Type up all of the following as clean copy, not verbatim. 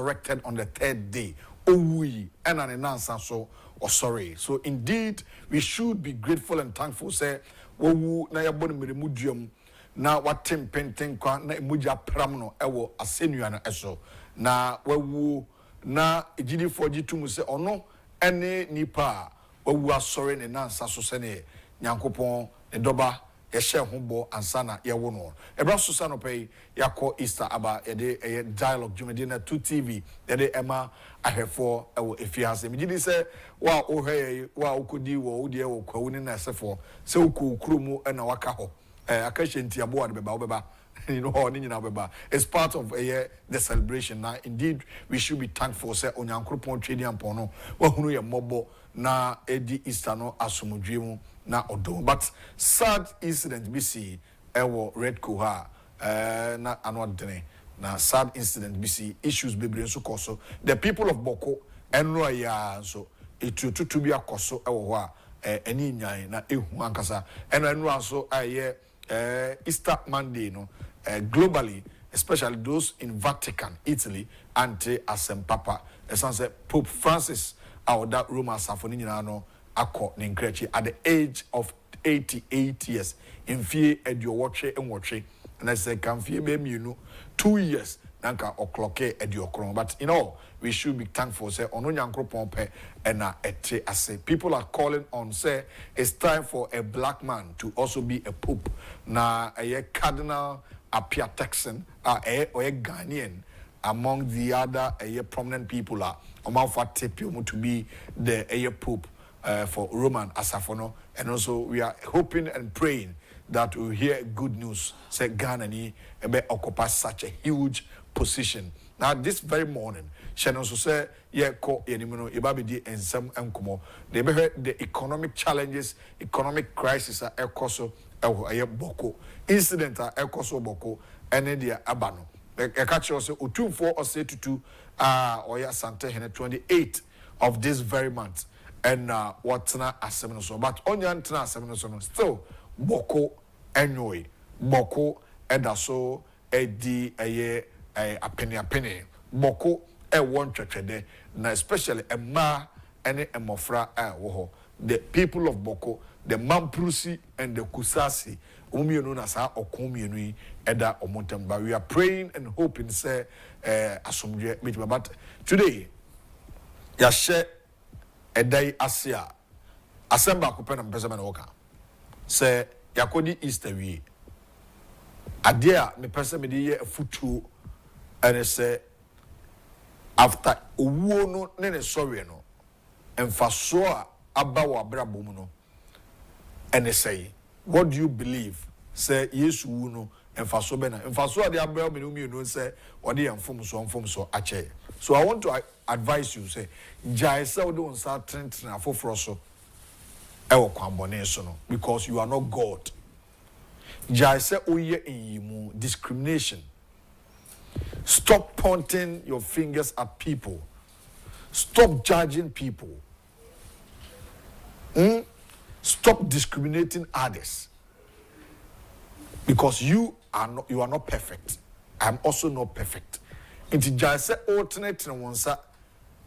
resurrected on the third day. Oh, we and an answer so or sorry. So indeed, we should be grateful and thankful. Say, wo na yabon mremudium na watem penten kwa na emuja pramno ewo asenua na eso na wawu na ejidi foji tumu se ono ene nipa wawu asore ne nansa so se ne nyankopon ne doba yɛhyɛ ho bɔ ansana yɛwo no ɛbra so sa no pɛi yɛakɔ Easter aba yɛde dialogue dwumadi na 2TV yɛde ɛma ahwɛfoɔ ɛwɔ efiase megye di sɛ wa wohwɛ yɛ wa wokɔdi wɔ wodeɛ wɔ kwawu ne na ɛsɛfoɔ sɛ wokɔ kuro mu ɛna waka hɔ aka hyɛ ntiaboa de bɛba wobɛba you know how bɛba it's part of the celebration now. Indeed we should be thankful sɛ onyankopɔn twedi ampɔn no wahunu yɛ mmɔbɔ na edi Easter no asomdwe mu na odo but sad incident BC ewo red koha na anodene na sad incident BC issues bebre so koso the people of Bawku enro ya so etututu bi akoso ewo ho a eni nyan na ehu ankasa enro so aye Easter Monday no globally especially those in Vatican Italy ante asem papa esanse Pope Francis that Roma safoni nyina no akọ nenkrechi at the age of 88 years in fie eduowotwe enwotwe and I say can fie be mienu 2 years nanka okloke eduokron but you know we should be thankful say ono nyankropon pe na ete ase people are calling on say it's time for a black man to also be a pope na a cardinal Apia Texan or a Ghanaian among the other prominent people are to be the pope for Roman Asafono, and also we are hoping and praying that we hear good news. Say Ghana ni occupy such a huge position. Now this very morning, she also say ko yenimono ibabidi and some enkomo. They be the economic challenges, economic crisis are ekoso Bawku incident are ekoso Bawku and dia abano. I catch you say utumfo or say to oya sante hene 28th of this very month. And what's not a seminar so, but on your antenna seminar so still Bawku anyway, Bawku edaso edi a penny Bawku one church de na especially a ma any a mofra woho the people of Bawku the Mamprusi and the Kusasi known as our okomienu eda omontem but we are praying and hoping say asomdwe but today ya share a day asia asemba kupena mpesa na woka say yakodi Easter wi adia me pesa me dey futu and say after owuo no ne sorry no emfaso a aba wo abrabo mu no and say what do you believe say yesu wu no emfaso be na emfaso a dey abrabo me no mi no say odi emfom so ache so I want to advise you say jaisa wo don sa trenten afoforo so ewo kwambone so no because you are not God jaisa oye enyimu discrimination. Stop pointing your fingers at people. Stop judging people. Stop discriminating others. Because you are not perfect. I am also not perfect. Inti jase alternate na wonsa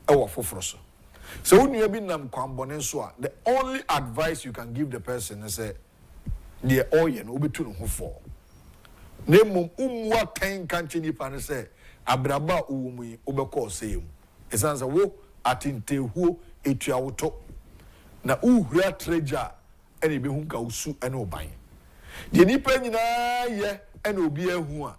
ewa foforo. So when you be nam kwambone so a the only advice you can give the person is say the oye no obetu no ho for. Nemum umwa kan kanche nipa ne se abraba uwumi obekọ seyem esanza wo atintehuo etuawoto na uhura treasure ene be hunka usu ene oban de nipa nyina ye ene obi ahu a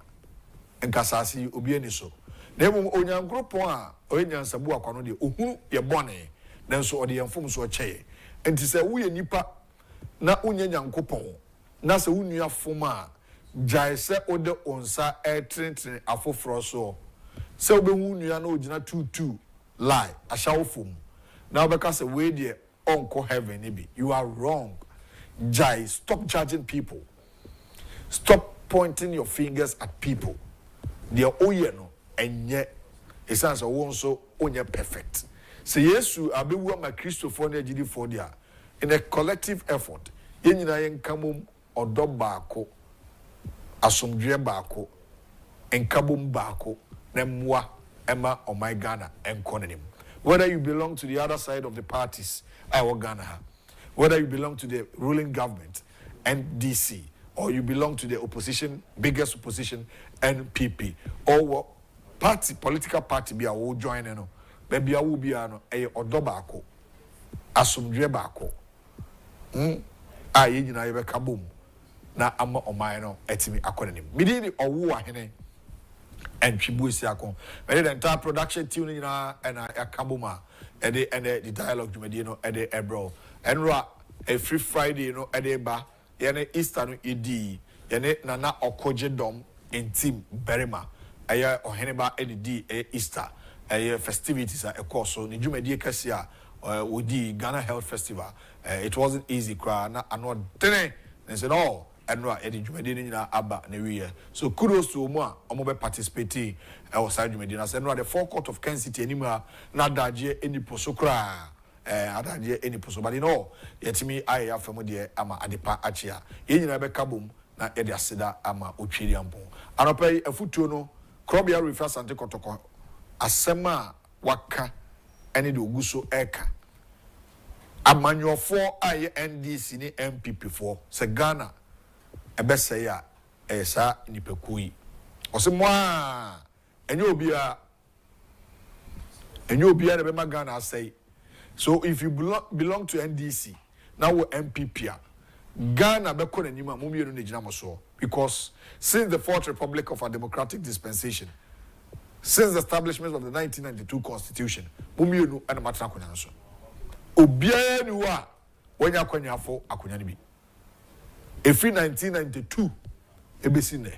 enkasase obi ani so nemum onyankropon a onyansabu akwano de ohunu ye bone nanso ode yemfom so cheye enti se wo ye nipa na unya nyankopon na se wunua fom a jaise ode onsa trentren afoforo so se obehu nua na ogina tutu lie ashawfom na obeka se we de onko heaven e bi you are wrong jai stop judging people stop pointing your fingers at people they oye no enye esanse wo nso onye perfect se yesu abewu ma Christopher na agidi for dia in a collective effort yenyina yenkamom odo baako asomdwe baako enkabom baako na mmoa Emma or my Ghana and Konanim. Whether you belong to the other side of the parties, I will Ghana. Whether you belong to the ruling government, NDC, or you belong to the opposition, biggest opposition, NPP, or what party, political party be a will join, you know, maybe I will be a Bawku, Asumdwe Bawku. You know, you kaboom. Na ama omaino etimi akonenim. Midini owu ahene and Chibuisi akon. But the entire production team na and a kabuma and the dialogue you and the ebro. And a free Friday, you know, at the bar, yene Easter no edi, yene nana okoje dom in team Berima. Aya oheneba edi Easter. Aya festivities a course so ni jumedi kasia odi Ghana Health Festival. It wasn't easy na anwa dene. And said, oh, and right, Eddie Jumedina Abba Neria. So kudos to Omwa, Omobe participating outside Jumedina. Said, no, the forecourt of Kencity anymore, not that year any posokra, that year any poso, but you know, yet me, I have family ama adepa achia. Yen never kabum, na Eddie Asida ama Uchiliampo. And I pay a futuno, Krobia refers Sante Kotoko, Asema Waka, any do Guso Eka. Amanyo 4 INDC ni MPP4 se Ghana ebese ya esa nipekui ose mwa enye obia na be ma Ghana say. So if you belong to NDC now we MPP Ghana be ko n'anima mo mienu na gina mo so because since the Fourth Republic of our democratic dispensation, since the establishment of the 1992 constitution mo mienu na matna konya so obiara ni wa wanya kwanyafo akonya ni bi every 1992 ebesi ne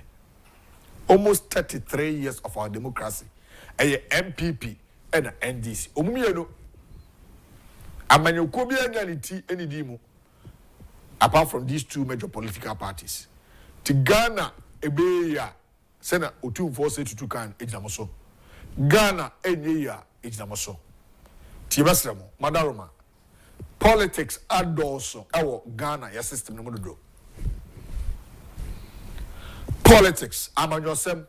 almost 33 years of our democracy MPP and NDC omumienu amanyoko bi anality any dimu apart from these two major political parties to Ghana ebeya sena otumfo se tutu kan ejinamoso Ghana enyeya ejinamoso tibasramo madaroma politics adulso ewo Ghana ya system no do politics amanyosem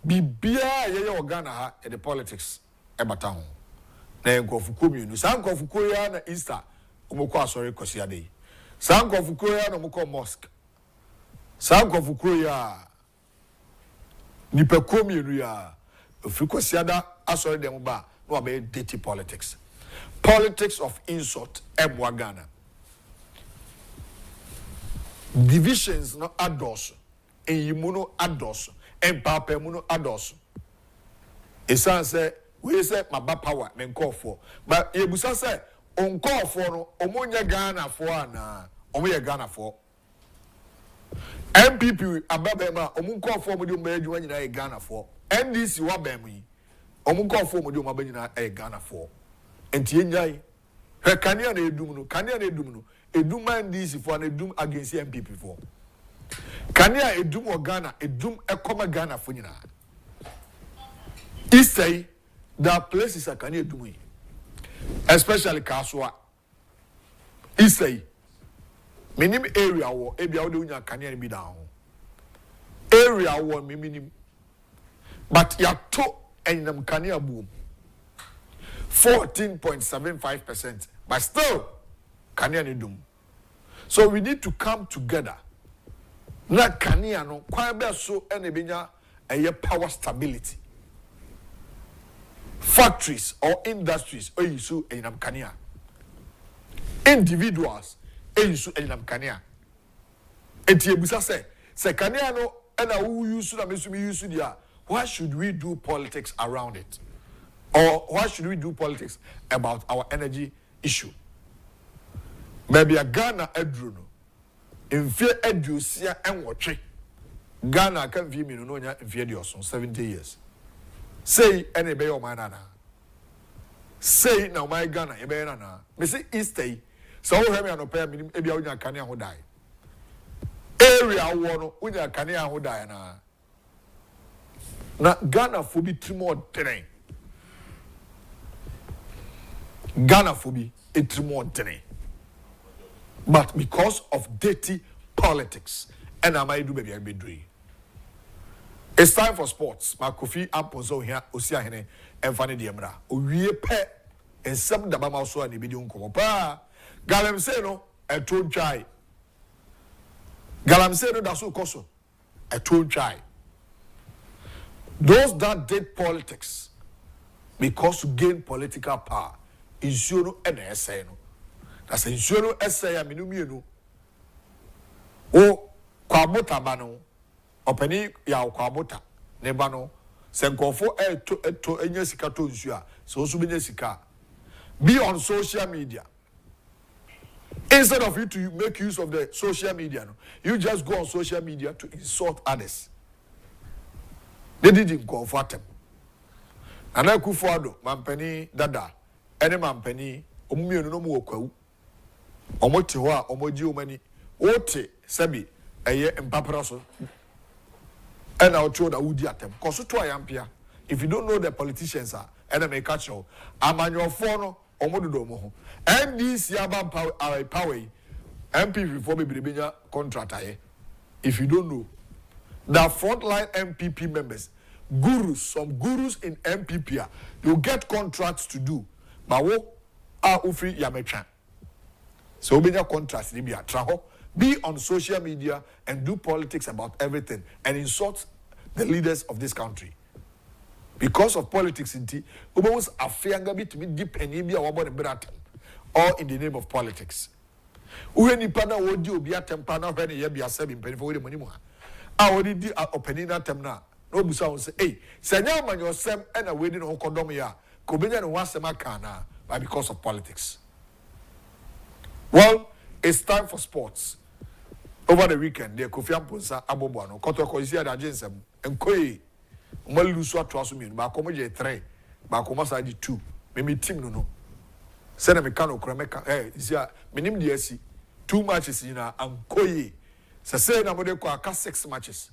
bibia ye Ghana ha e the politics ebata ho na enkofuko mienu sankofuko ya na Easter omoko asori kosiade sankofuko ya na omoko mosque sankofuko ya nipeko mienu ya ofukosiada asori dem ba no be dirty politics. Politics of insult, Ebwa Ghana. Divisions no ados, and yimuno ados, and papa muno ados. A son say, we say my bad power, men call for. But Yebusa say, on call for no, Omonia Ghana for na, Omonia Ghana for. MPP, Ababema, Omun call for Mudu Majuana a Ghana for. NDC Wabemi, Omun call for Mudu Mabina a Ghana for. Enti enjai he kania na edum no edum NDC for na edum against MPP for kania edum o Ghana edum ekoma Ghana for nyina isai that places a kania edum especially Kaswa isai minim area wo ebia wo de unya kania bi down area wo minim but ya to enam kania boom 14.75%, but still, Kanye dum. So we need to come together. Na Kanye no, kwa be so enebenya a power stability. Factories or industries oyisu enam Kanye. Individuals oyisu enam Kanye. Eti ebusa se Kanye no ena wu yusu na mesumi yusu dia. Why should we do politics around it? Or why should we do politics about our energy issue? Maybe a Ghana edruno. In fear edusia and watch. Ghana can view me no in fear 70 years. Say any bay or manana. Say now my Ghana e na. Me say Eastay. So how me no pay me ebi onya Kania ho die. Area wono onya Kania ho die na. Na Ghana for be three more terrain. Ghana phobia, it's more than it. But because of dirty politics, and I might do baby I be doing. It's time for sports. Makofi Amponzo here, Osiahene, and Fanny Diamra. We pet and some the Bama so and the video pa. Galam say no, a told chai. Galam say no, that's so coso. A told chai. Those that did politics because to gain political power is you and essay no. That's a you essay, I mean, you know. Kwabota bano. Openi ya kwabota neba no senkofo eto enye sika to nsu a so so benye sika be on social media instead of you to make use of the social media no you just go on social media to insult others they didn't comfort them and akufo-addo mampani dada ene mampani omumienu no mu okwawu omote ho a omoji omani ote sebi eye empapra so. And I'll throw the woody at them. Because if you don't know the politicians are, and they may catch you, I'm on your phone or Modudomo. And this Yaban power, MP before maybe the contract. If you don't know, the frontline MPP members, gurus, some gurus in MPP, you get contracts to do. But what are Ufri Yamechan? So many contracts, Libya, Traho. Be on social media and do politics about everything and insult the leaders of this country. Because of politics, or in the name of politics. When you pana would you be a tempana when you be a 7 penny for the money? I already did opening that temna. No busa say, hey, Sanya man yourself and a wedding on Condomia, Cobian and Wasamakana, but because of politics. Well, it's time for sports. Over the weekend, the Kofi Amponsa Aboboano, Kotoko is here at Jensem, and Koi, Malusu Trasumi, Bakomaje 3, Bakomasadi 2, maybe team no. Send a mechanical Krameka, is here, minim DSC, 2 matches in a and Koi. Say, Namodeko, 6 matches.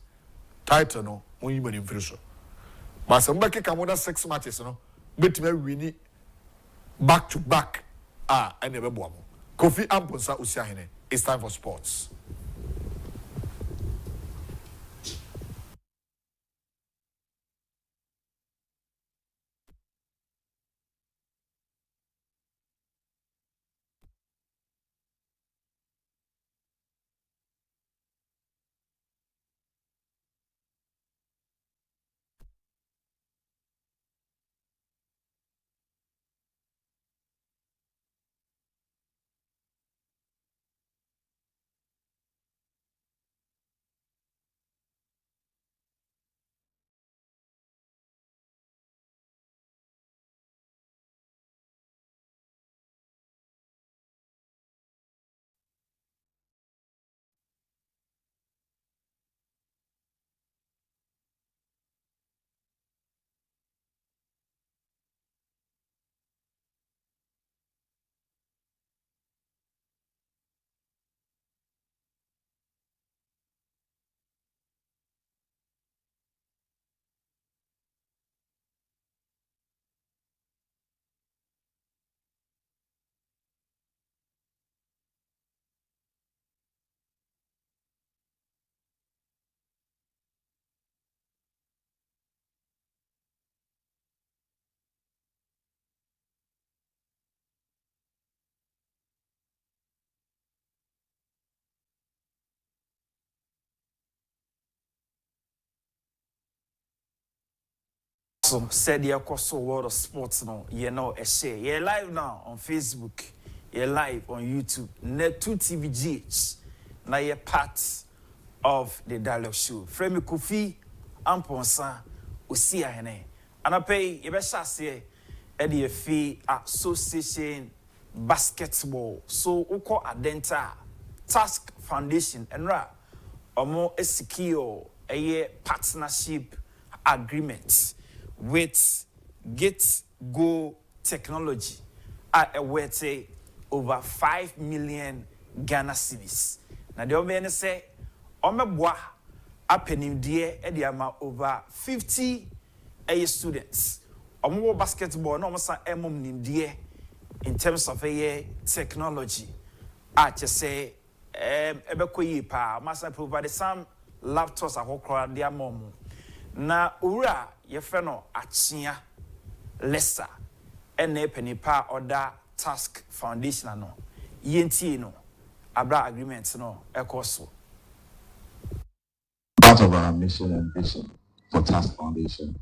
Title no, when you were in Friso. But somebody can order 6 matches, no, but we need back to back. I never boam. Kofi Amponsa Usiahene, it's time for sports. So said your course world of sports now, you know, a share. You're live now on Facebook, you're live on YouTube, net 2 TVGH. Now you're part of the dialogue show. Frame Kofi Amponsa Usiahene. And I pay you better say Eddie Fee Association Basketball. So Uko Adenta Task Foundation and Ra or more a secure a partnership agreement with Get Go Technology at a weight over 5 million Ghana cedis. Now the only say Omeboa happening there ediama over 50 students. Omo basketball no almost there in terms of a technology. I just say ebeko yi pa must provide some laptops a hokra their mom. Na ura yefeno achia lesa ene penipa oda task foundation no yenti no abra agreement no ekoso. Part of our mission and vision for Task Foundation,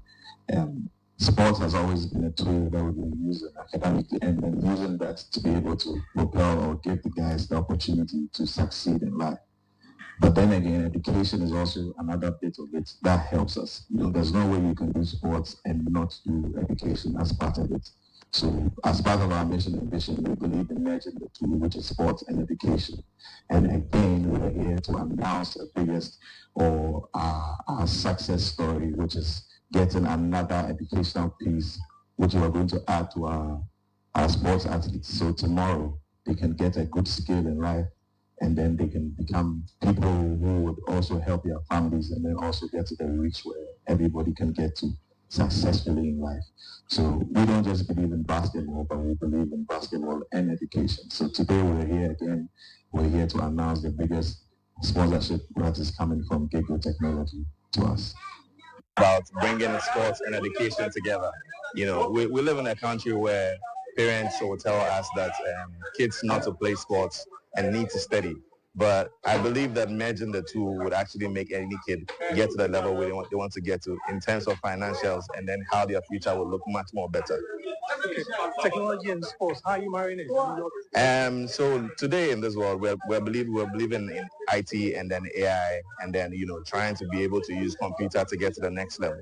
sports has always been a tool that we've been using academically and using that to be able to propel or give the guys the opportunity to succeed in life. But then again, education is also another bit of it that helps us. There's no way you can do sports and not do education as part of it. So as part of our mission and vision, we believe in merging the two, which is sports and education. And again, we're here to announce the biggest or our success story, which is getting another educational piece, which we are going to add to our sports athletes. So tomorrow, they can get a good skill in life, and then they can become people who would also help their families and then also get to the reach where everybody can get to successfully in life. So we don't just believe in basketball, but we believe in basketball and education. So today we're here again. We're here to announce the biggest sponsorship that is coming from Giggle Technology to us. About bringing sports and education together. We live in a country where parents will tell us that kids not to play sports and need to study. But I believe that merging the two would actually make any kid get to the level where they want to get to in terms of financials, and then how their future will look much more better. Okay. Technology and sports, how are you marrying it? So today in this world, we're believing in IT and then AI, and then trying to be able to use computer to get to the next level.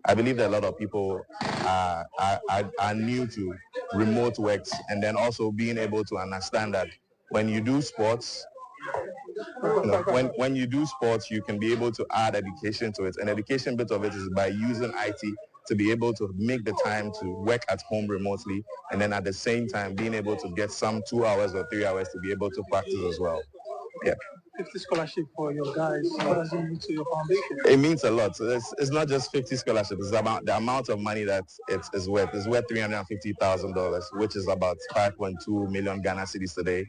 I believe that a lot of people are new to remote works, and then also being able to understand that when you do sports, when you do sports, you can be able to add education to it. And education bit of it is by using IT to be able to make the time to work at home remotely, and then at the same time being able to get some 2 hours or 3 hours to be able to practice as well. Yeah. 50 scholarship for your guys. What does it mean to your foundation? It means a lot. So it's not just 50 scholarships. It's about the amount of money that it's worth. It's worth $350,000, which is about 5.2 million Ghana cedis today.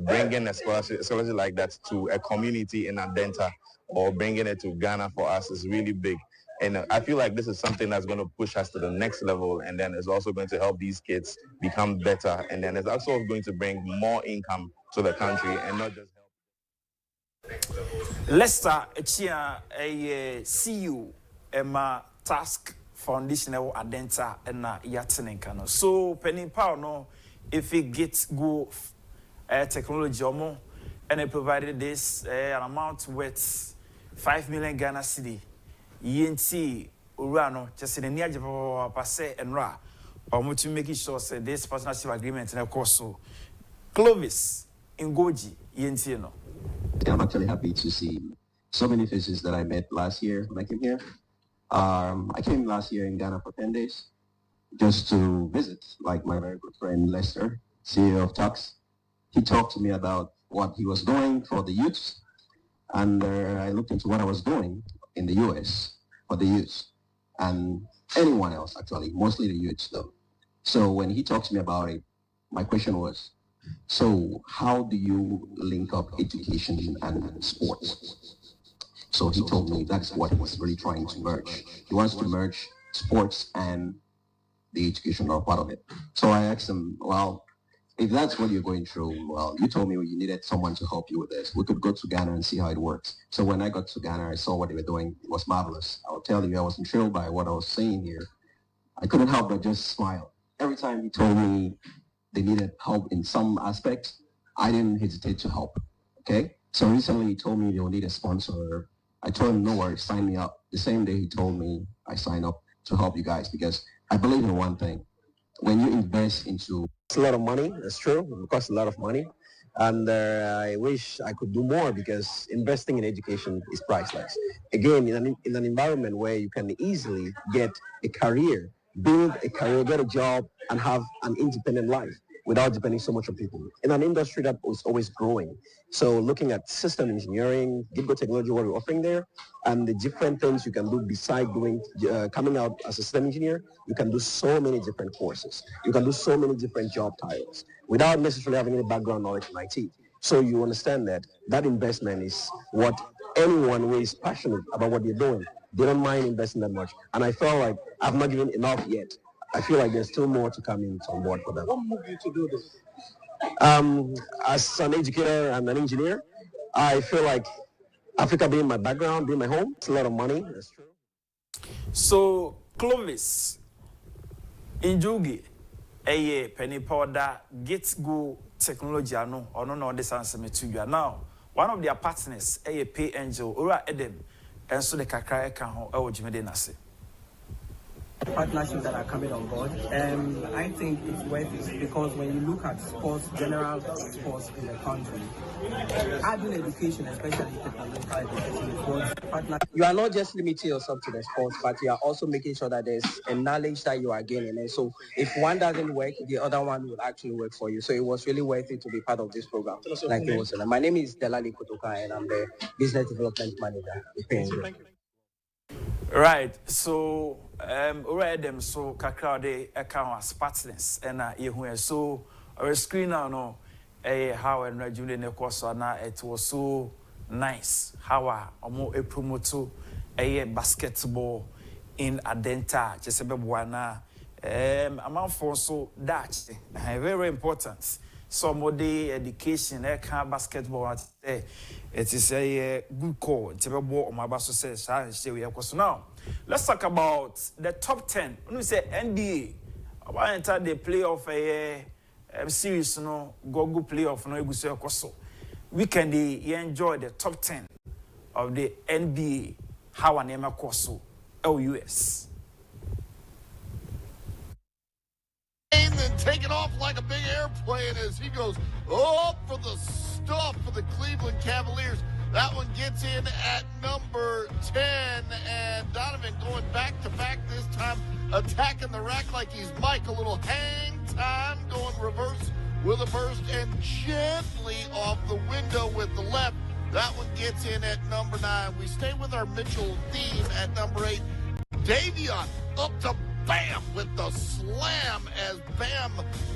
Bringing a scholarship like that to a community in Adenta or bringing it to Ghana for us is really big. And I feel like this is something that's going to push us to the next level, and then it's also going to help these kids become better. And then it's also going to bring more income to the country and not just Lester Echia a CEO Emma Task Foundation Adenta and Yatinenkano. So penny power no if it gets go technology omo, and they provided this an amount worth 5 million Ghana cedi. Yenti Urano just in the Agyapong passe and Ra or to make sure say this partnership agreement and of course so Clovis Ngoji Yenti no. I'm actually happy to see so many faces that I met last year when I came here. I came last year in Ghana for 10 days just to visit, like my very good friend Lester, CEO of Tax. He talked to me about what he was doing for the youths, and I looked into what I was doing in the US for the youths and anyone else, actually, mostly the youths though. So when he talked to me about it, my question was, so how do you link up education and sports? So he told me that's what he was really trying to merge. He wants to merge sports and the educational part of it. So I asked him, well, if that's what you're going through, well, you told me you needed someone to help you with this. We could go to Ghana and see how it works. So when I got to Ghana, I saw what they were doing. It was marvelous. I'll tell you, I wasn't thrilled by what I was saying here. I couldn't help but just smile. Every time he told me they needed help in some aspect, I didn't hesitate to help, okay? So recently he told me they'll need a sponsor. I told him, no worries, sign me up. The same day he told me I sign up to help you guys because I believe in one thing. When you invest into a lot of money, that's true, it costs a lot of money. And I wish I could do more because investing in education is priceless. Again, in an environment where you can easily get a career, build a career, get a job, and have an independent life without depending so much on people. In an industry that is always growing. So looking at system engineering, Giggle Technology, what we're offering there, and the different things you can do beside doing, coming out as a system engineer, you can do so many different courses. You can do so many different job titles without necessarily having any background knowledge in IT. So you understand that that investment is what anyone who is passionate about what they're doing they don't mind investing that much. And I felt like I've not given enough yet. I feel like there's still more to come in on board for them. What moved you to do this? As an educator and an engineer, I feel like Africa being my background, being my home, it's a lot of money. That's true. So, Clovis, Injugi, penny powder, get go technology, or no, this answer me to you. Now, one of their partners, Pay Angel, Ura Edem, and so the Kakra Kaho, Jimmy Nasi. Partnerships that are coming on board. I think it's worth it because when you look at sports, general sports in the country, adding education, especially technological education, is what you are not just limiting yourself to the sports, but you are also making sure that there's a knowledge that you are gaining. And so if one doesn't work, the other one will actually work for you. So it was really worth it to be part of this program. Like it was. My name is Delali Kutuka, and I'm the business development manager. Thank you. Right, so already them so kakra de account as partners and so our screen now no how and June ne course na it was so nice how a promote a basketball in Adenta just a bwana amount for so that very important. Somebody education, basketball, it is a good call. Now, let's talk about the top 10. When we say NBA, I enter the playoff series, no go playoff, no we can enjoy the top 10 of the NBA. How an Emma Corso, LUS. And taking off like a big airplane as he goes up for the stuff for the Cleveland Cavaliers. That one gets in at number 10, and Donovan going back to back this time, attacking the rack like he's Mike. A little hang time, going reverse with a burst and gently off the window with the left. That one gets in at number 9. We stay with our Mitchell theme at number 8. Davion up to Bam with the slam as Bam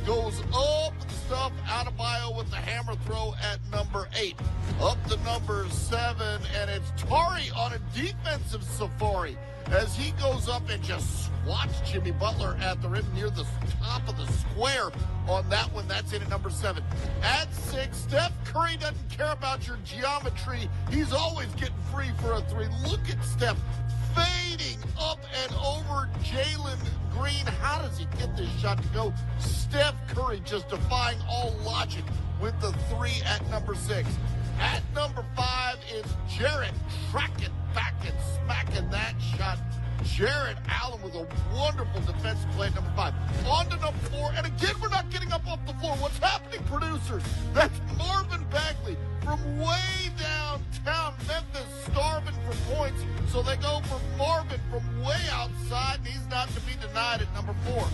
goes up the stuff out of bio with the hammer throw at number 8. Up to number 7, and it's Tari on a defensive safari as he goes up and just swats Jimmy Butler at the rim near the top of the square on that one. That's in at number 7. At 6, Steph Curry doesn't care about your geometry. He's always getting free for a 3. Look at Steph fading up and over Jalen Green. How does he get this shot to go? Steph Curry just defying all logic with the 3 at number 6. At number 5 is Jarrett tracking back and smacking that shot. Jarrett Allen with a wonderful defensive play at number 5. On to number 4, and again we're not getting up off the floor. What's happening, producers? That's Marvin Bagley from way downtown Memphis, starving for points. So they go for Marvin from way outside, and he's not to be denied at number 4.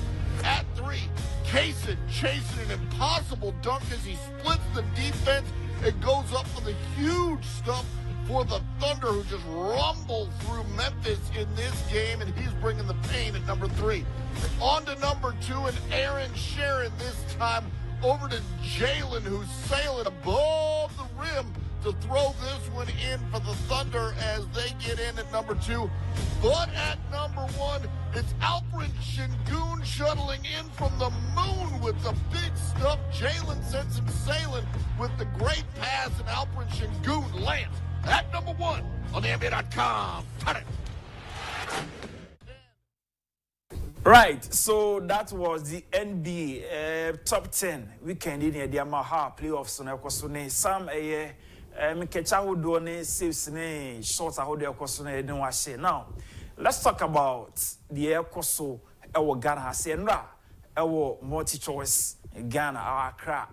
At 3, Kaysen chasing an impossible dunk as he splits the defense and goes up for the huge stuff for the Thunder, who just rumbled through Memphis in this game, and he's bringing the pain at number 3. On to number 2, and Aaron Sharon this time over to Jalen, who's sailing above the rim to throw this one in for the Thunder as they get in at number 2. But at number 1, it's Alfred Şengün shuttling in from the moon with the big stuff. Jalen sends him sailing with the great pass, and Alfred Şengün lands at number 1 on the NBA.com. Cut it. Right, so that was the NBA top 10 weekend in the Yamaha playoffs on Ekosune. Some Mikecha ne saves ne shorts hold the Ekosune don't wash. Now, let's talk about the Ekoso Ewo Ghana Hasenra Ewo multi-choice Ghana our Accra.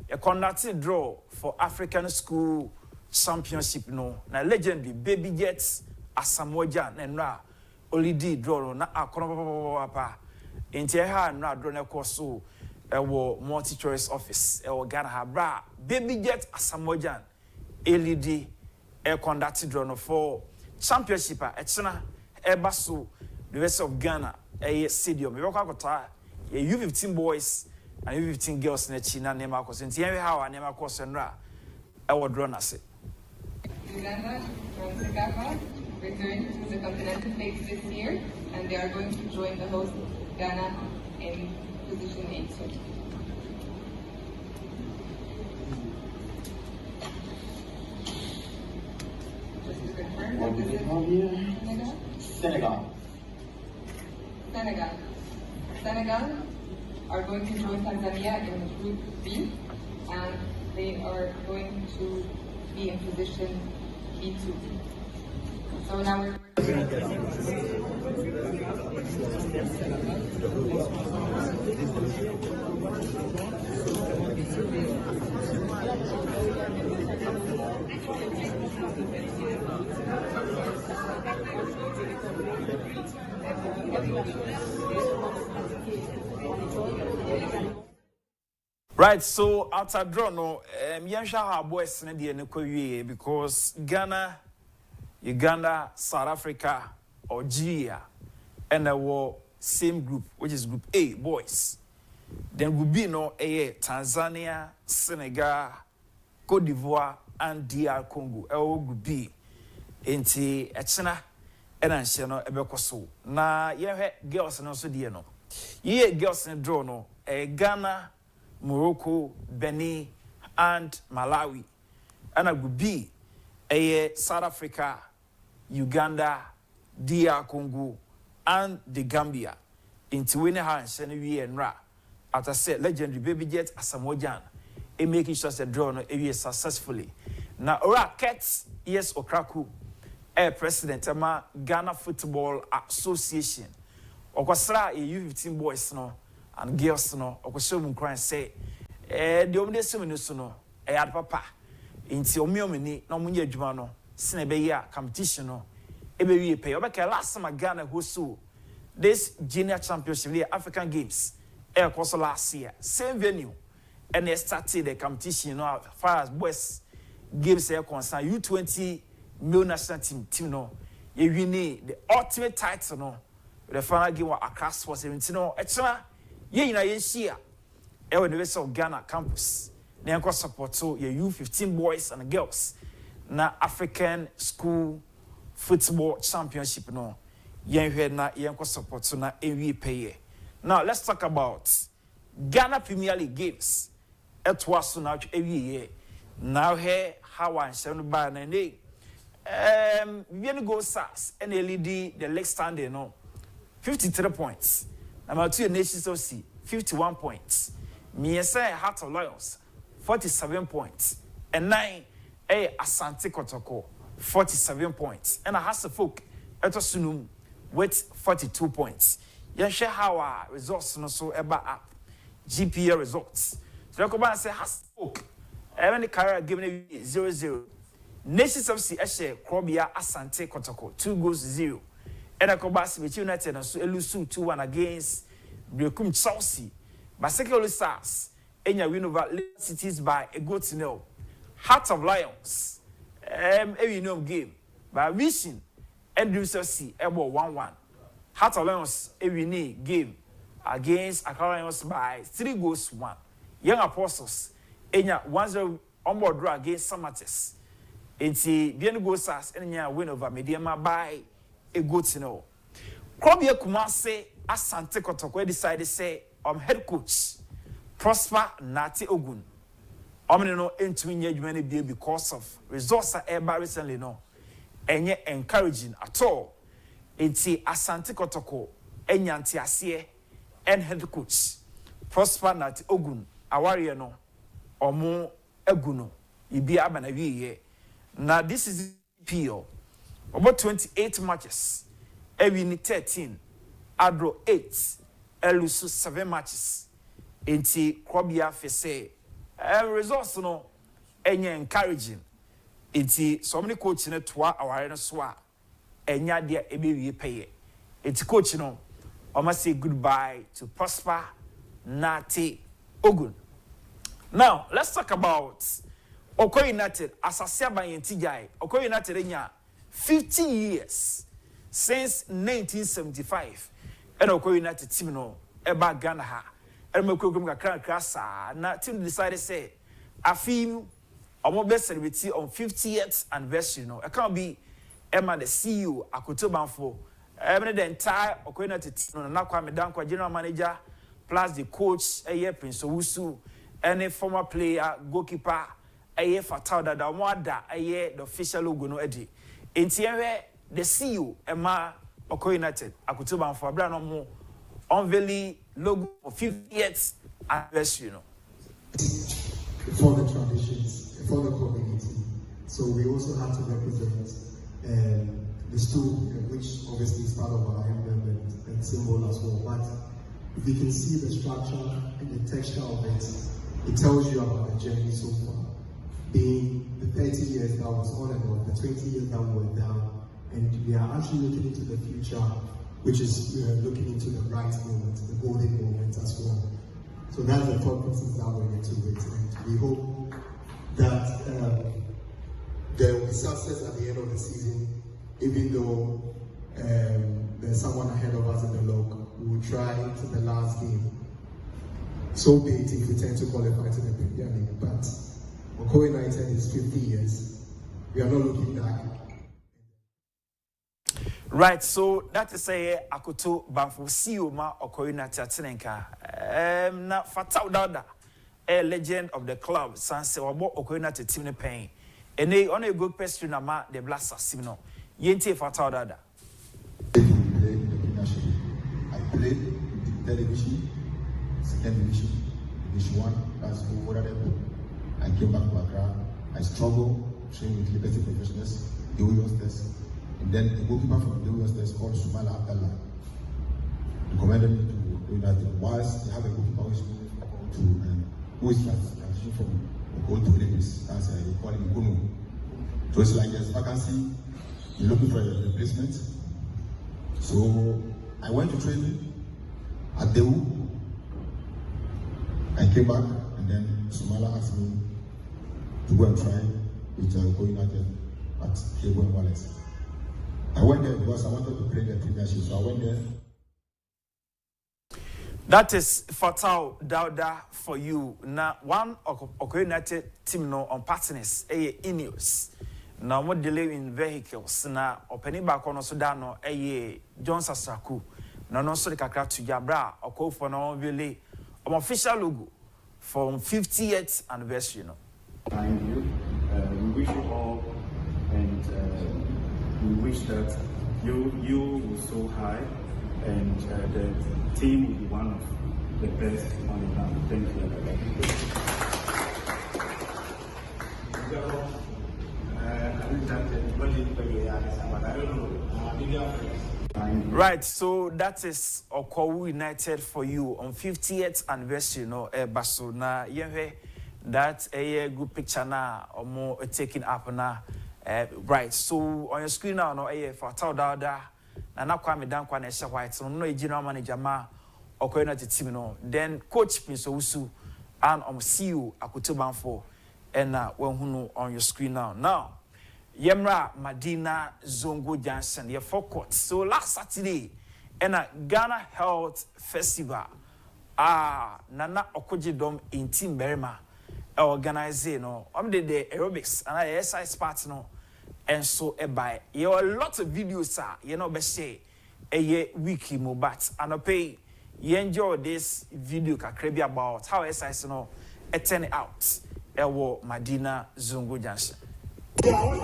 A conducted draw for African School Championship no. Na legendary Baby Jets Asamoah and Ra. Only did draw na akono papa enti ha na draw na koso ewo multi choice office ewo Ghana ha bra Baby Jet Asamoah LED e conduct draw no for championship a echena eba so the rest of Ghana stadium we akota U15 boys and U15 girls na chi na nema koso enti he ha wa nema koso nra ewo draw na se returned to the continental stage this year, and they are going to join the host Ghana in position 8. Just to confirm that this is Senegal. Senegal are going to join Tanzania in Group B, and they are going to be in position B2. So now we're Right, so after draw no, Yansha our boys in the because Ghana, Uganda, South Africa, Algeria, and the war same group, which is Group A boys. Then will be no Tanzania, Senegal, Cote d'Ivoire, and DR Congo. Group B. Enti Echina and Anshano Ebekoso. Na ye girls and also dear no. Ye girls and draw no Ghana, Morocco, Benin, and Malawi. And I would be South Africa, Uganda, DR Congo, and the Gambia. Into winning her and Senegal and Ra. After said legendary baby jet Asamoah making sure the draw no successfully. Now Ora Cats, yes, Okraku, president of Ghana Football Association. Okwasra U15 boys no and girls no okwasho cry say the only seminusu no ad papa inti omiomini no munye adwuma no sene be ya competition no ebe wie pay obeka last time Ghana host this junior championship the African Games course last year same venue and they started the competition no as far as boys games are concerned U20 male national team no you win the ultimate title no the final game was across for 17 no extra ye na ye share e we the of Ghana campus na enko support so ye U15 boys and girls na African school football championship no yen hwe na yenko support so na enwi pay. Now let's talk about Ghana Premier League games etwa so na ewie now here how I shall ba na ne bien go SARS and lead the league standing no 53 points. Number 2 Nations of C 51 points. Miesa Heart of Lions 47 points. And 9 Asante Kotoko 47 points. And a Hasa Folk Etosunum with 42 points. You share how our results no so ever up. GPA results. So I say Hasa Folk. Even the career given 0-0. Nations of C Eshe Krobia Asante Kotoko 2-0. And I come back to United and so Elusu 2-1 against Brekum Chelsea. But secondly, SARS, and you win over Cities by a goal to 0. Heart of Lions, every game by Vision, Andrew Chelsea, about 1-1. Heart of Lions, every game against Accra Lions by 3-1. Young Apostles, and you 1-0 onboard draw against Samates. And see, Bien Go SARS, and you win over Mediama by a good to know. Krobia Kumase Asante Kotoko decided say head coach Prosper Nati Ogun. No into many because of results are recently no and yet encouraging at all. It's Asante Kotoko Enyanti Asie and head coach Prosper Nati Ogun Awaria no Omo Eguno Ibi Abanawi. Now this is PO. About 28 matches. Every 13. Adro 8. Elusu 7 matches. Inti Krobia Fese. Results no enye encouraging. Inti so many coach ne toa aware so enya dia ebewie pay. Inti coach no almost say goodbye to Prosper Nati Ogun. Now, let's talk about Oko United asase abayenti guy. Oko United enya 50 years since 1975. And Oko United team no eba Ghana ha. And me kwegum kakra sa na team decided say afim omo be celebrate on 50th anniversary no. It can be Emma the CEO Akutubanfo. The entire Okoinati team, Kwame Dankwa, general manager, plus the coach, Prince Owusu, any former player, goalkeeper, Fatal da Wada, the official logo no Eddie. In the CEO, Emma Okoinati, Akutubanfo, Abraham unveiling logo for 50th anniversary. For the traditions, for the community. So we also have to represent the stool, which obviously is part of our emblem and symbol as well. But if you can see the structure and the texture of it, it tells you about the journey so far. Being the 30 years that was on and off, the 20 years that we were down, and we are actually looking into the future, which is we are looking into the right moment, the golden moment as well. So that's the thought process that we're into it, and we hope that there will be success at the end of the season. Even though there's someone ahead of us in the log, we will try to the last game. So be it if we tend to qualify to the Premier League. But Oko United is 50 years. We are not looking back. Right, so that is a Akoto Banfo CEO ma Oko United Tinenka. Na Fatal Dada, a legend of the club, Sanse Wabo Oko United team ne pain. And they on a good question na ma the Blasta Simino. Yente Fatal Dada. I played in television, second division, division 1, that's over there. I came back to Accra. I struggled training with Liberty Professionals, the Youngsters, and then a goalkeeper from the Youngsters called Sumala Abdallah recommended me to United. Whilst they have a goalkeeper who is transition from Okol to Olympics, as they call him Kuno. So it's like there's vacancy. You're looking for a replacement. So I went to training at Dewu. I came back and then Sumala asked me to go and try with Oko United at Kebo and Wallace. I went there because I wanted to play the Premiership, so I went there. That is Fatal Dauda for you. Now, one Oko United team no on partners, Ineos. Now, what delay in vehicles? Now, opening back on Sudano, John Sasaku. Now, no, so the Kakra to Jabra, or call for no really official logo for 50th anniversary. Thank you. We wish you all, and we wish that you will so high, and the team will be one of the best on the ground. Thank you. Right, so that is Okowu United for you on 50th anniversary, Baso na yehe that a good picture na or more taking up na. Right, so on your screen now, no, Fatal Dada, and now Kwame Dankwa and Esha White, so no general manager ma Oko United team no. Then Coach Prince Owusu and CEO Akutubanfo, and when who know on your screen now. Now, Yemra Madina Zongo Johnson, your forecourt. So last Saturday, and Ghana Health Festival, Nana Okojidom in Team Berima, organizing no, the aerobics and exercise part no, and so by you a lot of videos, be say a wiki mobat and pay you enjoy this video kakrebi about how exercise no turn out. Ewo Madina Zongo Johnson. Hold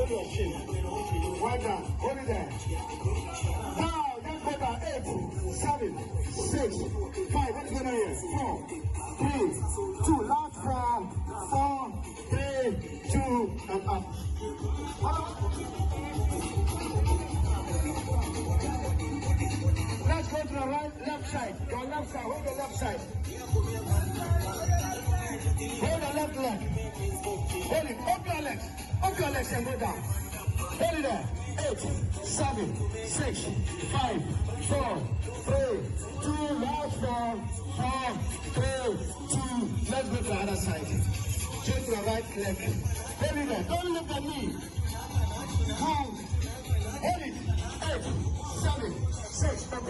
your chin. Right down. Hold it there. Now, let's go down. 8, 7, 6, 5. What's going on here? 4, 3, 2. Last 4, 4, 3, 2, and up. Let's go to the right, left side. Your left side. Hold the left side. Hold the left leg. Hold it. Up your legs. Up your legs and go down. Hold it there. 8, 7, 6, 5, 4, 3, 2. Last 4, 4, 3, 2. Let's go to the other side. Change your right leg. Hold it there. Don't lift the knee. Hold it. 8, 7, 6, 4, 5.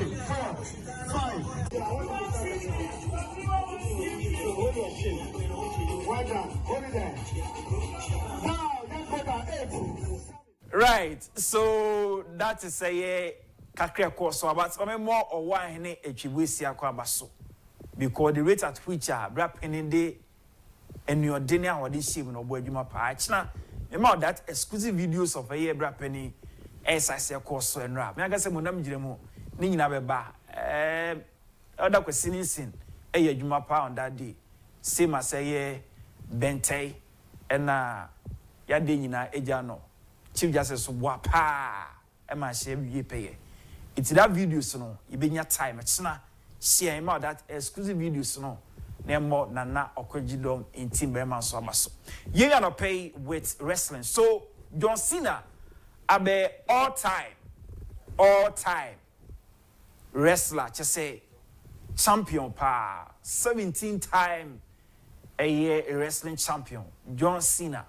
Hold your chin. Right down. Hold it there. Now, let's go down. 8, right, so that is a kakre course so about more or one a chiwisi akwabaso because the rate at which are rapping day and your dinner or this ship no boy juma patch na about that exclusive videos of a year rapping as I say course and rap. I guess monam jiremo ni nyina beba other question sin a year juma pa on that day same as a year bente and ya de nyina ejano Chief Justice wapa ema share wie pay. It's that videos no you be your time it's na share about that exclusive videos no na more nana okogidom in team be man so abaso. You gonna pay with wrestling. So John Cena abe all time wrestler just say champion pa 17-time a year wrestling champion John Cena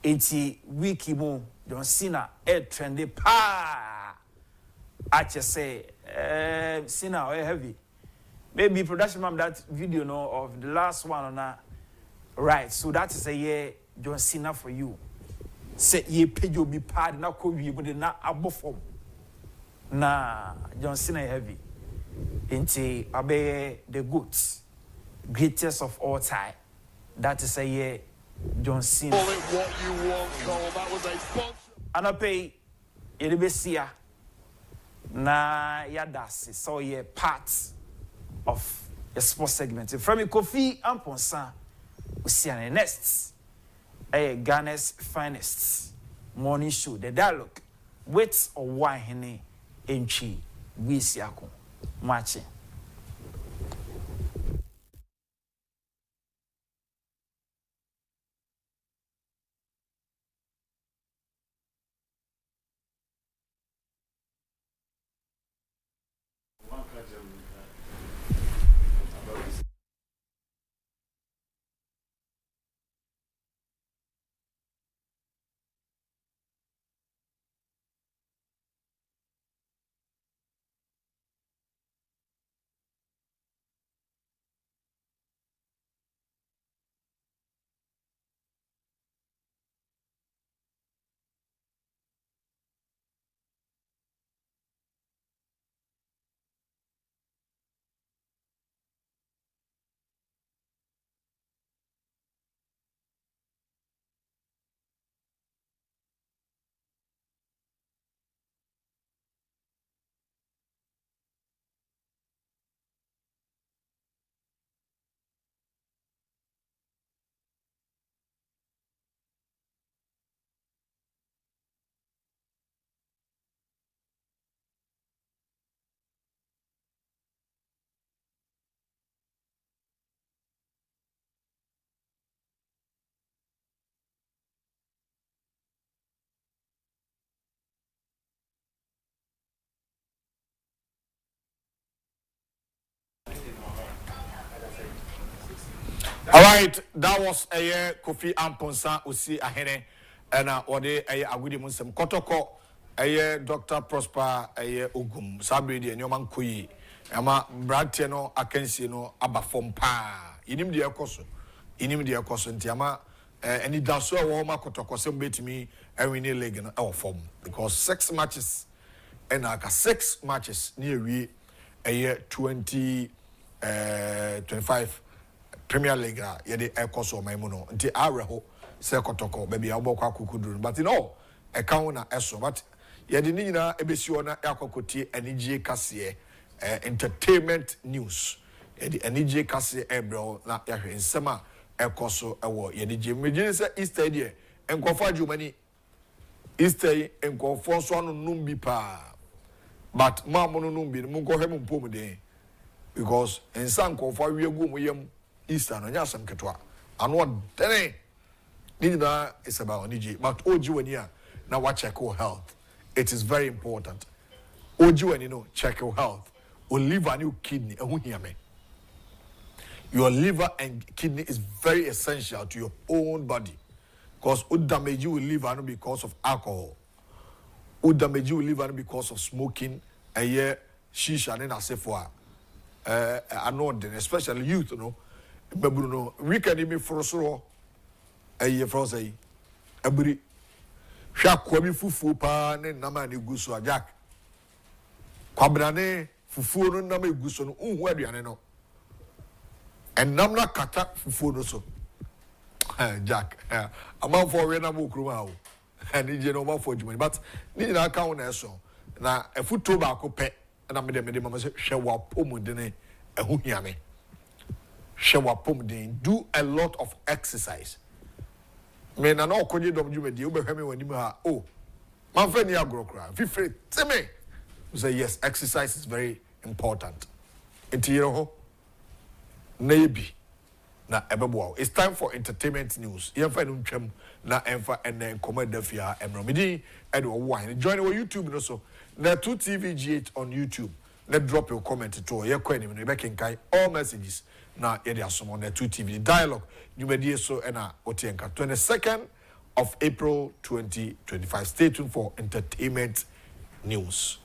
80 wiki mo John Cena trendy pa I just say Cena heavy maybe production ma'am that video no of the last one on that right so that is a year John Cena for you say ye pay you be part na ko wi but na abofom na John Cena heavy into abe the goods greatest of all time that is a year John Cena. Call it what you want, Cole. That was a sponsor. And I pay Yerebesia na yadasi so ye part of the sports segment. From Kofi Amponsa, we see an next Ghana's finest morning show, the dialogue with or why hene enchi we see ako matching. All right, that was a year Kofi Amponsa Usi Ahene and Ode a Agudi Musem Kotoko a year Dr. Prosper a year Ugum Sabri and Yoman Kui Ama Brateno Akensino Abafom Pa Inim dia Koso Inim dia Koso Ntiama any Daso Woma Kotoko some bit me and we need leg in our form because 6 matches and aka 6 matches near we a year 2025 Premier League yede ekoso maimuno nti areho se kotoko baby abokwa akukuduru but no account na eso but yede ni nyina ebesi ona yakokotie anigye kase entertainment news yede anigye kase ebro na yahwe nsema ekoso ewo yede gye megye se Easter die enkofo adwumani Easter enkofo so anu numbi pa but mamono numbi mu nkohwe mpom den because ensan nkofo awiegu mu yam Easter no nyasam ketwa ano dene nina is about oniji but oji when ya na wa check your health it is very important oji when you know check your health or liver and your kidney ehun hear me your liver and kidney is very essential to your own body because would damage your liver not because of alcohol would damage your liver because of smoking a year shisha and I say for especially youth you know Babuno, we can even for so a year for say a bri hwa kwami fufu pa ne nama ne guso ajak kwabrane fufu no nama eguso no unhu aduane no enam na kata fufu no so Jack amount for we na mo kruma o ani je no ma for jumani but ni na aka ho na eso na efuto ba ko pe na me mama se hwe wa pom de ne ehu hiame hwe wa pom de do a lot of exercise me na no konye dom jumadi o be hwe me wani mu ha oh man fa ni agrokra fifre teme say yes exercise is very important entire ho na yebi na ebebo. It's time for entertainment news. Yemfa no ntwam na emfa ene komada fia emromidi e do wine. Join our YouTube no so. Na 2TVGH on YouTube. Let drop your comment to ye kwa ni no be kenkai all messages na ye dey asomo na 2TV dialogue. Numedi so na otienka 22nd of April 2025. Stay tuned for entertainment news.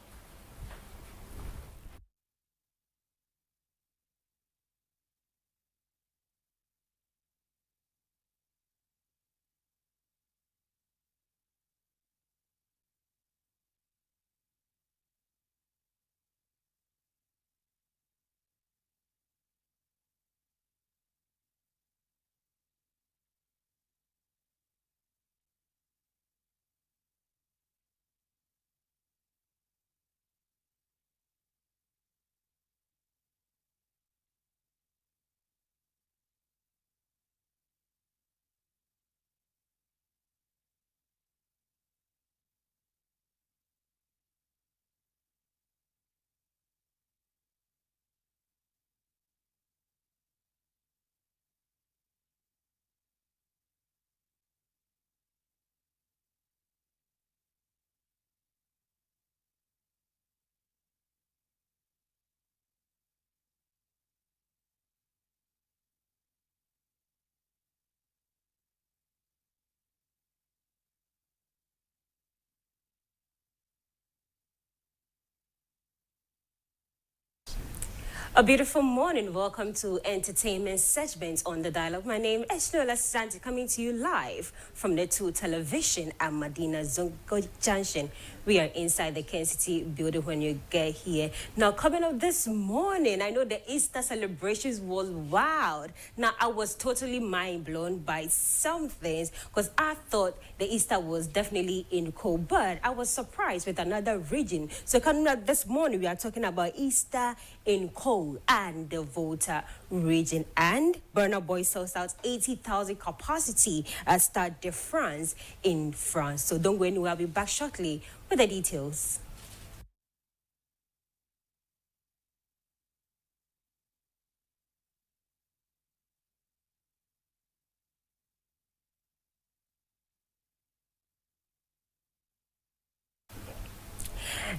A beautiful morning. Welcome to Entertainment Segment on the Dialogue. My name is Nola Santi, coming to you live from the 2 television at Medina Zongo Junction. We are inside the Kencity building when you get here. Now, coming up this morning, I know the Easter celebrations was wild. Now, I was totally mind blown by some things because I thought the Easter was definitely in cold, but I was surprised with another region. So, coming up this morning, we are talking about Easter in cold and the Volta region. And Burna Boy sells out 80,000 capacity at Stade de France in France. So, don't go anywhere. I'll be back shortly with the details.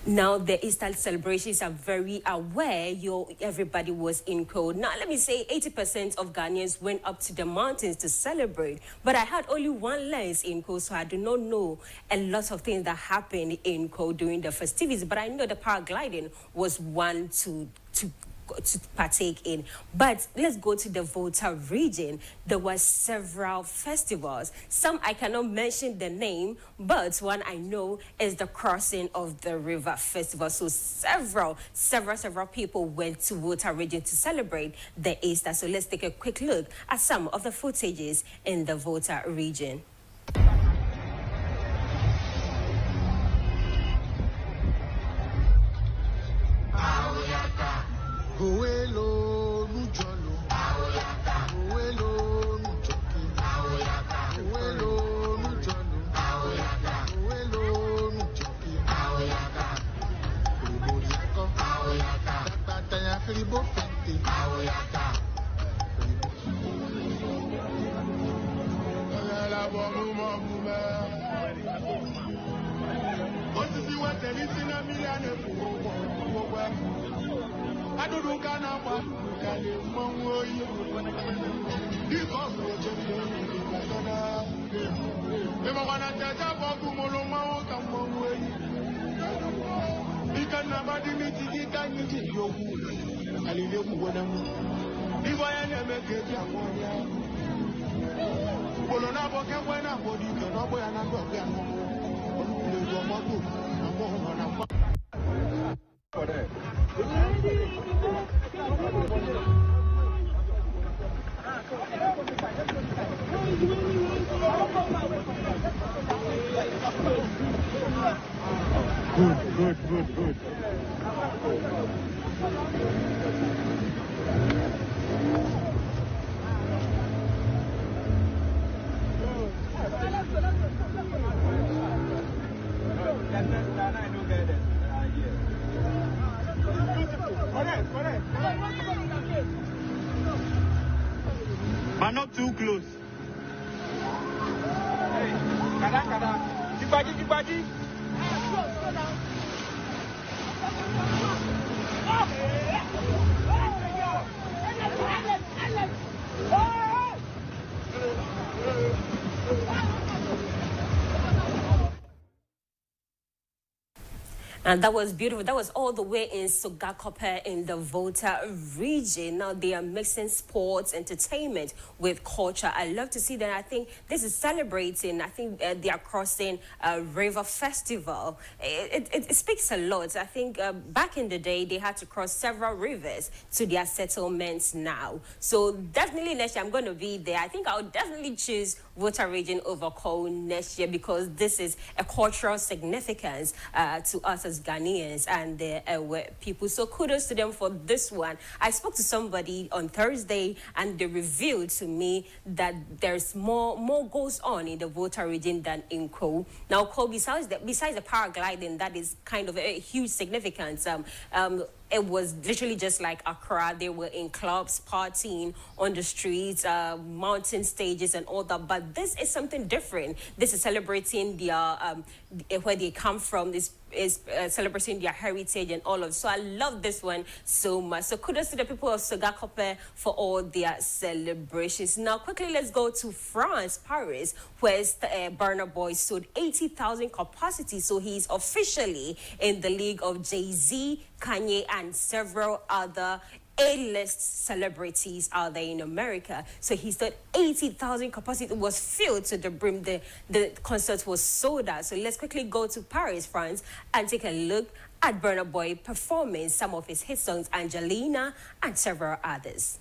Now, the Easter celebrations are very aware everybody was in cold. Now, let me say 80% of Ghanaians went up to the mountains to celebrate. But I had only one lens in cold, so I do not know a lot of things that happened in cold during the festivities. But I know the paragliding was one to partake in. But let's go to the Volta region. There were several festivals. Some I cannot mention the name, but one I know is the Crossing of the River Festival. So several people went to Volta region to celebrate the Easter. So let's take a quick look at some of the footages in the Volta region. Good. But not too close. Hey, kada. Jibaji. And that was beautiful. That was all the way in Sogakope in the Volta region. Now they are mixing sports, entertainment with culture. I love to see that. I think this is celebrating. I think they are crossing a river festival. It speaks a lot. I think back in the day, they had to cross several rivers to their settlements now. So definitely next year, I'm going to be there. I think I'll definitely choose Volta region over Ko next year because this is a cultural significance to us as Ghanaians and the people. So kudos to them for this one. I spoke to somebody on Thursday and they revealed to me that there's more goes on in the Volta region than in Ko. Now, Ko, besides the paragliding, that is kind of a huge significance. It was literally just like Accra. They were in clubs, partying on the streets, mountain stages and all that. But this is something different. This is celebrating their, where they come from. This is celebrating their heritage and all of. So I love this one so much. So kudos to the people of Sogakope for all their celebrations. Now, quickly, let's go to France, Paris, where Burna Boy sold 80,000 capacity. So he's officially in the league of Jay-Z, Kanye, and several other A-list celebrities out there in America. So he said 80,000 capacity was filled to the brim. The concert was sold out. So let's quickly go to Paris, France, and take a look at Burna Boy performing some of his hit songs, Angelina, and several others.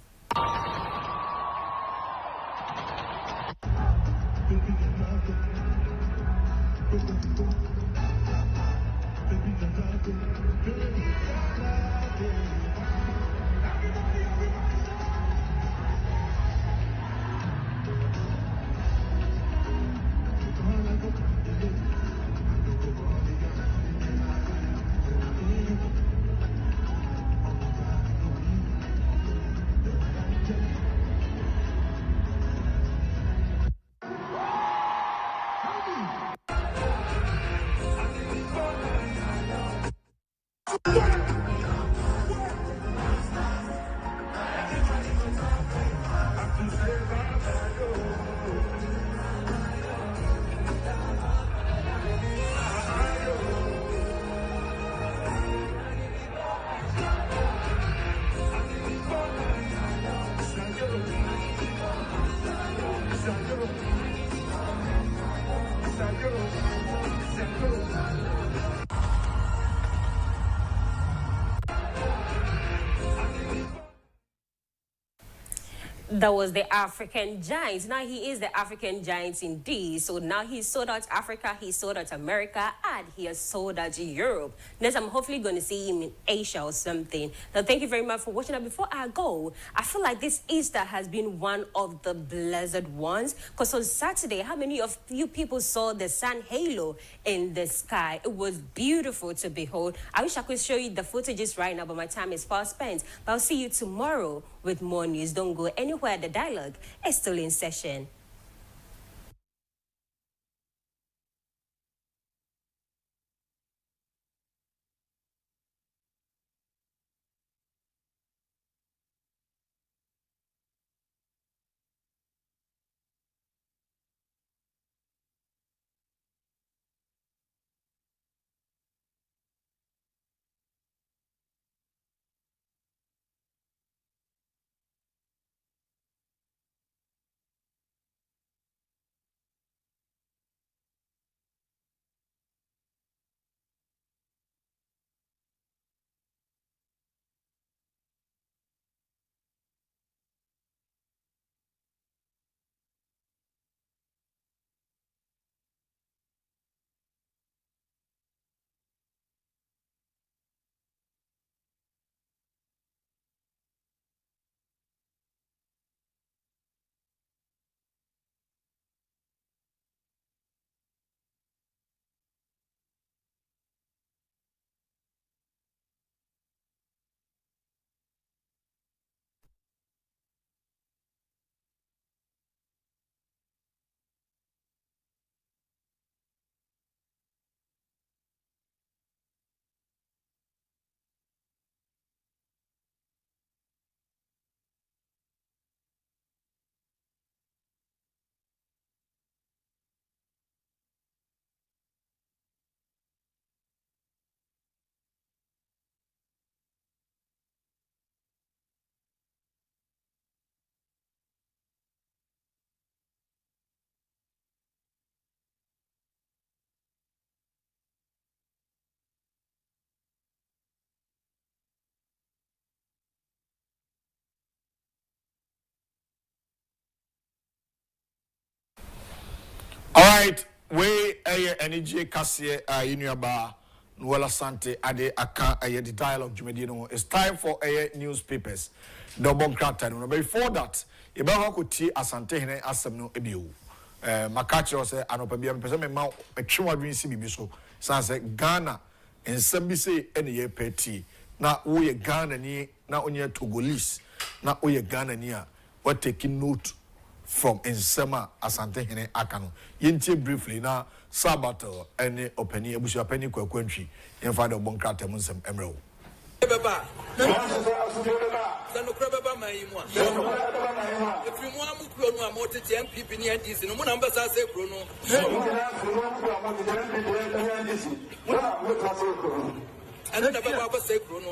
That was the African Giants. Now he is the African Giants indeed. So now he's sold out Africa, he's sold out America, and he has sold out Europe. Next, I'm hopefully going to see him in Asia or something. Now, thank you very much for watching. Now, before I go, I feel like this Easter has been one of the blessed ones. Because on Saturday, how many of you people saw the sun halo in the sky? It was beautiful to behold. I wish I could show you the footages right now, but my time is far spent. But I'll see you tomorrow with more news. Don't go anywhere. The dialogue is still in session. Right, we energy kasie inuaba Nwala Sante ade aka the dialogue jumedino. It's time for newspapers. Double crater no. Before that, Ibaho could tea asante hene asem no ebio. Makachi say anopabiam pese me ma etwa dwen si bibi so. San say Ghana ensem bi say ene ye peti. Na wo ye Ghana ni na onye Togolese. Na wo ye Ghana ni a what taking note from Nsema Asante Hene Akano. Yintie briefly na Sabato any openi ebusu openi kwakwantwi in father bonka temunsem emrew. Beba. Sanu krababa maimwa. If you want to grow no amount of MPP ni NDC no number say grow no. And then the say Bruno.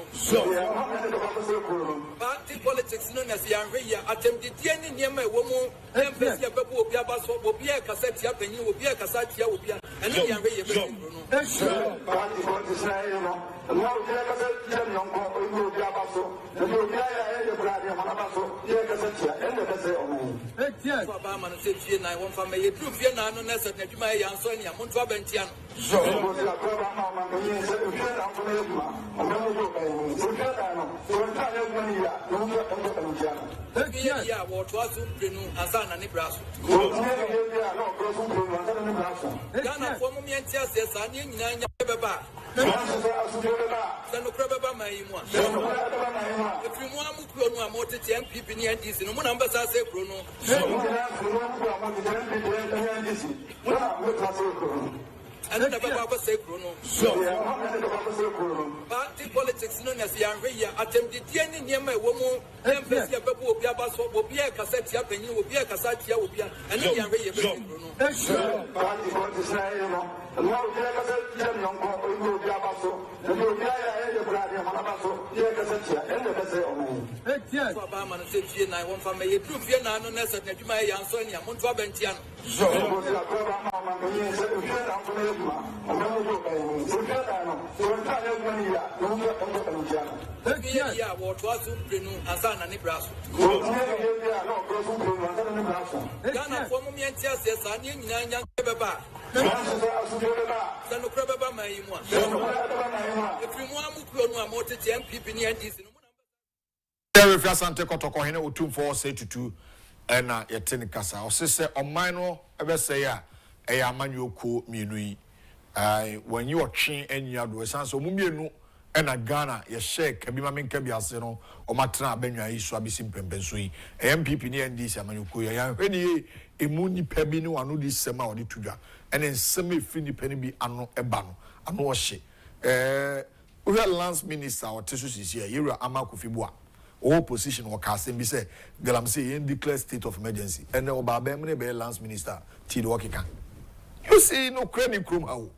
Party politics known as Yanria attempted the end near my woman, Embassy of Babu Biabaso, will be a cassette up and you will be a cassette, will be and then Yanria Bruno. Party politics, yeah, what was Azana Nebraska? Ghana for me and says, I need Baba. Sanu krababa maimwa. If you want to grow no amount of MPP ni NDC no number say Bruno. And then the Baba say Bruno. Party politics known as Yanria attempted the end near my woman, Embassy of Babu Biabaso, will be a cassette up and you will be a cassette, will be and then Yanria Bruno. Party politics, yeah, what was Azana Nebraska? Ghana for me and says, I need Baba. Sanu krababa maimwa. If you want to grow no amount of MPP ni NDC no There if Asante Kotoko hene otum for say to na yetene kasa. O se oman no ebe say a amanyoko mienu yi. When you are twen anya do san so mumienu na Ghana ye share kabima menka bi ase no o matena abanwa yi so abisi mpempenso yi. MPP ni NDC amanyoko ya hweni emu nipa bi ni wano di sema o di tudwa. And then some fini penny be ano ebano ano washe. We have lance minister or tissues is here. You are akufo-addo. All position or casting be say, Galam say in declare state of emergency. And then Obabemne be lance minister. Tid Wakika. You see no credit krum how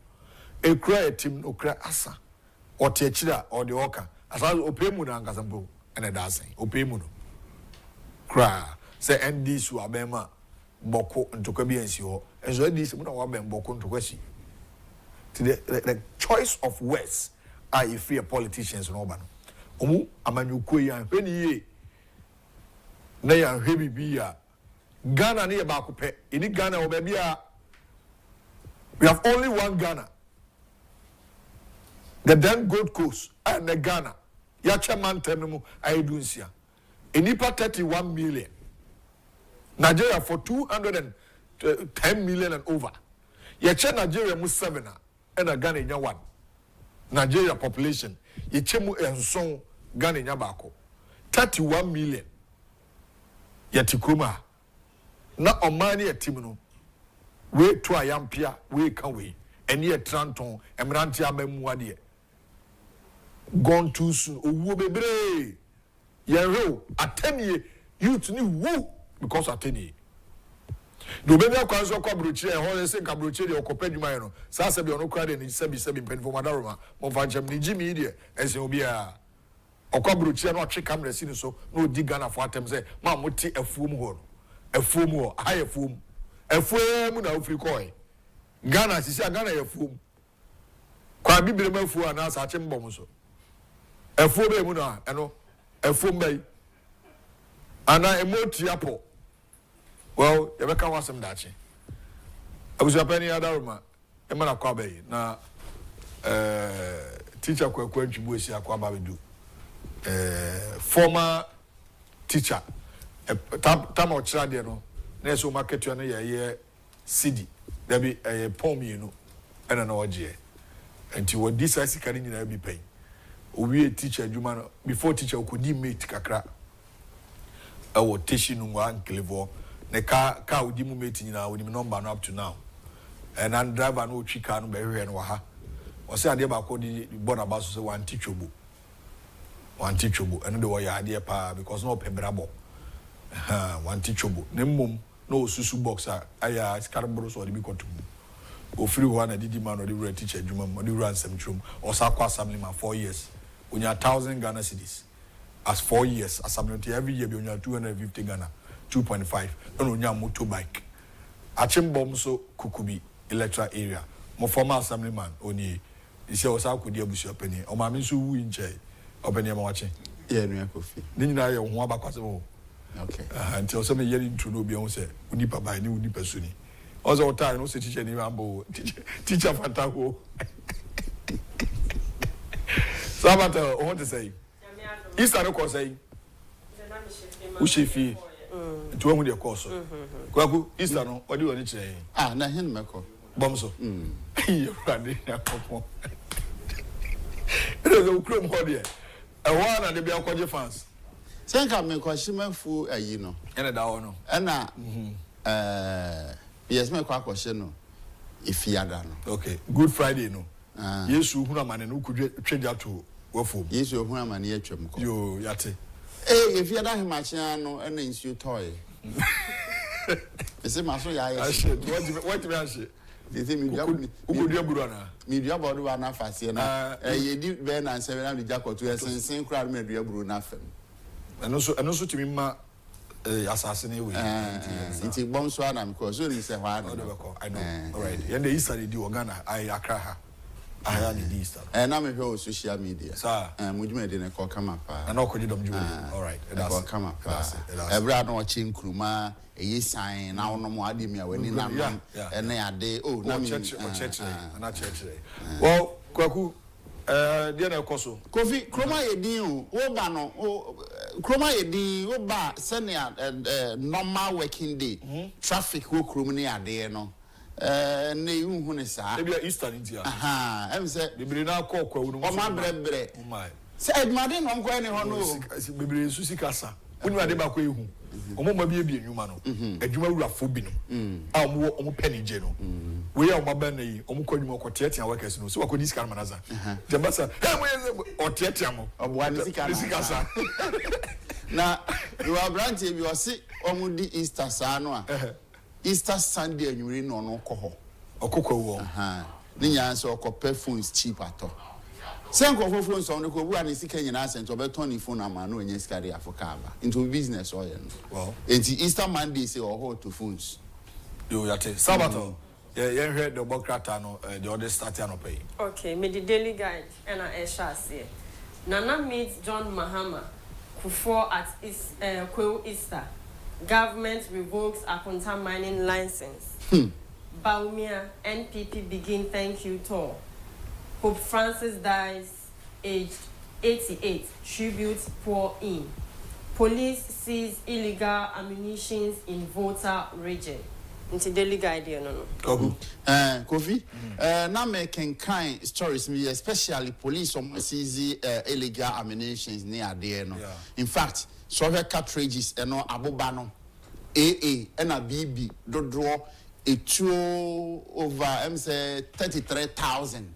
a cry team no cry asa or techida or the oka. As I opemu na ngasambo and a dancing. Opemu no. Cry say ND su abema. Bawku and Tokabiansi, and so this would have been Bawku to question. The choice of words are if free politicians in Oban. Omu Amanyukoya, when ye Naya heavy beer Ghana near Bakupe, in Ghana or maybe we have only one Ghana. The then Gold Coast and the Ghana. Yacha man tememu I do see. Inipa 31 million. Nigeria for 210 million and over. Yeche Nigeria mu 7 and a Ghana nya 1. Nigeria population yeche mu enson Ghana nya bako. 31 million. Yetikuma. Na omani yetimno. We to ayampia we kan we. Eni ye tranton emranti amemu ade. Gone too soon. Owo bebre. Yero atemi youth ni woo. Because I tell you, the baby across your cabruchi and all the same cabruchi or copeduma, no, Sasa be on no credit and sebi pen for Madaroma, Monfajam, Kencity Media, as you be a cabruchi and not check camera scene so no dig Ghana for them say, Mamuti a foom hole, a foom or higher foom, a foom now free coin. Ghana, she said, Ghana a foom. Quite be the for an answer, Chimbomuso. A foom, I know, a foom bay. And I emote Yapo. Well, you can't want some dachi. abusu pani adaruma e mana kwa bayi na teacher kwa ntwibu esi akwa ba bedu former teacher tam o chira de no na so market yo no ye city there be pom yenu ena na oje enti wo disasi kan nyina bi pen owie teacher adwuma no before teacher okodi mate kakra awo teshi no wa nklevo ne ka odi mu mate nyina odi number no up to now and an driver no twi car no be hwe no ha o se ade ba ko di border ba so se wan teachobo and the way idea pa because no pebrabo wan teachobo ne mom no susu boxer aya scarabro so di bikotum o free one na didi man o di real teacher adwuma mo di run some trum o sa kwa assembly man 4 years onya 1000 Ghana cedis as 4 years assembly every year be onya 250 Ghana 2.5 and onya motorbike achimbom so kukubi electoral area mo former assemblyman oni isi o sa akudi abusu penny o ma me so wu nche obeni ma wache ye no akofi ni nyina ye ho abakwase mo okay until some year into no be on say uni papa ni uni personi also time no say teacher ni ambo teacher fantago so about what to say Easter no ko say u shefi to hu de course kwaku Easter no odi woni kire na hin meko bomso you rade na popo it go chrome hode e one and dey be akwaje fans senka me kwashimafu ayi no ene da wo no ena yes me kwakoshe no ifiada no okay good Friday no yesu hunu amane no kudwa to wafo yesu hunu amane atwam ko yo yate ifiada himachia no ena insu toy ese maso ya yes what me ashe ese mi ukudua burana mi dua bodu wa na fase na yedi be na 7 na jakoto esensen kra me dua buru na fam eno so timi ma assassin we inti bom so ana me ko so ni se hwa I know all right yende Easter di Ghana I akra I had the Easter na me hwe social media sir mudwuma de ne ko kama pa na ko dom ju all right that's kama pa every no chi nkruma eyi sign na wono mo ade mi awani na no ene ade na mi church na church well kwaku dia na ekoso kofi kroma yedin wo ba no kroma yedin wo ba senior normal working day traffic wo krom ni ade no na yu ne sa e bia Easter ntia em se bibiri na akọ kwawu no o ma brebre oh my se edmade no nko ne ho no bibiri su sikasa woni ade ba kwa ehu omo ma bia enwuma no adwuma wura fo bi no a omo penije no we ya omo ba na yi omo kwadwuma ko tietia workers no so wa ko ni sikar manaza te basa he mo ye o tietia mo obo ani sikasa na you are branch bi o si omo di Easter sa no a Easter Sunday anwuri no no ko ho okokwa wo ni nya so ko perfumes cheap ato senko fofo nso no ko bu ani sika nyina asent obeton ni phone ama no enye sika dey afoka aba into business oil no wow enti Easter Monday say o to phones yo yate sabato ye heard the bokrata no the other start no pay okay me the daily guide and I share Nana meets John Mahama Kufo at Kwewu Easter government revokes Akonta mining license Baumia NPP begin thank you tour Pope Francis dies aged 88 tribute pour in police seize illegal ammunition in voter region into daily guide no Kofi na me can stories me especially police seize illegal ammunition near ade no in fact so cartridges no aboba no AA na BB dodro etuo over say 33,000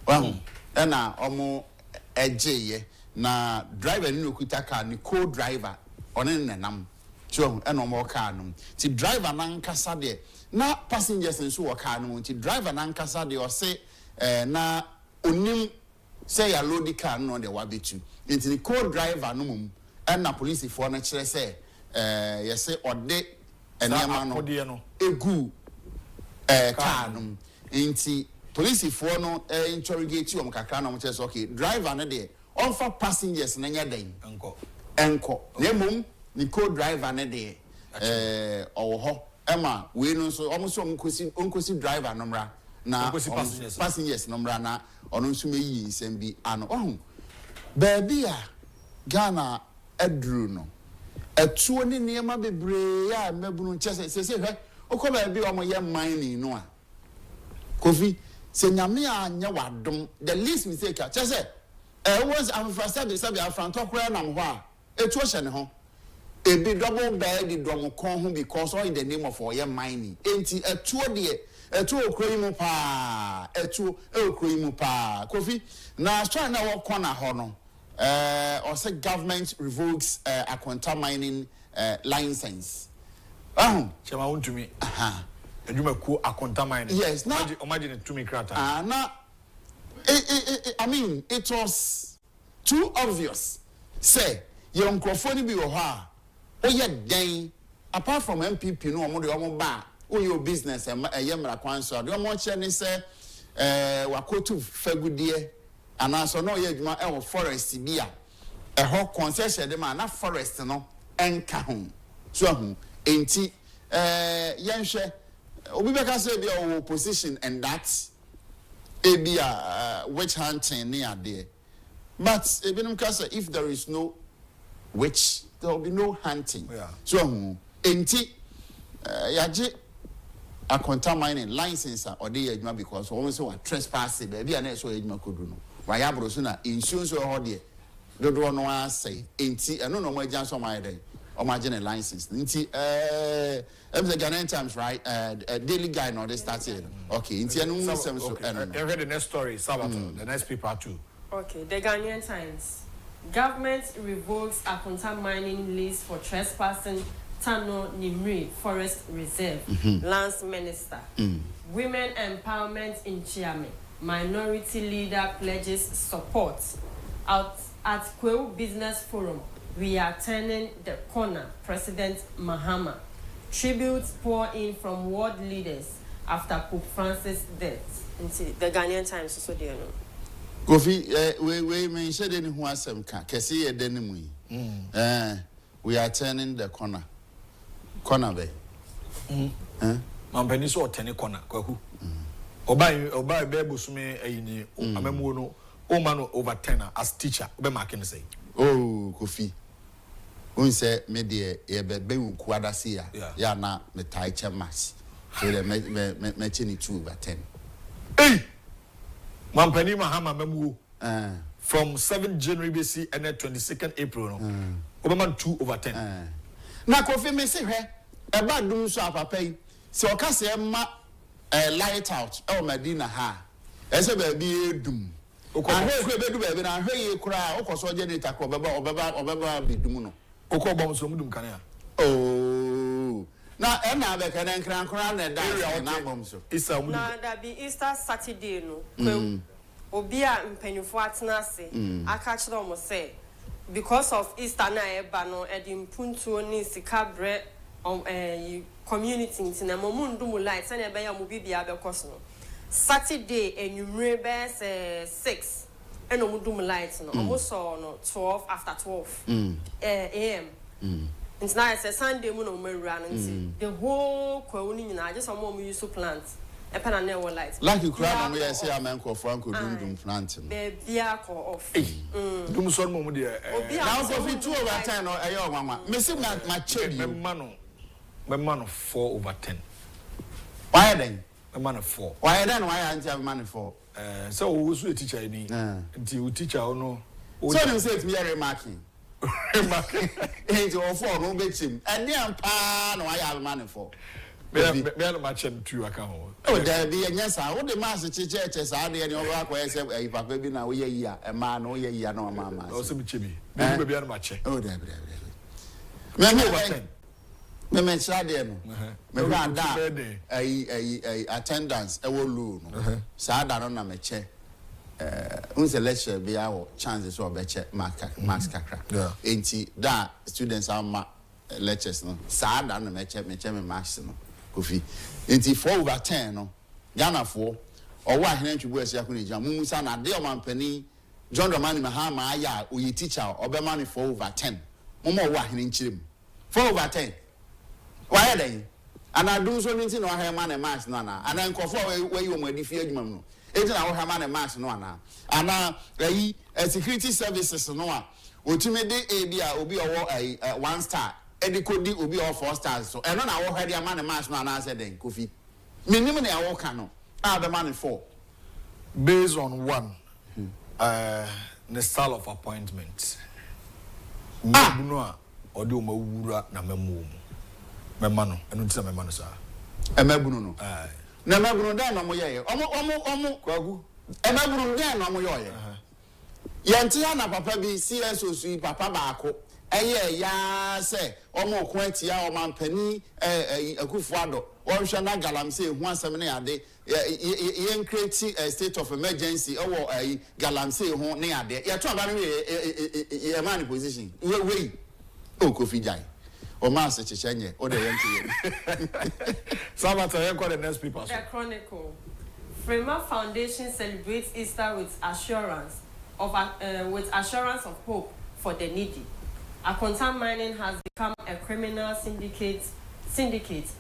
well na omo ejeye na driver ni okuta car ni co-driver one nenam so na omo car no ti driver na nkasa de na passengers nso wo car no ti driver na nkasa de o se na onim say ya load car no de wabetu nti ni co-driver no mum na police for na kire say yese ode enema no egu car no nti police for no interrogate you kakra na mo kire say okay driver no de on for passengers na nya den enko na mum ni co driver ne de owo ho Emma, we know so almost uncosi driver number na passengers number na ono nso meyi nsem bi ano ohun baby a Ghana edru no etuo ni niema bebre a mabunu nche se hwe okola bi omo ye mining no a Kofi se nyame a nya wadom the least mistake a chese was amfrasa be sabe afranto kora nam ho a etuo hye ne ho ebi double bag drum kon ho because all in the name of oye mining enti etuo de etuo okroyimu pa etuo okroyimu pa Kofi na try na wo corner ho no or say government revokes a quantum mining license. Chema want to me. Eduma ku a quantum mining. Yes, now imagine it to me krata. Now I mean it was too obvious. Say your microphone be oha. Oh yeah, dang. Apart from MPP no omo de omo ba. Oh your business e yemra kwanso. De omo che ni say wakotu fagudie. And also no ye djuma e forest bi a ho concession de ma na forest no enka ho so ho enti yenhwe obi beka say bi o position and that e bi a witch hunting near there but ebinum ka say if there is no witch there will be no hunting so ho enti yaje a quantum mining license or dey adjuma because we say what trespass be bia na so adjuma kodu no waya broso na insurance ho de dodo no asay enti eno no mo agyan so my dey o ma gene license enti the Ghanaian Times right daily guide no they started okay enti eno mo sem so you read the next story Sabato the next paper too. Okay, the Ghanaian Times. Government revokes a quantum mining lease for trespassing Tano Nimri Forest Reserve. Lance Minister. Women empowerment in Chiame. Minority leader pledges support. Out at Kweu Business Forum, we are turning the corner. President Mahama. Tributes pour in from world leaders after Pope Francis' death. The Ghanaian Times so there no. Kofi, we mentioned any who has some kesi ye denimui. We are turning the corner. Corner bay. Mampeni so turning corner. Kwaku. Oba be busume ayini amemu no o man over 10 as teacher obe marking say. Oh, Kofi. Un say me de e be wuku adase ya na me tai che mass. So the me chini 2 over 10. Hey. Mampeni Mahama memu from 7th January BC and 22nd April no. Obeman 2 over 10. Na Kofi me say hwe e ba dum so apapai. Se o ka se ma light out e o Medina ha. E se ba bi edum. Ahwe ko be du ba bi na ahwe ye kura o koso generator ko obeba bi dum no. Okọ bom so mudum kan ya. Oh. Na na be kan nkran na da na bom so. Easter mudum. Na da bi Easter Saturday no. Obi a mpanyufo atena ase aka kire omo say because of Easter na eba no edimpuntuo ni sika bre community ntina momundum light na ebe ya mo bibia be koso no Saturday enumre be 6 eno mudum light no almost no 12 after 12 am it's nice Sunday mu no mawura no nti the whole kwawu ni nyina just some more use plant e pana na wo light like you crowd no we say amenko franco dum plant no be bia ko off dum so mo de now so fit 2 over 10 no e yo wanwa me say ma check you me man 4 over 10 why then me man 4 why then why aren't you man 4 so we so teacher ni until teacher no so you say it me remarking into 4 no be chim and then pa no why have man 4 me no match him 2 aka ho oh there be nyasa wo de mass chiche sa de ni oba kwa say e papa bi na wo ye yi a ma no ye yi na ma o so be chebi me be no match oh there me over 10 me mention there no me ran da attendance e wo low no sa da no na me che unse lecture be our chances so be che max kakra enti da students are lectures no sa da no me che me max no Kofi enti 4 over 10 no Ghana for or wa hene ntwu ase akọ n'ejia mumu sa na de o mampani John Dramani Mahama aya oyi teacher obema 4 over 10 mumu wa hene nchirem 4 over 10 why then And I do so anything or have man a mask, nana. And then conform where you may defeat you. Agent, I will have man a mask, no, and now a security services, no. Ultimately, ABI will be a 1 star. Eddie could be all 4 stars. So, and then I will have your man a mask, no, I said, then, Kofi. Minimum, I will cano. The money 4. Based on one, the style of appointment. Or do my wura na memu. Memano, and until my man, sir. A mebuno. Na mebuno dan no moye. Omo kwagu. E mebuno dan no moye. Yantia na papa bi CSO sui papa baako. Eye ya se omo ko atia o mampani akufo-addo. Won hwe na galamse hu asem ne ade. Yen create a state of emergency owo galamse hu ne ade. Ya to aba no e man position. We o Kofi Jai. O man se chechenye o de yente. Samantha, you call the next people. The Chronicle. Freema Foundation celebrates Easter with assurance of hope for the needy. Akonta mining has become a criminal syndicate.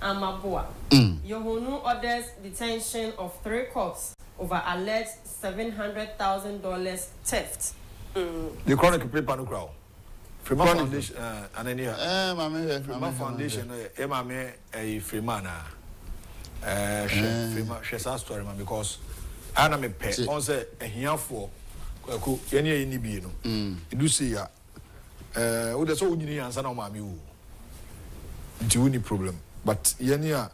Amaboa. Yohunu orders detention of 3 cops over alleged $700,000 theft. The Chronicle paper no crowd. Freema Foundation, and then here. Freema Foundation, Emame, a Freemana. Freema, she's a story, man, because I am a pet. On say a here for any Nibino. You do see ya. Oh, that's all you need, and son of my mule. Into any problem, but Yenia,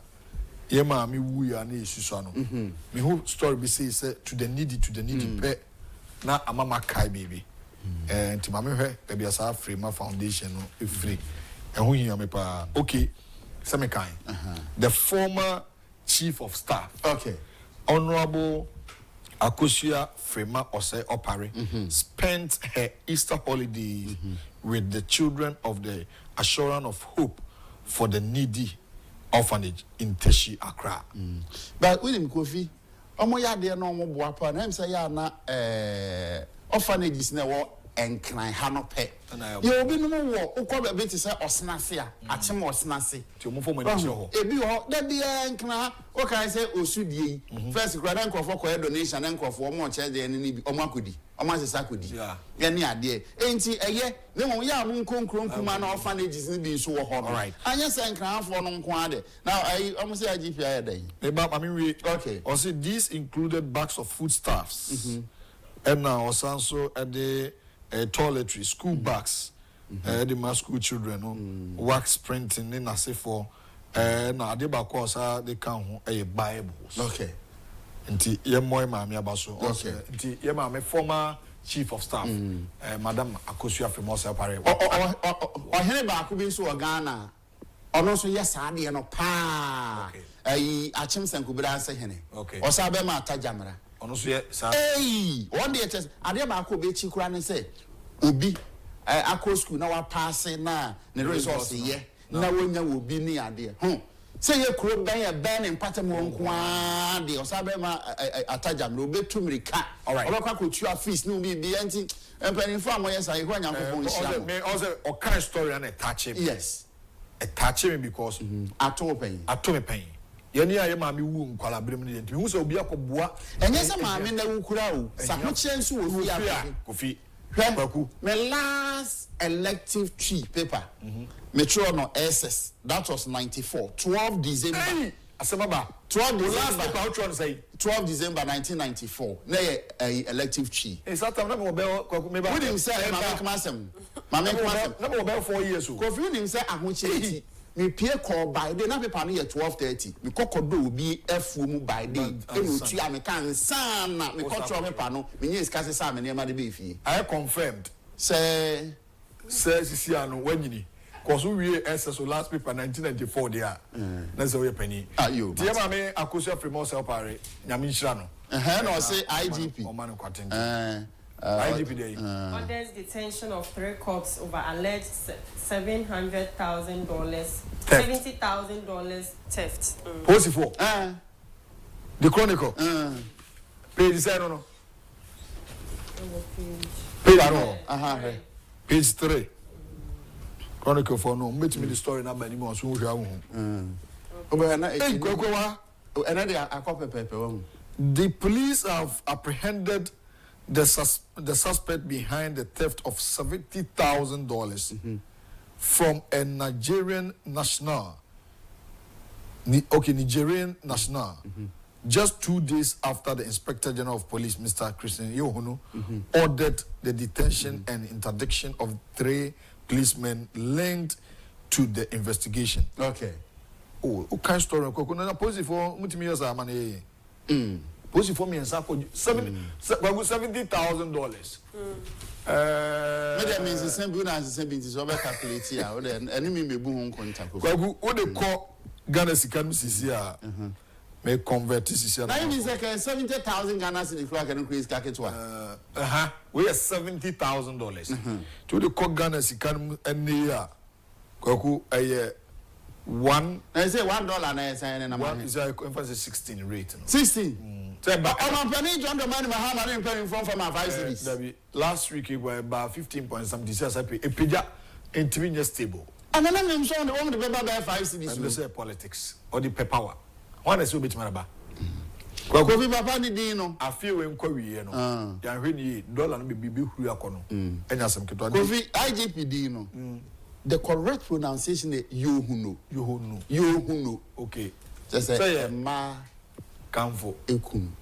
Yema, me woo, and Susano. Me whole story be say to the needy, pet. Now, a mama kai baby. And to mammy her, baby, as I Freema Foundation, if free. And who you me pa okay, some kind. The former chief of staff, okay, Honorable Akosia Freema Ose Opare, spent her Easter holiday with the children of the Assurance of Hope for the Needy orphanage in Teshi, Accra. But William Kofi, omo ya de no mo boapa na em say ya na orphanages na wo enkran ha no pe. Ye obi no wo ukọ be ti say osenase a achem osenase. Ti omo fo mo ni ho. Ebi ho da de enkran o kan say osudie yi. First grade nkofo ko donation nkofo omo che de ni bi omo akodi. Omo asesa akodi. Ye ni ade. Enti eye ne mo ya mo nkonkron kuma na orphanages ni bi so wo ho no. Anya say enkran afo no nko ade. Now omo say Agyapong ya dan. Me ba I mean we okay. Also these included bags of foodstuffs. And now also at the toiletry, school bags, the my school children, wax printing in a for now they course they can a Bibles. Okay. Nti ye moy maami abaso. Okay. Nti ye maami former chief of staff, Madam Akosia Freema Opare. O hene ba ko bi so Ghana. Ono so yes ade no pa. Achem sankubira ase hene. Okay. O sa be ma atajamra. Ono so ye sa. One day test ade ba ko be chi kura ne say obi akọ school na wa pass na ne resource ye na wonya obi ni ade. Say ye kuro ben ye ben empatem wonko a de o sa be ma atajamra obetu mirika. Alright. Obekwa ko tua fees no bi enti empani fo amoye sa ye ho nyankopon hia. Me also o kind story and attach him. Yes. Attach him because ato me pain. Yeni aye maami wu nkwala brem ne enti hu se obi akoboa enye se maami na wu kura o sa ho chensu wo fi Kofi Bawku. My last elective tree paper metro no SS that was 94 12 December Asemaba 12 last December paper how trying to say 12 December 1994 na elective tree Satam na me Kwaku me ba we dim say mama kamasem na me be 4 years o Kofi dim say ahocheti me pie call by day na paper no ye 12:30 me kokodo obi afuo mu by day enu tu am kan sana me control paper no me nye iska sesa me nema de be fie I confirmed say sisi anu wanyini cause we SS last paper 1994 there na say we penny ayo tie ma me Akosia Freema Opare nyame nhira no no say IGP o man kwaten IGP day Orders detention of 3 cops over alleged $700,000 $70,000 theft. Post 4 The Chronicle page 7 no page page 3 Chronicle for no met me the story number ni mo so hwa ho The police have apprehended the suspect behind the theft of $70,000 from a Nigerian national. Nigerian national. Just 2 days after the Inspector General of Police, Mr. Christian Yohunu, ordered the detention and interdiction of 3 policemen linked to the investigation. Okay. Oh, what kind of story? Police for multi-millions are money. Police for me and $70,000. That means the same good as the same is over calculated. And enemy may boom contact. What they call Ghana Sikan may convert this year. That means like 70,000 Ghana in the clock and increase Kaketwa. We are $70,000. To the call Ghana Sikan and the year. Kwaku a one. I say $1 and I say and one is a 16 rate. 16. But I'm planning to undermine my hand and paying from my advice. Last week it was about 15 point something. Just a pija in 3 years stable. And then I'm showing the one the paper by 5 cities. They say politics or the power. One is so bit maraba. Kofi papa ni dino. I feel when Kowi no. Ya hweni dollar no be hu akono. Enya sem keto. Kofi IGP dino. The correct pronunciation is Yohuno. Yohuno. Okay. Just say ma kamfo ekun.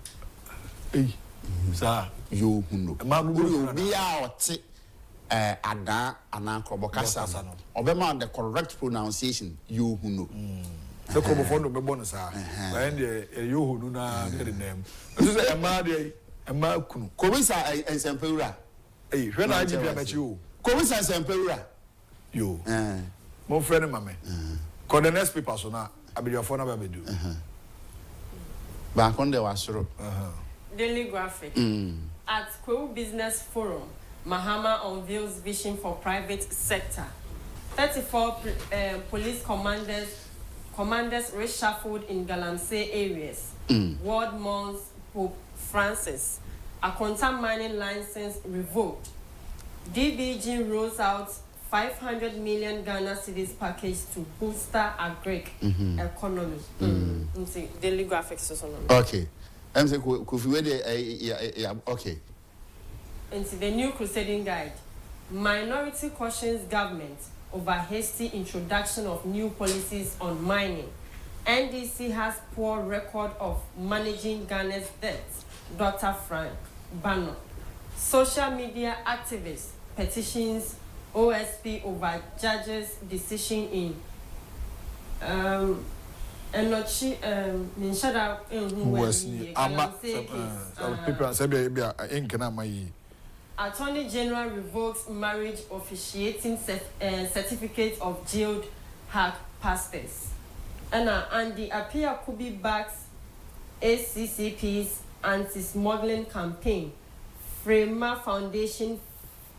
Sir Yohuno. Ma bubu bi a oti ada anakrobo kasa no. Obema the correct pronunciation Yohuno. The couple for no bonus are and the Yohuno na get the name. This is a mad a makunu. Kobisa and Sempura. Hey, when I give you Kobisa and Sempura. Yo, my friend, mamma. Call the next people, so now I be your phone. I be do. Back on the washer. Daily graphic. At Kwewu Business Forum, Mahama unveils vision for private sector. 34 police commanders reshuffled in Galamsey areas. World mourns Pope Francis. Akonta mining license revoked. DBG rolls out 500 million Ghana cedis package to booster agric economy. Daily graphics or something. Okay. I'm saying, okay. Into the new crusading guide, minority cautions government over hasty introduction of new policies on mining. NDC has poor record of managing Ghana's debts. Dr. Frank Bannon. Social media activists petitions OSP over judge's decision in Enochi Minshada Attorney General revokes marriage officiating certificate of jailed hack pastors. And the Apia Kubi backs ACCP's anti-smuggling campaign. Frema Foundation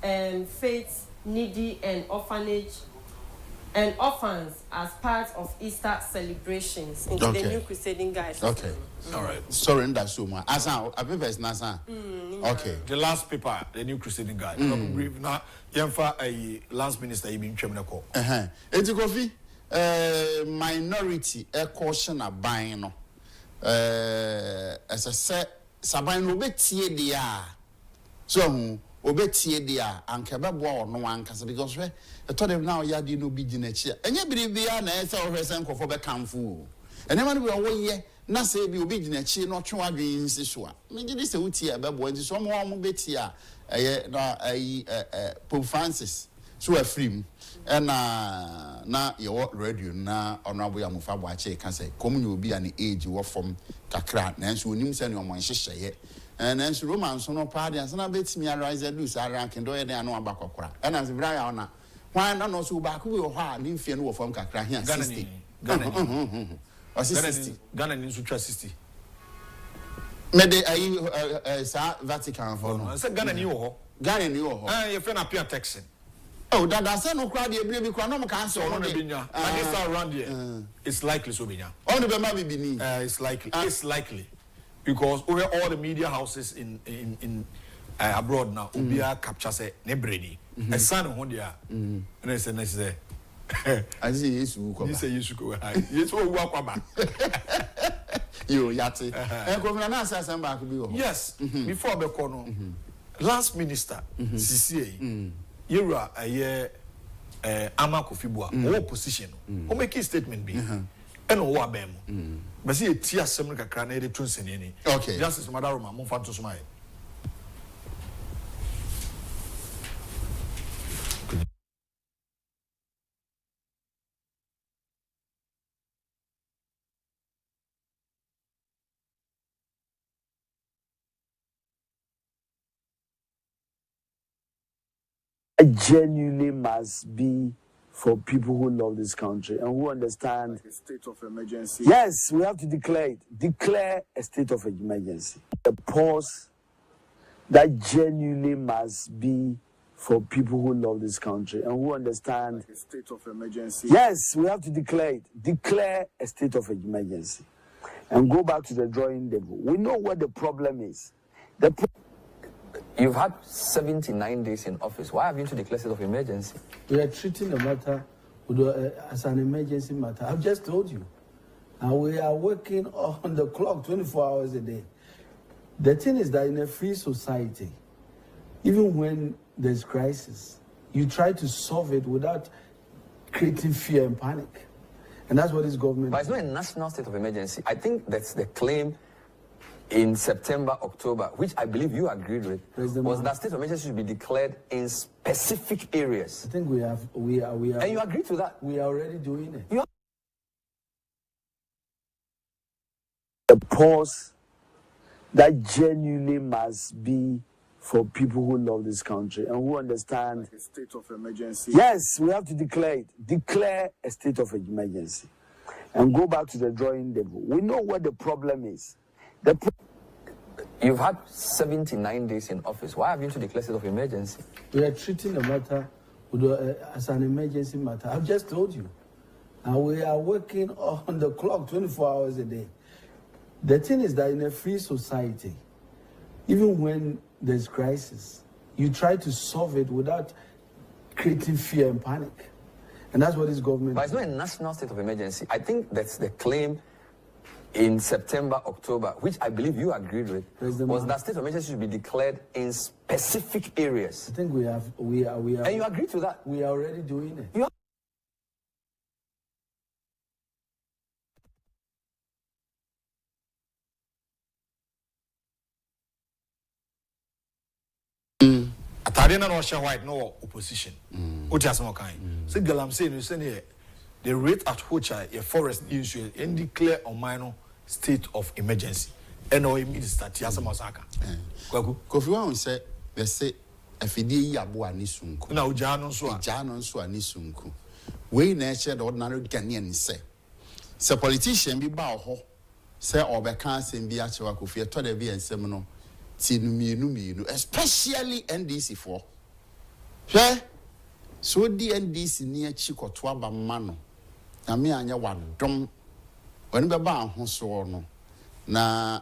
faiths needy and orphans as part of Easter celebrations into the new crusading guys. Okay. All right. Sorry, that's so much. Asa, a paper is Nasa. Okay. The last paper, the new crusading guide. Brief now. Yemfa a last minister you been chairman call. It's coffee. Minority a caution a buying no. As I said, Sabine will be TDR. So obetie dia ankeba bo no ankasa because we told them now ya di no bi ginachi enye biribia na ese ohwese nkofo be kamfu enema no we woye na se bi obi ginachi no twe adwen nsi so a megye di se wuti e bebo nti so mo beti a eye na Pope Francis so afrim na ye radio na honorable Yamufa Boache ka say komunyo obi an age wo from kakra na nso onim se ne omon hyehyeye and then Romans no party and some bit me arise loose rank and do it and no abakokra. And as Brian, why not also back with hard in fear from Kakra here 60. Ghana or 60. Ghana needs to trust 60. Maybe Vatican for no. I said Ghana new. Ghana new. Your friend appear texting. Oh, that's no crowd, you baby, no cancer on the binya. Like this around here. It's likely so binya. Only the maybe beneath. It's likely. It's likely. Because over all the media houses in abroad now, Ubia capture say nebredi. A son of Hondia, and I said, I say yes, you say yes, go high. Yes, we walk about. You yati. Yes, before the corner, last minister, CCA, you are a year Amakufibua, opposition, who make a statement be, and what bem. But see a tear some cranade to any. Okay, Justice Madame Monfant to smile. Genuinely must be for people who love this country and who understand a state of emergency. Yes, we have to declare it. Declare a state of emergency. A pause that genuinely must be for people who love this country and who understand a state of emergency. Yes, we have to declare it. Declare a state of emergency and go back to the drawing table. We know what the problem is. You've had 79 days in office. Why haven't you declared state of emergency? We are treating the matter as an emergency matter. I've just told you. And we are working on the clock 24 hours a day. The thing is that in a free society, even when there's crisis, you try to solve it without creating fear and panic. And that's what this government... But it's not a national state of emergency. I think that's the claim in September, October, which I believe you agreed with, was that state of emergency should be declared in specific areas. I think we are. And you agreed to that? We are already doing it. The pause that genuinely must be for people who love this country and who understand a state of emergency. Yes, we have to declare it. Declare a state of emergency and go back to the drawing table. We know what the problem is. You've had 79 days in office. Why haven't you declared state of emergency? We are treating the matter as an emergency matter. I've just told you. And we are working on the clock 24 hours a day. The thing is that in a free society, even when there's crisis, you try to solve it without creating fear and panic. And that's what this government... But it's not a national state of emergency. I think that's the claim in September, October, which I believe you agreed with, was that state of emergency should be declared in specific areas. I think we are. And you agreed to that? We are already doing it. Atade na no white no opposition. What you some kind? So galam say no say the rate at which a forest issue and declare on minor state of emergency. And no minister Tiasa Masaka. Kofi Wan say they say afidi yi abo ani sunku. Na uja no so ani sunku. We na share the ordinary Ghanaian say politician bi ba ho say obeka asem bi achewa Kofi to da bi ensem no ti mienu especially NDC for. Hwe so di NDC ni achi koto aba ma no. Na me anya wadom when be ba ho so no na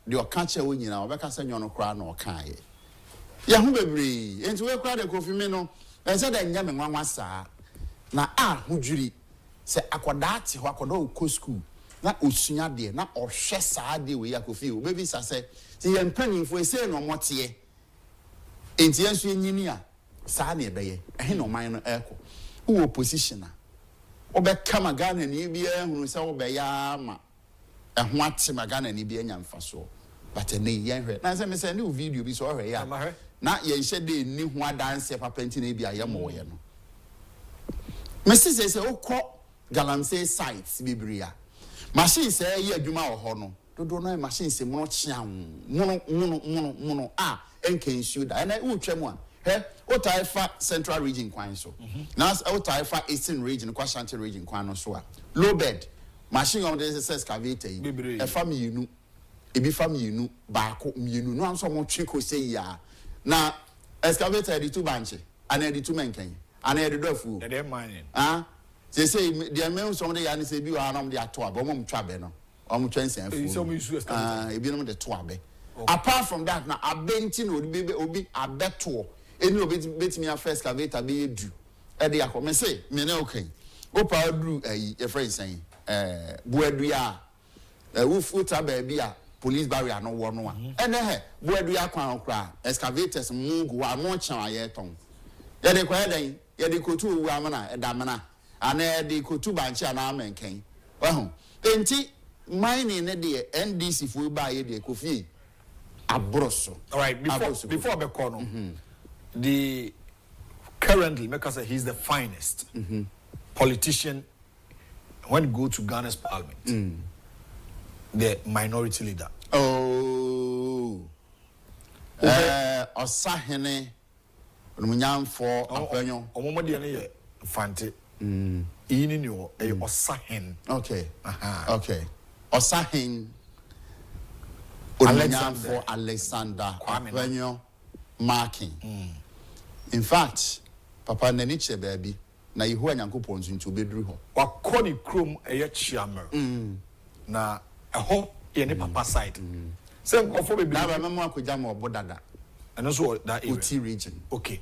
de okache wo nyina obeka se nyono kra na okaye ya hu bebre enti we kra de Kofi me no ense da nya me nwanwa saa na hudwiri se akoda ati ho akoda o school na osunya de na ohwe saa de we ya Kofi o bebi sa se ye mpanimfo ese no mote enti enso enyini a saa na ebeye ehe no man no eko wo opposition a obeka magana ni bia hunu se obeya ma ehho ate magana ni bia nya mfaso but ne yen hwe na se me se ne video bi so hwe ya na ye hye de ni ho adanse papa nti na bia ye mo ye no me se okọ galamsey sites bibria machine se ye adwuma wo ho no dodo no machine se mono chia mono enkensu da na utwam a Otaifa Central Region kwan so. Now Otaifa Eastern Region, Kwashanti Region kwan no so a. Low bed. Machine on the excavator yi. E family you ebi family you baako mienu no anso mo tweko say ya. Na excavator di two banche, ana di two menken. Ana di dofu. They mining. Say the men some dey ani say bi wa na mo dey ato aba mo mtwa be no. Omo twensen fu. So mo use excavator. Ebi no dey to abe. Apart from that na abenti no obi abeto. Any of it bet me a first excavator be do. edi akọ me say me na okay opa dru your friend saying buadua wufuta baby a police barrier no wo no a ene he buadua kwan kra excavators mungu wa no chan aye ton ye de kwa den ye de kotu owu amana edamana ana de kotu banchi ana amenken wahu enti mining ne de NDC fu ba ye de kofi abroso. All right, before we call the currently make us say he's the finest politician when you go to Ghana's parliament. The minority leader. Oh. Osahene Munyam for Apenyo. Omomodi ane fante. Ini ni Osahen. Okay. Okay. Osahen Munyam for Alexander Apenyo marking. In fact, Papa Neniche baby, na Yehu Nyankopon ntu bedru ho. Wakoni krom eye chiamer. Na eho ye ne papa side. Say nkofo be na ba memo akogya ma obodada. And also that area. Oti region. Okay.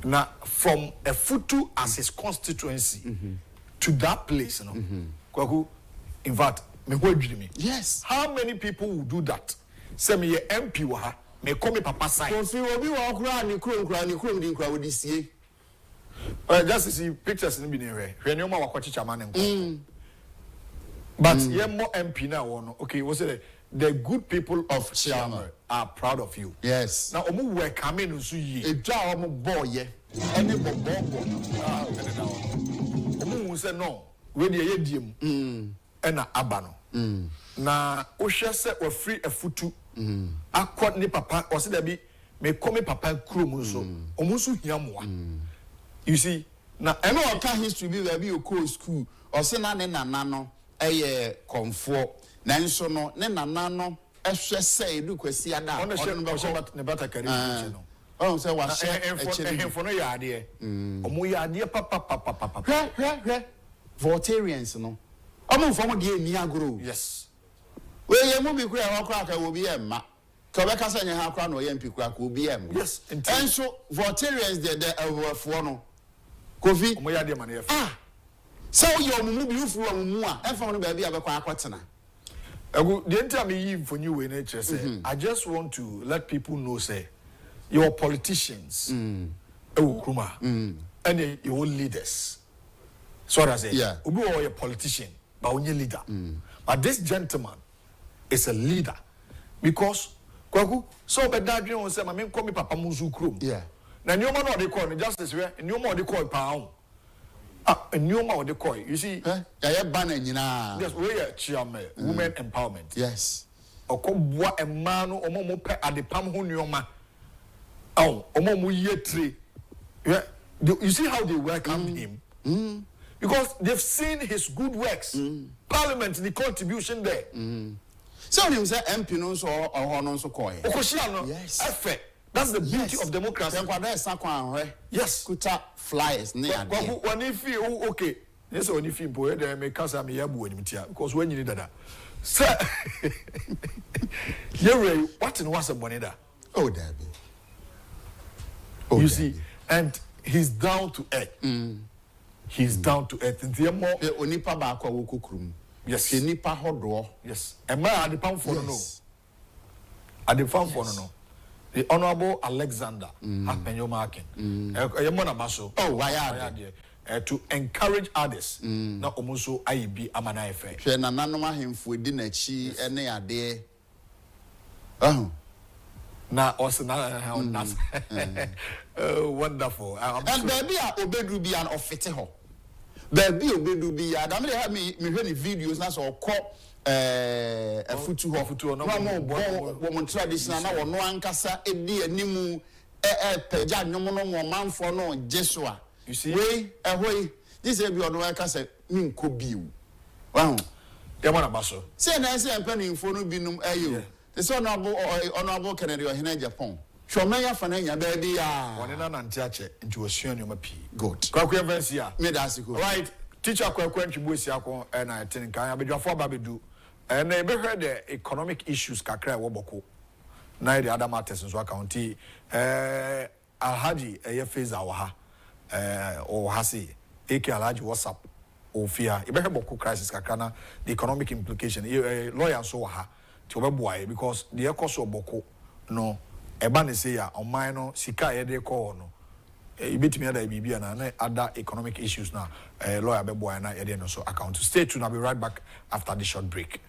Now from a Futu as his constituency to that place, you know. Kwaku, in fact, me who me. Yes. How many people will do that? Say me MP wa me call me papa side. Kofi obi wa kura ni krom di nkura wodi sie. Just to see pictures in the beginning. When you ma wakwachicha man. But yeah, more MP now one. Okay, what's it? The good people of Chiama are proud of you. Yes. Now, omu we come in usu ye. A job omu boy ye. Any boy. Omu say no. We dey ye diem. Ena abano. Na ohwe se we free afutu. Akọ ne papa o se da bi me come papa krom so. Omu so hia moa. You see, na eno oka history bi we bi o ko school. O se na ne nana no eye konfo. Nanso no ne nana no ehwe se edu kwasi ada on ne bata kari no oh say wa share ehfo no yaade omo yaade papa hwe Voltarians no omo fo mo de ni agoro yes we ye mo bi kura wa kura ka wo bi emma ka be ka se nya ha kura no ye mpi kura ka obi em yes enso Voltarians de awofo no kofi omo yaade ma na ye so yo omo bi ufuru omo a enfa no ba bi abekwa akotena. The entire me for new way nature say I just want to let people know say your politicians and your leaders. So I say Ubi or a politician but only leader. But this gentleman is a leader because kwaku so be dadwe on say me call me papa muzu krom. Yeah. Na nyoma no dey call justice we nyoma dey call pa nyoma dey call. You see ya banner nyina. Yes, we are chairman women empowerment. Yes. Okobwa emma no omo mo pe adepam ho nyoma. Omo mo yetre. You see how they welcomed him? Because they've seen his good works. Parliament, the contribution there. So him say MP no so or no so koy. Yes. Effect. That's the beauty of democracy. Yes. Kuta flyers near. When if you okay. Yes, when if you boy there make us am yabu enimtia because when you need that. Sir. You what in was a boneda? Oh Debbie. You see, and he's down to earth. He's down to earth. And the more onipa ba kwa wokukrum. Yes. Nipa hodo. Yes. And my at the pound for no. At the pound for no. The Honorable Alexander Apenyo marking. Oh, why are to encourage others. Na omuso IB amana efe. Hwe na nanoma hemfo di na chi ene ade. Na that's wonderful. And baby a obedu bi an ofete ho. Baby obedu bi ya da me have me hwe ni videos na so ko futu no mo traditional na wono ankasa edi animu peja nyomo no mo manfo no jesua. You see we this e bi ono ankasa min ko biu wow ya mana baso say na say empanimfo no binum ayo this honorable Kennedy or Agyapong show ya fana nya ba bi ya woni na nante ache nti osua nyoma pi good kwaku events ya me da siko right teacher kwaku ntwibo esi akọ na tin kan abedwafo ababedu and they heard the economic issues kakra wo boko na the other matters so county Alhaji eye phase awa ha or hasi eke alaji WhatsApp or fear ebe boku crisis kakana the economic implication lawyer so ha ti obeboa because the cost of boko no eba ne say ya oman no sika ye de call no ibetimi ada bibia na other economic issues na lawyer beboa na ye de no so account. Stay tuned, I'll be right back after the short break.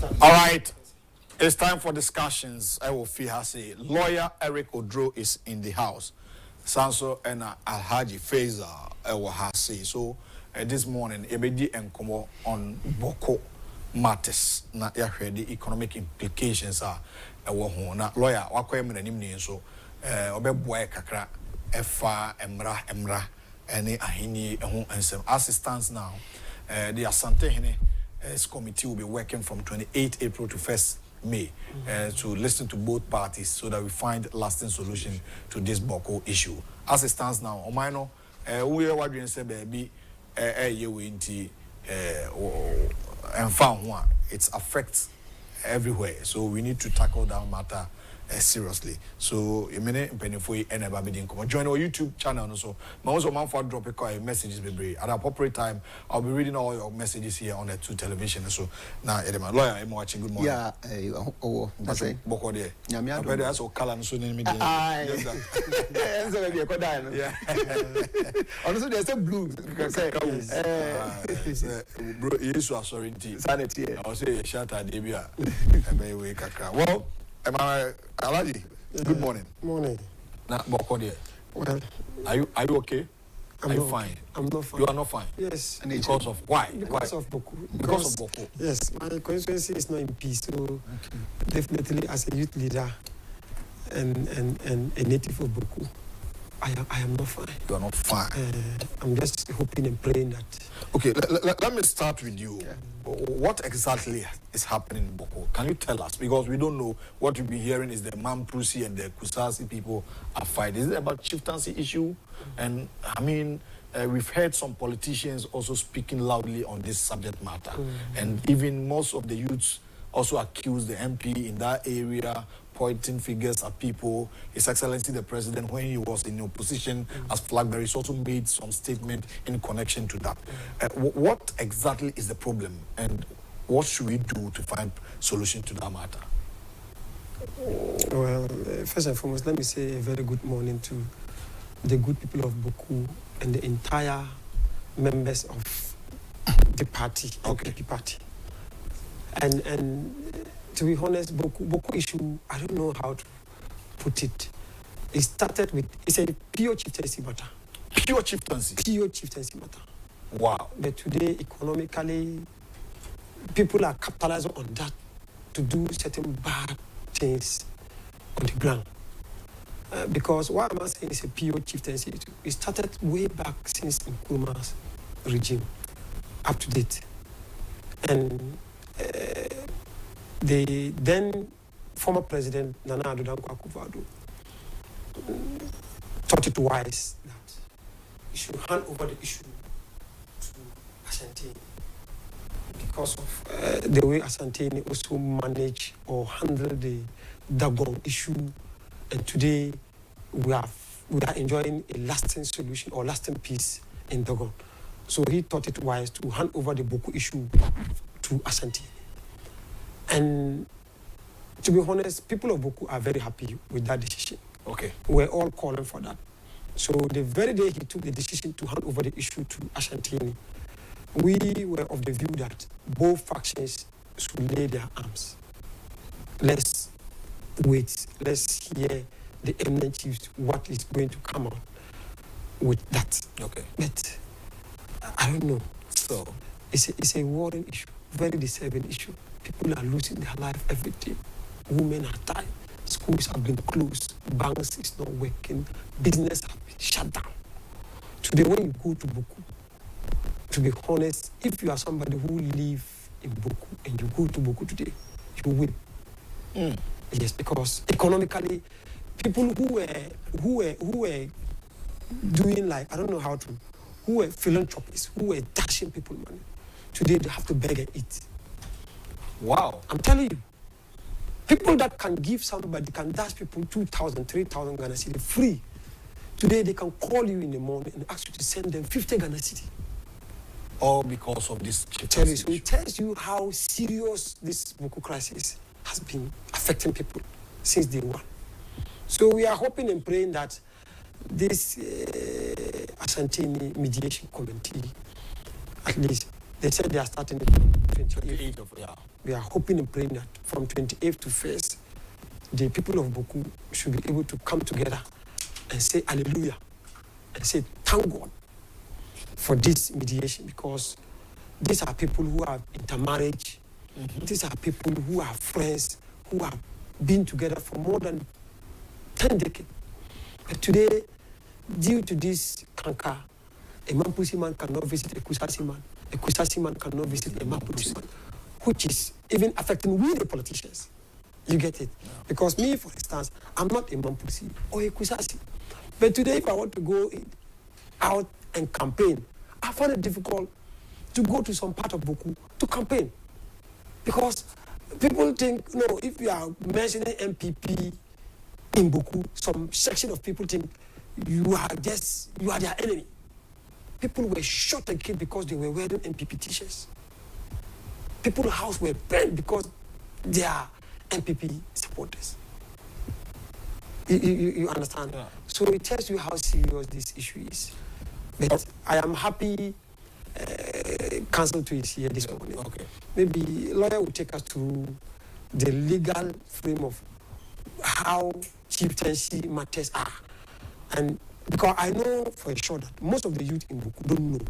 All right. It's time for discussions. I will feel her say. Lawyer Eric Odro is in the house. Sanso and Alhaji Feza will have say. So this morning, Ebedi and Komo on Bawku matters. Na the economic implications are na lawyer wakoye mnanim so obeboa kakra efa emra ene ahini eho ensem assistance now. The Asante Hene committee will be working from 28 April to 1st May to listen to both parties so that we find lasting solution to this Bawku issue. As it stands now, Omino, we are wondering say baby, and found one. It affects everywhere, so we need to tackle that matter seriously. So, a minute, Pennyfoy and Ababidin come join our YouTube channel. Also, also, man for drop a messages, baby. At appropriate time, I'll be reading all your messages here on the 2 television. So, now, Edema, lawyer, I'm watching. Good morning. Yeah, that's it. Boko there. Yeah, I that's all color. So, name me. Yeah. Also, there's a blue. Bro, yes, you are sorry. Sanity. I'll say, shut up, Debia. Well, Alaji, good morning. Morning. Now, Bawku there. Well, are you okay? Are you fine? I'm not fine. You are not fine? Yes. And because of why? Because of Bawku. Because of Bawku. Yes, my constituency is not in peace. So definitely as a youth leader and a native of Bawku, I am not fine. You are not fine. I'm just hoping and praying that. Okay, let me start with you. Yeah. What exactly is happening in Bawku? Can you tell us? Because we don't know. What we've been hearing is the Mamprusi and the Kusasi people are fighting. Is it about chieftaincy issue? And I mean, we've heard some politicians also speaking loudly on this subject matter. And even most of the youths also accuse the MP in that area, pointing figures at people. His Excellency the President, when he was in opposition as flag bearer, also made some statement in connection to that. What exactly is the problem, and what should we do to find solution to that matter? Well, first and foremost, let me say a very good morning to the good people of Bawku and the entire members of the party, the party. And to be honest, Bawku issue, I don't know how to put it. It started with, it's a pure chieftaincy matter. Pure chieftaincy? Pure chieftaincy matter. Wow. But today, economically, people are capitalizing on that to do certain bad things on the ground. Because what I'm saying is a pure chieftaincy. It started way back since Nkrumah's regime, up to date. And the then former president Nana Addo Akufo-Addo thought it wise that he should hand over the issue to Asante because of the way Asante also managed or handled the Dagon issue, and today we are enjoying a lasting solution or lasting peace in Dagon. So he thought it wise to hand over the Bawku issue to Asante. And to be honest, people of Bawku are very happy with that decision. Okay. We're all calling for that. So the very day he took the decision to hand over the issue to Asante, we were of the view that both factions should lay their arms. Let's wait. Let's hear the eminent chiefs what is going to come out with that. Okay. But I don't know. So it's a worrying issue, very disturbing issue. People are losing their life every day. Women are dying. Schools have been closed. Banks is not working. Business have been shut down. Today, when you go to Bawku, to be honest, if you are somebody who live in Bawku and you go to Bawku today, you win. Yes, because economically, people who were doing like, I don't know how to, who were philanthropists, who were dashing people money, today they have to beg and eat. Wow. I'm telling you, people that can give somebody, can dash people 2,000, 3,000 Ghana cedi free. Today they can call you in the morning and ask you to send them 50 Ghana cedi. All because of this. So it tells you how serious this Bawku crisis has been affecting people since day one. So we are hoping and praying that this Asante mediation committee, at least, they said they are starting the 28th of we are hoping and praying that from 28th to 1st, the people of Bawku should be able to come together and say hallelujah and say thank God for this mediation, because these are people who have intermarriage. These are people who are friends, who have been together for more than 10 decades. But today, due to this canker, a Mampusi man cannot visit a Kusasi man cannot visit a Mampusi man, which is even affecting we the politicians. You get it? Yeah. Because me, for instance, I'm not a Mampusi or a Kusasi. But today, if I want to go out and campaign, I find it difficult to go to some part of Bawku to campaign. Because people think, no, if you are mentioning MPP in Bawku, some section of people think you are their enemy. People were shot and killed because they were wearing MPP t-shirts. People's houses were burned because they are MPP supporters. You understand? Yeah. So it tells you how serious this issue is. But I am happy Council to is here this morning. Okay. Maybe lawyer will take us through the legal frame of how chieftaincy matters are. And because I know for sure that most of the youth in Bawku don't know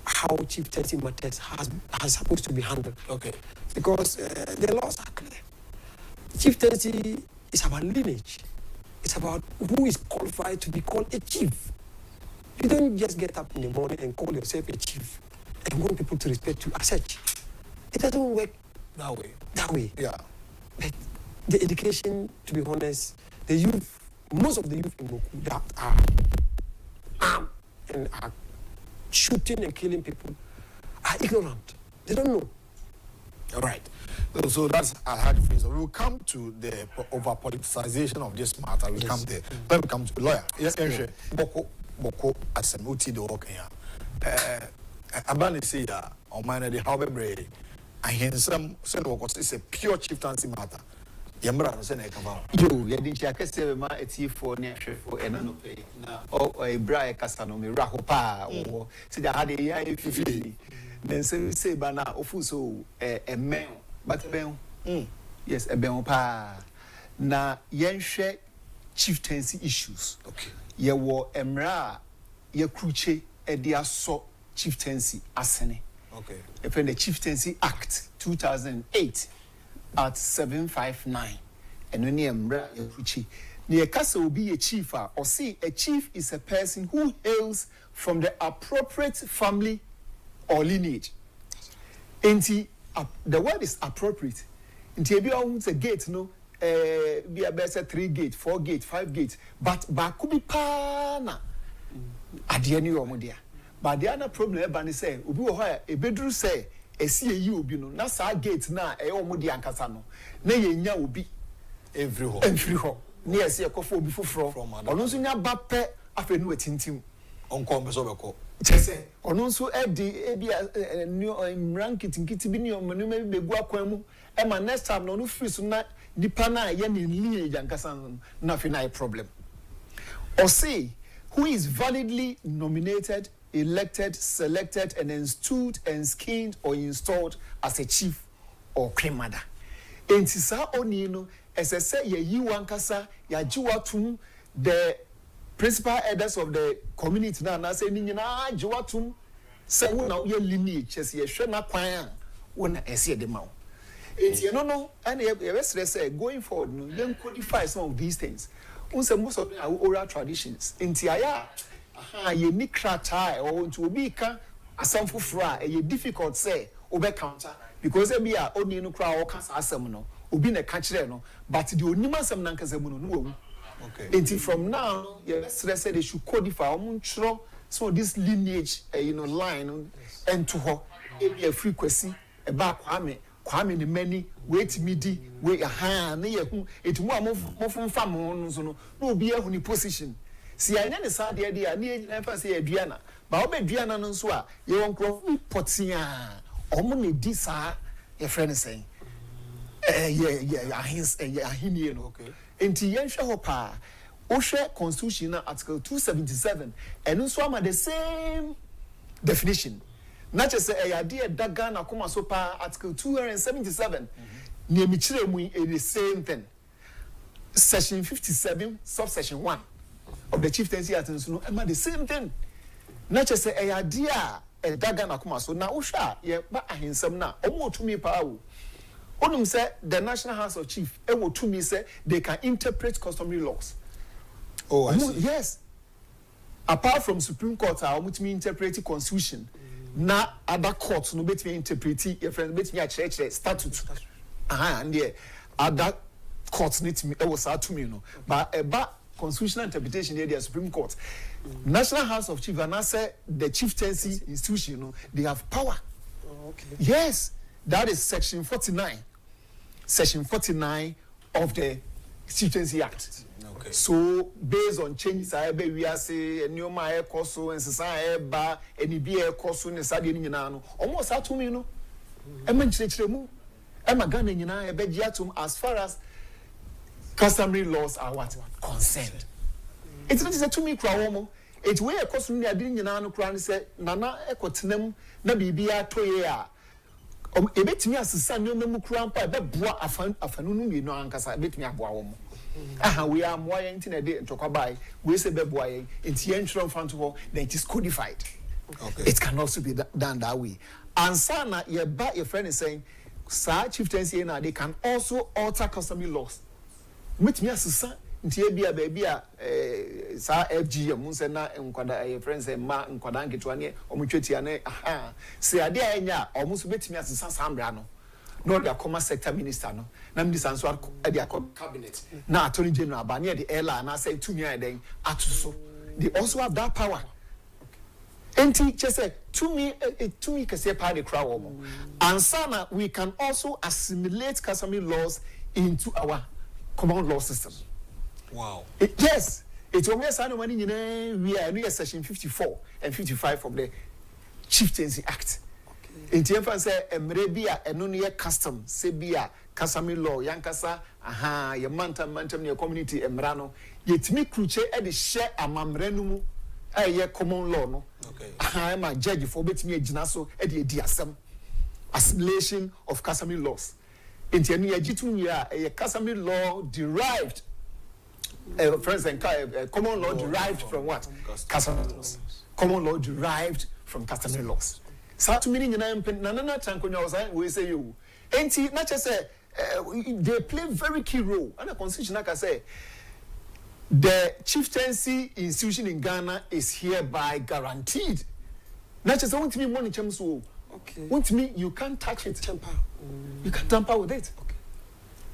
how chieftaincy matters has supposed to be handled. Okay. Because the laws are clear. Chieftaincy is about lineage. It's about who is qualified to be called a chief. You don't just get up in the morning and call yourself a chief and want people to respect you as such. It doesn't work that way. Yeah. But the education, to be honest, the youth, most of the youth in Bawku that are armed and are shooting and killing people are ignorant. They don't know. All right. So that's a hard phrase. We will come to the over politicization of this matter. We'll come there. Then we come to the lawyer. Yes, Bawku as a multi do work here. Abani say that on mine the how be and hence some it's a pure chieftaincy matter. Yamra no say na come out. Yo, ye din chia kese ma etifo ne hwefo ena no pe na o ebra e kasa no me ra ho pa wo. Se da ha de ya efifi. Then say ba na ofu so men but ben. Yes, e ben pa na yenhwe chieftaincy issues. Okay. Ye wo emra ye kruche e de aso chieftaincy asene. Okay. If in the Chieftaincy Act 2008 at 759 and when emra ye kruche ne kasa will be a chief or see a chief is a person who hails from the appropriate family or lineage. Enti the word is appropriate. Enti ebi owns a gate no be a better 3 gate, 4 gate, 5 gate, but Bawku bi pa na ade ni omo dia. But the other problem ebani say obi wo ho e bedru say esi eyi obi no na sa gate na e omo dia ankasa no na ye nya obi every ho na ese ekofo obi foforo ono nso nya ba pe afa nu atintim onko mbeso beko chese ono nso edi ebi rankinkiti bi ni omo no me begu akwan mu e ma next time no free so na nipa na ye ne lineage ankasa na fi na problem or say who is validly nominated, elected, selected, and installed and skinned or installed as a chief or cremada. And Tisa Onino, as I say, ye wankasa, ya jiwatum, the principal elders of the community now, and I say, Nina, jiwatum, say, now your lineage, as ye shana kwaya, when I see the mouth. It's no, and the say, going forward, no, then codify some of these things. Most of them are oral traditions. In Tiaya, ye nikrata or to be ka asam fufra e difficult say obe counter because e be a oni no kra o kasa asam no obi na ka kire no but the onima asam na nkasa mu no wu. Okay. Until from now, let's say they should codify so this lineage line and to her e be a frequency e ba kwame ni many wait midi we aha na ye hu etumu amofo fam no so no obi ahu ni position si anya ne sa de a na enfa se aduana ba obeduana no so a ye won kro potia omo na di sa ye friend say ahini no okay enti yen hwe ho pa o hwe constitution na article 277 and so am the same definition Not just a idea that Ghana come so pa Article 277. Near Michire is the same thing. Section 57, subsection 1 of the Chieftaincy Act is the same thing. Not just a idea a Ghana come so now Usha, yeah, but I hear some now. Almost to me power. Onum say the National House of Chief, and to me say they can interpret customary laws. Oh, I see. Yes. Apart from Supreme Court, I want me interpret Constitution. Na other courts no bet me interpret your friend bet me a church statute. And yeah, other courts need me. It was hard to me, no. But about constitutional interpretation, there, the Supreme Court, National House of Chief, and I say the chieftaincy institution, you know, they have power. Oh, okay. Yes, that is Section 49. Section 49 of the Chieftaincy Act. Okay. So based on changes I be we are say new my koso and sesa ba eni bi koso ne sade ni nyina no almost atum you know e man chire mu e ma Ghana nyina e be gi atum as far as customary laws are what concerned. It's not to me kra wo mo it we e koso ni ade nyina no kra ne say nana e kotenam na bibia toye a e betimi asesa ne mu kra mpa e be boa afanu no mi no ankasa e betimi aboa wo mo. We are more internet and talk about we say beboy into entry front of then it is codified. Okay. It can also be done that way. And sana your friend is saying sir chieftaincy na they can also alter customary laws. Meet me as son into a baby sir FG mun say na nkwada your friend say ma nkwada nketo ane omutweti ane say ade anya almost bet me as son sambra no. Not the commerce sector minister, no. Nam this answer at the cabinet. Now, Attorney General, but near the airline, I say to me, then, they also have that power. And just say to me, can say part of the crowd. And sana, we can also assimilate customary laws into our common law system. Wow. Yes, it's almost money we are near section 54 and 55 of the Chieftaincy Act. In Tienfan say Emrebia enonia custom, Sebia, Casami law, Yankasa, your mantam your community emrano, yet me cruce at the share a mamrenumu, a common law, no. Okay. I am a judge for bet me a jinaso at the diasem assimilation of Casami laws. In Tiania Jitunia, a Casami law derived friends and common law derived from what? Casami laws. Common law derived from customary laws. Satu meaning nana chankonya was we say you. Enti not just say they play very key role. And the constitution like I say the chieftaincy institution in Ghana is hereby guaranteed. Not just want me money chamso. Okay. Want me you can't touch it. You can't tamper with it. Okay.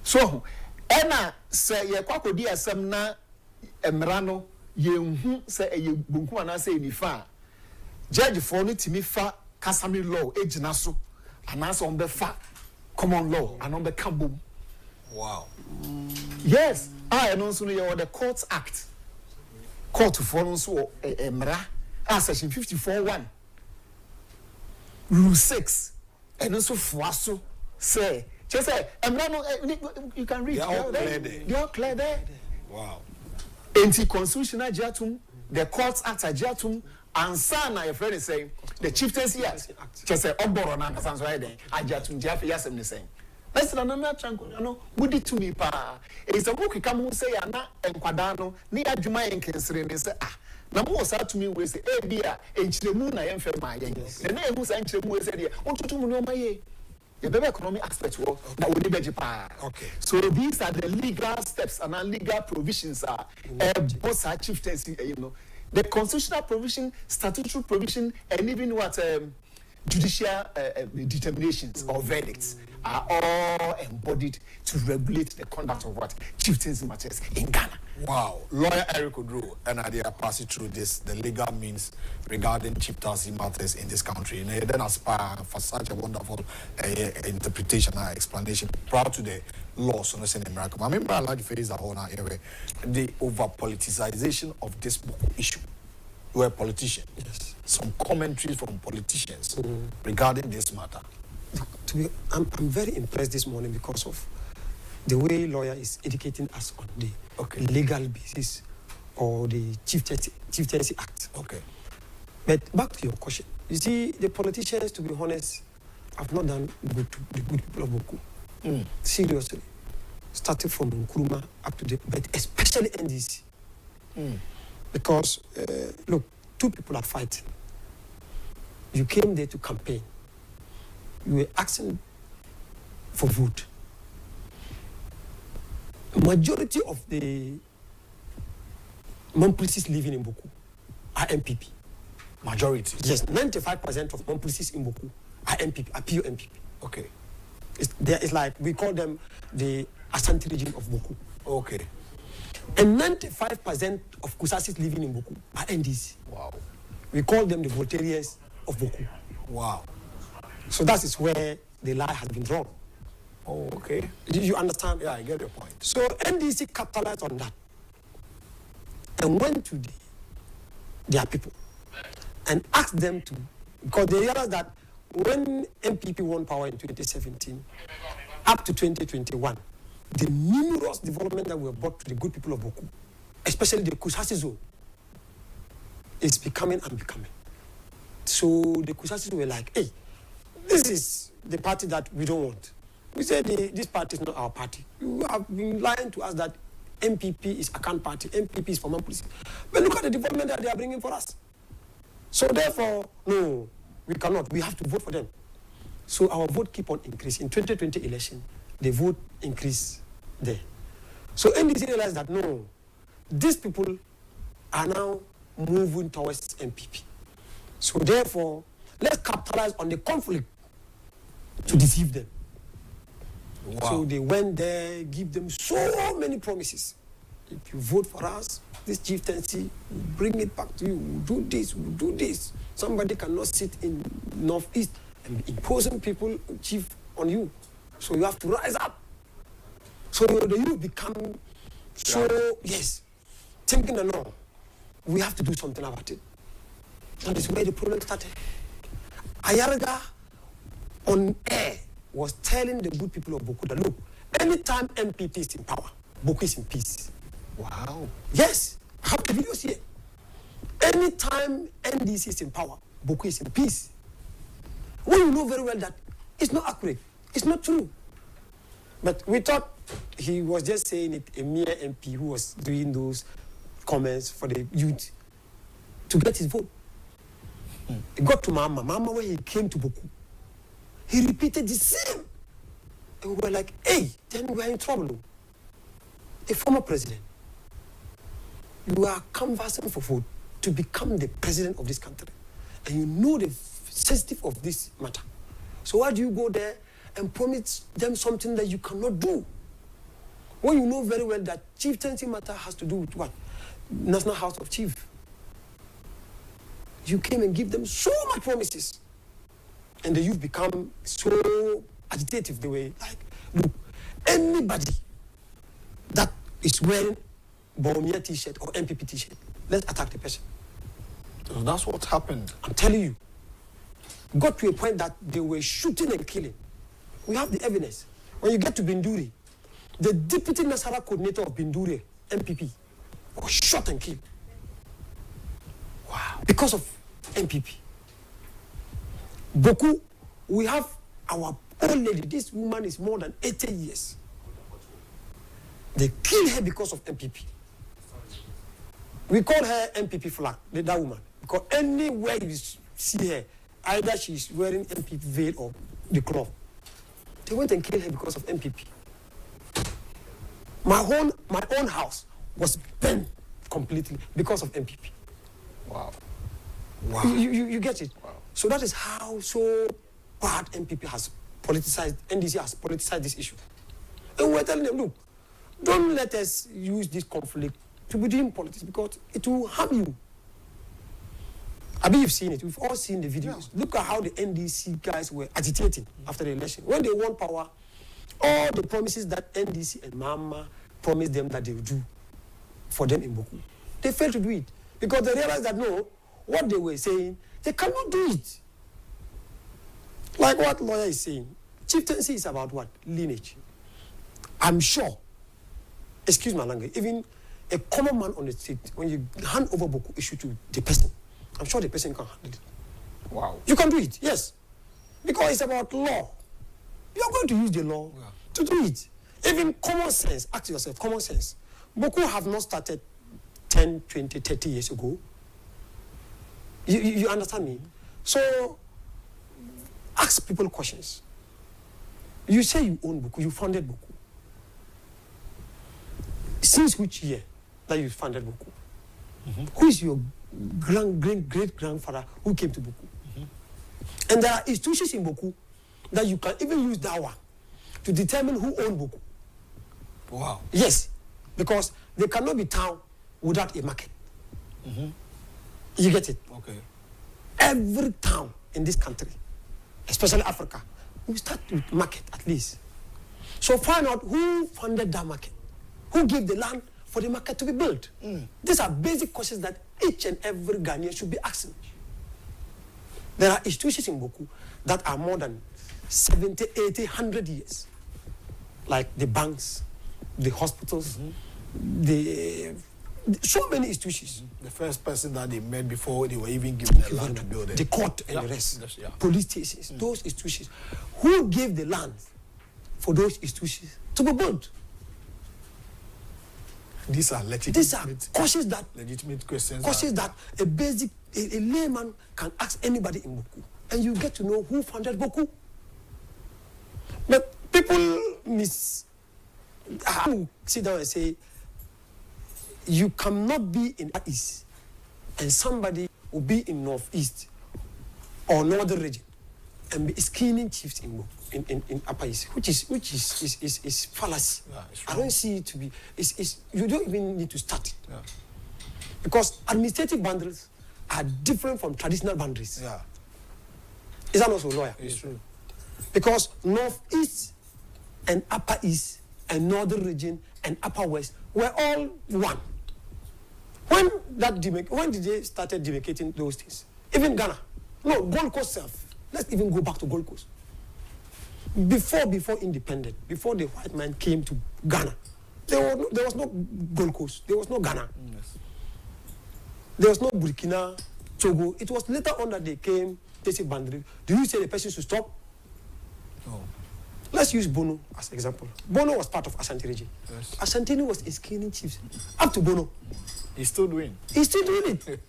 So ena say ye kwakodi asem na emrano ye hu say ye bunku ana say ni fa. Judge for no timi fa customary law ejinaso and also on the fact common law and on the kabum. Wow. Yes, I announce the Courts Act. Court to follow so emra section 54(1) rule 6 and also fuaso say just say emra no you can read. They are clear there. Wow. Anti-constitutional jatum, the Courts Act jatum. And sana your friend is saying the Chieftaincy Act just say oboro na kasanso ide Agyapong jafe yasem ne saying let's na na tranko no budi to me pa e say mo kika mo say na enkwada no ne adwuma yen kensere ne say na mo sa to me we say e bia enchiremu na yen fe ma yen na ehu sa enchiremu we say de ontutu mu no ma ye the baby economic aspect wo na we dey pa. Okay, so these are the legal steps and legal provisions are both our chieftaincy you know. The constitutional provision, statutory provision, and even what judicial determinations or verdicts are all embodied to regulate the conduct of what chieftaincy matters in Ghana. Wow, lawyer Eric Odro and I are passing through this the legal means regarding chieftaincy matters in this country. And then aspire for such a wonderful interpretation and explanation. Proud to the laws on the Senate America. I remember a large phase that whole area, the over politicization of this issue. You are a politician. Yes. Some commentaries from politicians regarding this matter. I'm very impressed this morning because of the way lawyer is educating us on the legal basis or the Chieftaincy Act. Okay. But back to your question. You see, the politicians, to be honest, have not done good to the good people of Bawku. Seriously. Starting from Nkrumah up to the, but especially NDC. Because, look, two people are fighting. You came there to campaign. You were asking for vote. Majority of the Mamplisis living in Bawku are MPP. Majority? Yes, 95% of Mamplisis in Bawku are MPP, are pure MPP. Okay. It's like, we call them the Ashanti region of Bawku. Okay. And 95% of Kusasis living in Bawku are NDC. Wow. We call them the Voltarians of Bawku. Wow. So that is where the lie has been drawn. Oh, okay. Do you understand? Yeah, I get your point. So NDC capitalized on that and went to their people and asked them to, because they realized that when MPP won power in 2017, up to 2021, the numerous developments that were brought to the good people of Bawku, especially the Kusasi zone, is becoming and becoming. So the Kusasis were like, hey, this is the party that we don't want. We said this party is not our party. You have been lying to us that MPP is a Akan party, MPP is for Mamplisis. But look at the development that they are bringing for us. So therefore, no, we cannot. We have to vote for them. So our vote keep on increasing. In 2020 election, the vote increased there. So NDC realized that no, these people are now moving towards MPP. So therefore, let's capitalize on the conflict to deceive them. Wow. So they went there, give them so many promises. If you vote for us, this chieftaincy, we'll bring it back to you. We'll do this, we'll do this. Somebody cannot sit in Northeast and be imposing people, chief, on you. So you have to rise up. So the youth become so, yes, thinking that no, we have to do something about it. That is where the problem started. Ayaraga on air was telling the good people of Bawku that, look, anytime MPP is in power, Bawku is in peace. Wow. Yes, I have the videos here. Anytime NDC is in power, Bawku is in peace. When you know very well that it's not accurate, it's not true. But we thought he was just saying it, a mere MP who was doing those comments for the youth to get his vote. He got to Mama. Mama, when he came to Bawku, he repeated the same. And we were like, hey, then we are in trouble. A former president, you are canvassing for vote to become the president of this country. And you know the sensitive of this matter. So why do you go there and promise them something that you cannot do? When you know very well that chieftaincy matter has to do with what? National House of Chief. You came and give them so much promises. And the youth become so agitative. They were like, look, anybody that is wearing Bawumia t-shirt or MPP t-shirt, let's attack the person. So that's what happened. I'm telling you. Got to a point that they were shooting and killing. We have the evidence. When you get to Binduri, the deputy Nasara coordinator of Binduri, MPP, was shot and killed. Wow. Because of MPP. Bawku, we have our old lady. This woman is more than 80 years. They killed her because of MPP. We call her MPP flag, that woman. Because anywhere you see her, either she's wearing MPP veil or the cloth. They went and killed her because of MPP. My own house was burned completely because of MPP. Wow. Wow. You get it? Wow. So that is how so bad MPP has politicized, NDC has politicized this issue. And we're telling them, look, don't let us use this conflict to be doing politics because it will harm you. I mean, you've seen it. We've all seen the videos. Yeah. Look at how the NDC guys were agitating after the election. When they won power, all the promises that NDC and Mama promised them that they would do for them in Bawku, they failed to do it because they realized that no, what they were saying, they cannot do it. Like what lawyer is saying, chieftaincy is about what? Lineage. I'm sure, excuse my language, even a common man on the street, when you hand over Bawku issue to the person, I'm sure the person can handle it. Wow. You can do it, yes. Because it's about law. You are going to use the law to do it. Even common sense, ask yourself, common sense. Bawku have not started 10, 20, 30 years ago. You understand me? So, ask people questions. You say you own Bawku, you founded Bawku. Since which year that you founded Bawku? Who is your great-grandfather who came to Bawku? And there are institutions in Bawku that you can even use Dawa to determine who owns Bawku. Wow. Yes, because there cannot be town without a market. You get it? Okay. Every town in this country, especially Africa, we start with market at least. So find out who funded that market, who gave the land for the market to be built. These are basic questions that each and every Ghanaian should be asking. There are institutions in Bawku that are more than 70, 80, 100 years, like the banks, the hospitals, so many institutions. The first person that they met before they were even given the land to build it. The court and the rest, police stations, those institutions. Who gave the land for those institutions to be built? These are legitimate. These are questions that legitimate questions. Questions that a basic a layman can ask anybody in Bawku, and you get to know who founded Bawku. But people sit down and say you cannot be in East and somebody will be in Northeast or Northern region and be skinning chiefs in Upper East, which is fallacy. I don't see it to be. You don't even need to start it. Because administrative boundaries are different from traditional boundaries. Is that also lawyer? It's true. Because Northeast and Upper East and Northern region and Upper West were all one. When did they started demarcating those things? Even Ghana. No, Gold Coast self. Let's even go back to Gold Coast. Before independence, before the white man came to Ghana, there was no Gold Coast. There was no Ghana. There was no Burkina, Togo. It was later on that they came, they said boundary. Do you say the person should stop? No. Let's use Bono as an example. Bono was part of Ashanti region. Yes. Ashanti was a skinning chief. Up to Bono. He's still doing. He's still doing it.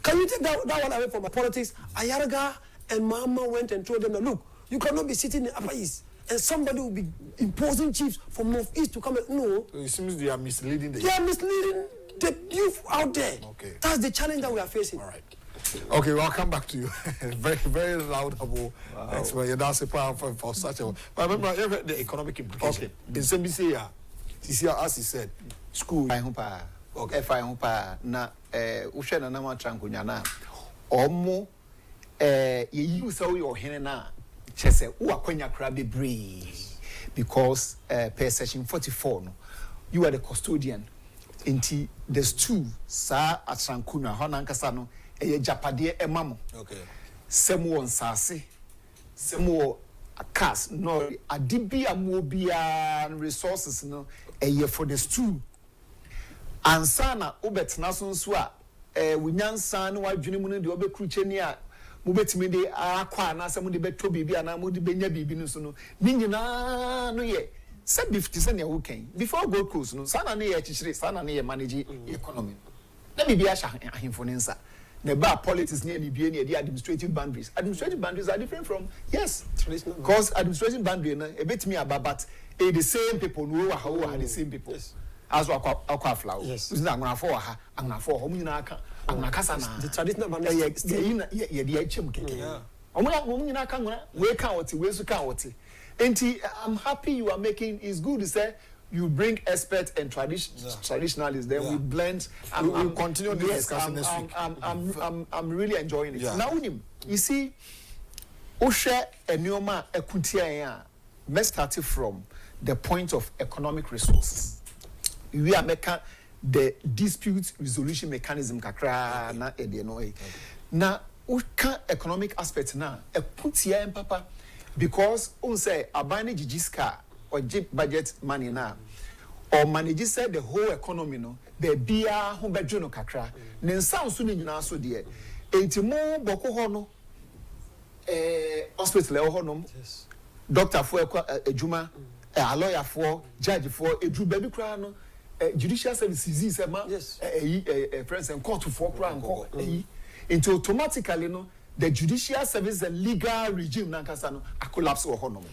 Can you take that one away from politics? Ayaraga and Mahama went and told them that, look, you cannot be sitting in Upper East and somebody will be imposing chiefs from Northeast to come and, no. So it seems they are misleading the They are misleading the youth out there. Okay. That's the challenge that we are facing. All right. Okay, well, I'll come back to you. Very, very laudable explanation. That's a power for such a. But remember, you heard the economic implication. Okay. In Sembisia, as he said, school. Okay. If I hope na ushena na matranko nyana omo ye use your henna chese wo akwanya kra bebre because per section 44 no you are the custodian inti there's two sa atranko na ho nankasa no japade emamo. Okay. Semo nsase semo akas no adibia mo bia resources no for the stool. Ansana ubetena so nso a wunyansa ne wadwene mu no de obekrucheni a mubetimi de akwa na se mu de beto bibi ana mu de benya bibi no so no ni nyina no ye se 50 se ne wo kan before Gold Coast no sana ne ye chichire sana ne ye manage economy na bibi a ahemfo ne nsa na ba politics ne ni bie ne the administrative boundaries are different from because administrative boundary na ebetimi aba but the same people no are the same people. Yes. As aqua flower. Yes. I'm gonna for her. I'm gonna for home. I'm gonna casa. The traditional man. I'm happy you are making. It's good to say you bring experts and traditionalists. Then we blend. We'll continue this discussion next week. I'm really enjoying it. Now, you see, Osha and Nyoma Ekutia. Let's start from the point of economic resources. We are making the dispute resolution mechanism kakra na edeno na uka economic aspect na ekutia empapa because on say abane gigiska or jeep budget money na or manage say the whole economy no be bia ho bedwo no kakra ne nsa nso ne nyina so de enti mo boko ho no hospital e ho nom doctor for ejuma a lawyer for judge for edru baby kra no judicial services is ma friends and court for kra nko into automatically no the judicial service and legal regime nankasa no a collapse wo ho nom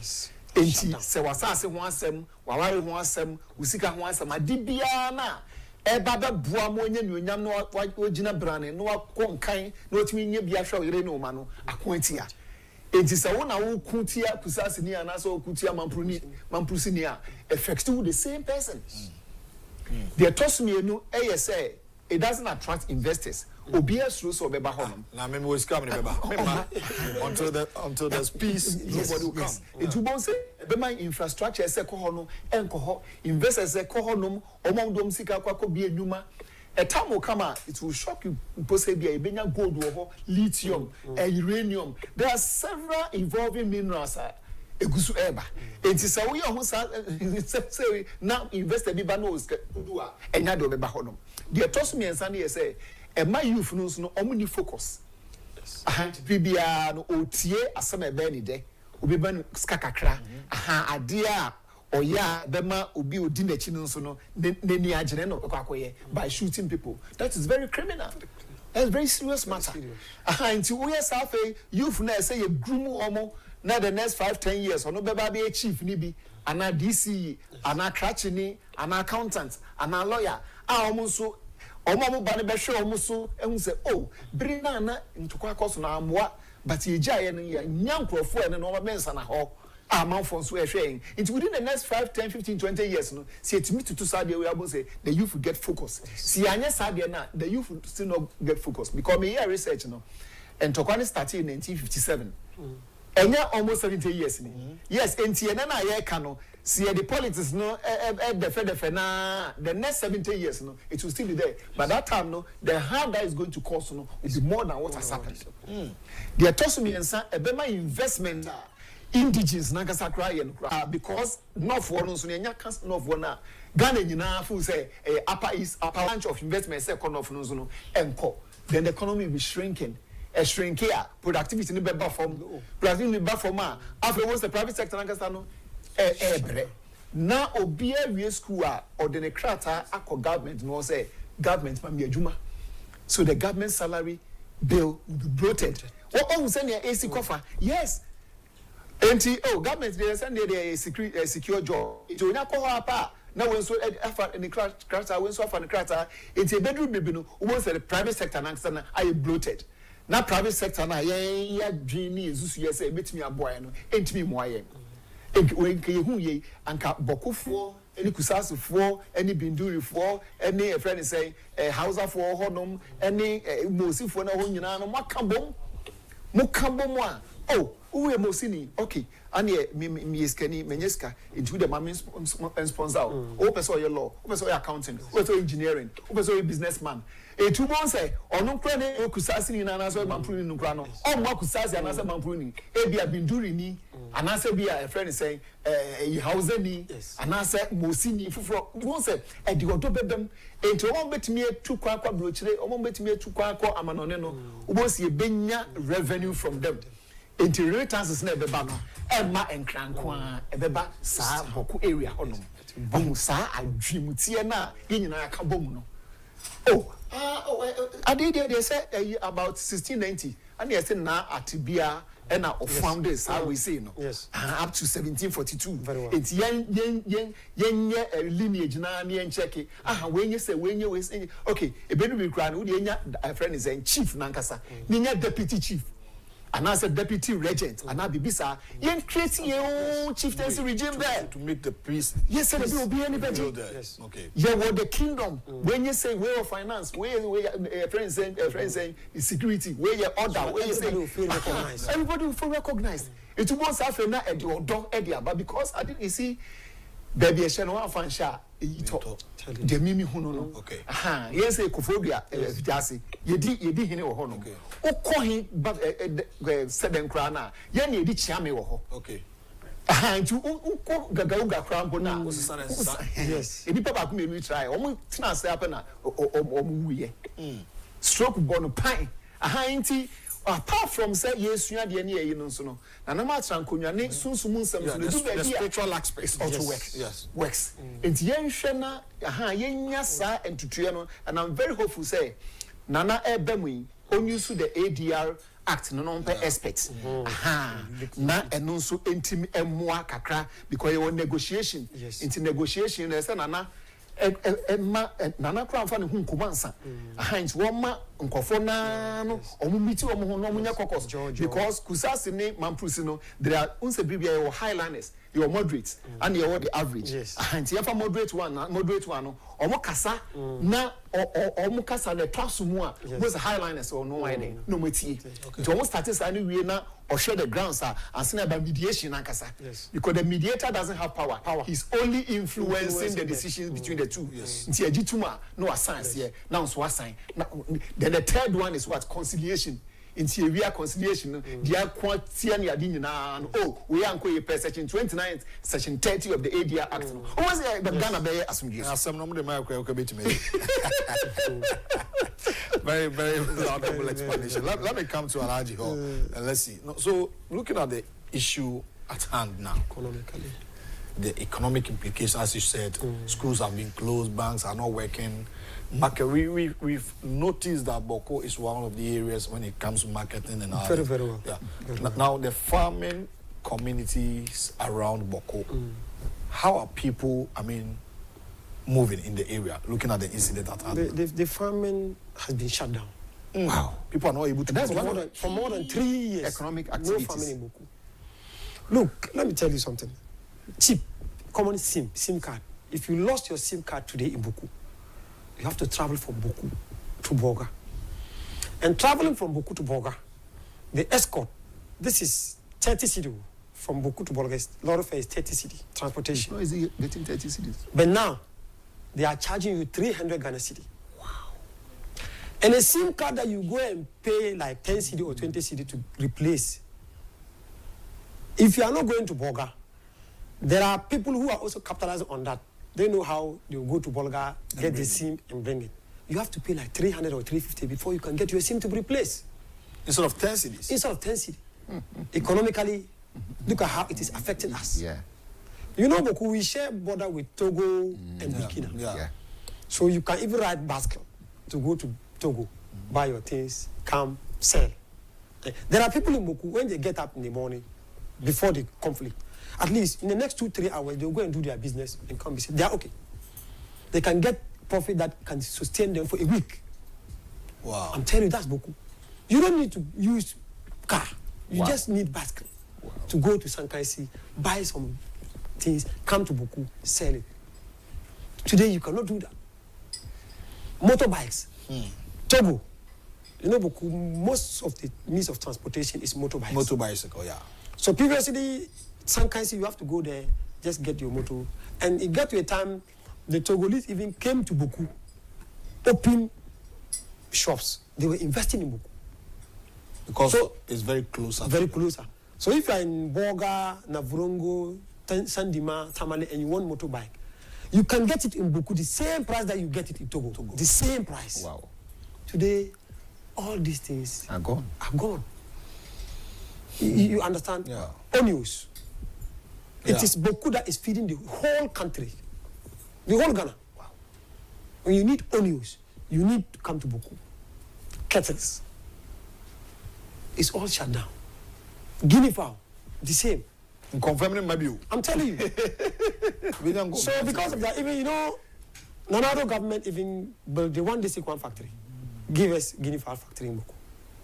enti se wasase ho asem waware ho asem usika ho asem adibia na eba be boa mo nya nuonyam no ogina brane no akonkan no otimi nya bia hwa yire no ma no akontia enti se wo na wo kutia kusase ni ana so kutia mamprusi ni a effective the same person the tosumi enu say it doesn't attract investors obia suru so beba honom na me was coming beba until there's peace nobody will come it will say bema infrastructure say ko hono enko ho investors say ko honom omondom sika kwakọ bi enuma a time will come out, it will shock you possibly a gold wo lithium uranium there are several involving minerals egusu eba enti say we ho say now investor bi ba no do a enya do beba honom the tosumi ensa na say my youth knows no omni focus bibia no otie asema ebe ni de obi ban skakakra adea oya bema obi odi na chi nso no neni agene no kwakoye by shooting people that is very criminal. That's very serious matter. Until we say youth na say you groom omo na the next 5-10 years ono beba be chief ni bi ana DC ana crachini ana accountant ana lawyer omo so omo ba ne be hwe omo so ehun say oh biri na na ntokwa akoso na amoa but ejaye no ya nyankrofo ene no mensa na ho amanfo so ehwe yin within the next 5-10-15-20 years no see it me to say we able say the youth will get focused see anya sadie na the youth will still not get focused because me here research no and ntokwa started in 1957 enya almost 70 years ni yes enti ena na ye ka no see the politics no the na the next 70 years no it will still be there but that time no the harm that is going to cost no is more than what has happened the tosumi ensa ebema investment indigenous nankasa kra ye no because north for no so nya kan north for na Ghana nyina fu say upper east upper branch of investment say corner of no so no enko then the economy will be shrinking a shrink here productivity ni be ba form productivity ni ba form after once the private sector nankasa no ebre na obia wie school or the krata akọ government no say government ma me adwuma so the government salary bill will be bloated what say near AC cover yes enti government dey send dey secure job it onya ko apa na when so afa ni krata when so afa ni krata enti bedroom baby no wo say the private sector na I bloated na private sector na ya dwini ezusu ye say betimi aboy no entimi mo aye when hu ye anka bokufo any kusasufo any bindurifo any a friend say hausa for honom any mosifo na ho nyina no makabom a uwe mosini okay ane mi eskani menyeska into the mami sponsor o person your law o person your accounting o person engineering o person businessman etu bon say onu kra ne kusasi ni na so mampru ni nkra no o mo kusasi ana se mampru ni e bia binduri ni ana se bia a friend say hausa ni ana se mosini fufuro bon say e di odo bebem enti o betimi etu kwa brochire o betimi etu kwa amanone no o bo si e benya revenue from them into remittances na ebeba no emma enkranko ebeba saa Bawku area honom bomu saa adwimutie na yenyina aka bomu no they say about 1690 and they say na atibia and our founders how we say no up to 1742 it's yen lineage na yen check when you say okay ebenu bi kra no we nya friend is chief nankasa nya deputy chief and as a deputy regent and now bibisa yen create your chieftaincy regime there to make the peace yes sir there will be anybody yes okay yeah what the kingdom when you say way of finance where friends saying security where your order where you say everybody will feel recognized it won't suffer na e do but because I didn't see baby e no afan sha ito de mimi hunu no okay yes akufo-addo jase yedi hene wo ho no ukohi but seden kra na ye na edi chiame wo ho okay nti uko gagauga kra mbo na yes ebi papa ku me try omo tina say happen na omo wuye stroke born pine nti apart from say yes you dey near you no so no na na ma trankonwa ne sunsumu nsam so the spiritual aspect also works. Yes. Works. Enti yen hwe na yenya sa entutuye no, and I'm very hopeful say nana ebemu onyusu the ADR act no pe experts na eno nso entimi emmoa kakra because you negotiation into negotiation na say nana nana kra amfa ne hu nkomansa nti wo ma nkofo na no omumiti wo ho no omunya kokos because kusasi ne mamprusi no there are unse bibia your highliners your moderates and your the average nti yafa moderate one no omo kasa na omo kasa na twasumu a was highliners or no wine no metie nti omo start say ni wie na or share the grounds and about mediation ankasa because the mediator doesn't have power. He's only influencing the decisions between the two. Nti agituma no assign here now so assign. Then the third one is what? Conciliation. Nti we are conciliation dia kwatia ne ade nyina oh we anko ye per section 29 section 30 of the ADR Act. Oh was the Ghana be asumdie. Asem no de my kwa betime. Very, very laudable explanation. Let me come to Alhaji Hall and let's see. No, so, looking at the issue at hand now, economically, the economic implications, as you said, schools have been closed, banks are not working. Market, we've noticed that Bawku is one of the areas when it comes to marketing and all. Very, very well. Yeah. Now, the farming communities around Bawku, how are people, moving in the area, looking at the incident at hand? The farming has been shut down. Wow. People are not able to for more than 3 years. Economic activities. No farming in Bawku. Look, let me tell you something. Cheap, common SIM card. If you lost your SIM card today in Bawku, you have to travel from Bawku to Boga. And traveling from Bawku to Boga, the escort, this is 30 cedi from Bawku to Boga. Lot of is 30 cedi transportation. How is he getting 30 cedis? But now, they are charging you 300 Ghana cedi. Wow. And a SIM card that you go and pay like 10 cedi or 20 cedi to replace. If you are not going to Boga, there are people who are also capitalizing on that. They know how they will go to Bolga, get the SIM and bring it. You have to pay like 300 or 350 before you can get your SIM to replace. Instead of 10 cedis? Instead of 10 cedi. Economically, look at how it is affecting us. Yeah. You know, Bawku, we share border with Togo and Burkina. Yeah. So you can even ride bicycle to go to Togo, buy your things, come, sell. There are people in Bawku, when they get up in the morning, before the conflict, at least in the next 2-3 hours, they'll go and do their business and come and say, they are okay. They can get profit that can sustain them for a week. Wow. I'm telling you, that's Bawku. You don't need to use car. You just need bicycle to go to Kencity, buy some things, come to Bawku, sell it. Today, you cannot do that. Motorbikes. Togo. You know, Bawku, most of the means of transportation is motorbikes. Motorbicycle, yeah. So previously, Kencity, you have to go there, just get your motor. And it got to a time, the Togolese even came to Bawku, open shops. They were investing in Bawku. Because it's very close. Very closer. So if you're in Boga, Navrongo, Sandima, Tamale, and you want motorbike, you can get it in Bawku the same price that you get it in Togo. The same price. Wow. Today, all these things are gone. You understand? Yeah. Onions. It is Bawku that is feeding the whole country. The whole Ghana. Wow. When you need onions, you need to come to Bawku. Kettles. It's all shut down. Guinea fowl, the same. Confirming maybe. I'm telling you. So because of that, even, you know, Nanado government even built the one district one factory. Give us Guinea fowl factory in Bawku.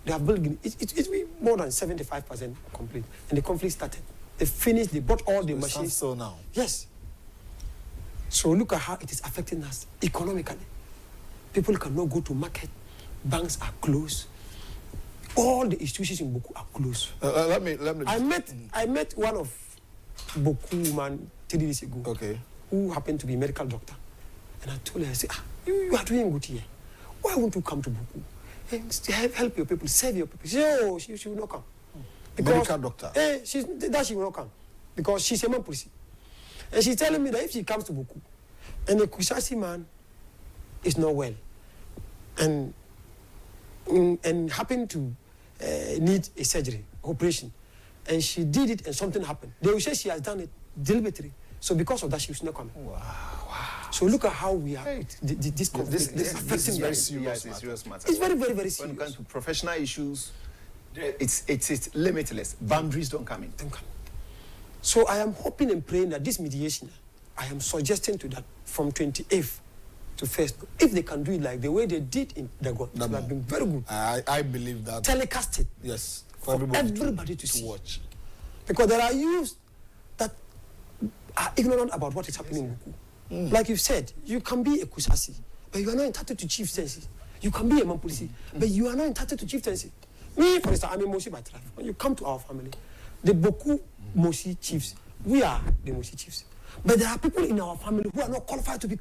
They have built Guinea. It's been more than 75% complete. And the conflict started. They finished, they bought all the machines. So now? Yes. So look at how it is affecting us economically. People cannot go to market. Banks are closed. All the institutions in Bawku are closed. Let me. I met one of Bawku man 3 days ago. Okay. Who happened to be a medical doctor. And I told her, I said, you are doing good here. Why won't you come to Bawku and help your people, save your people? She said, oh, she will not come. Because, medical doctor? She will not come. Because she's a man policy. And she's telling me that if she comes to Bawku, and the Kusasi man is not well, and happen to need a surgery, operation, and she did it and something happened, they will say she has done it deliberately. So because of that, she was not coming. Wow. So look at how we are. This is very serious matter. It's very, very, very serious. When it comes to professional issues, it's limitless. Boundaries don't come in. So I am hoping and praying that this mediation, I am suggesting to that from 28th to 1st, if they can do it like the way they did in Dagon, it would have been very good. I believe that. Telecasted. Yes. For everybody to see. Watch. Because there are youths that are ignorant about what is happening in Bawku. Like you've said, you can be a Kusasi, but you are not entitled to chieftaincy. You can be a Mampolisi, but you are not entitled to chieftaincy. Me, for instance, I'm a Moshi by tribe. When you come to our family, the Bawku Moshi chiefs, we are the Moshi chiefs. But there are people in our family who are not qualified to be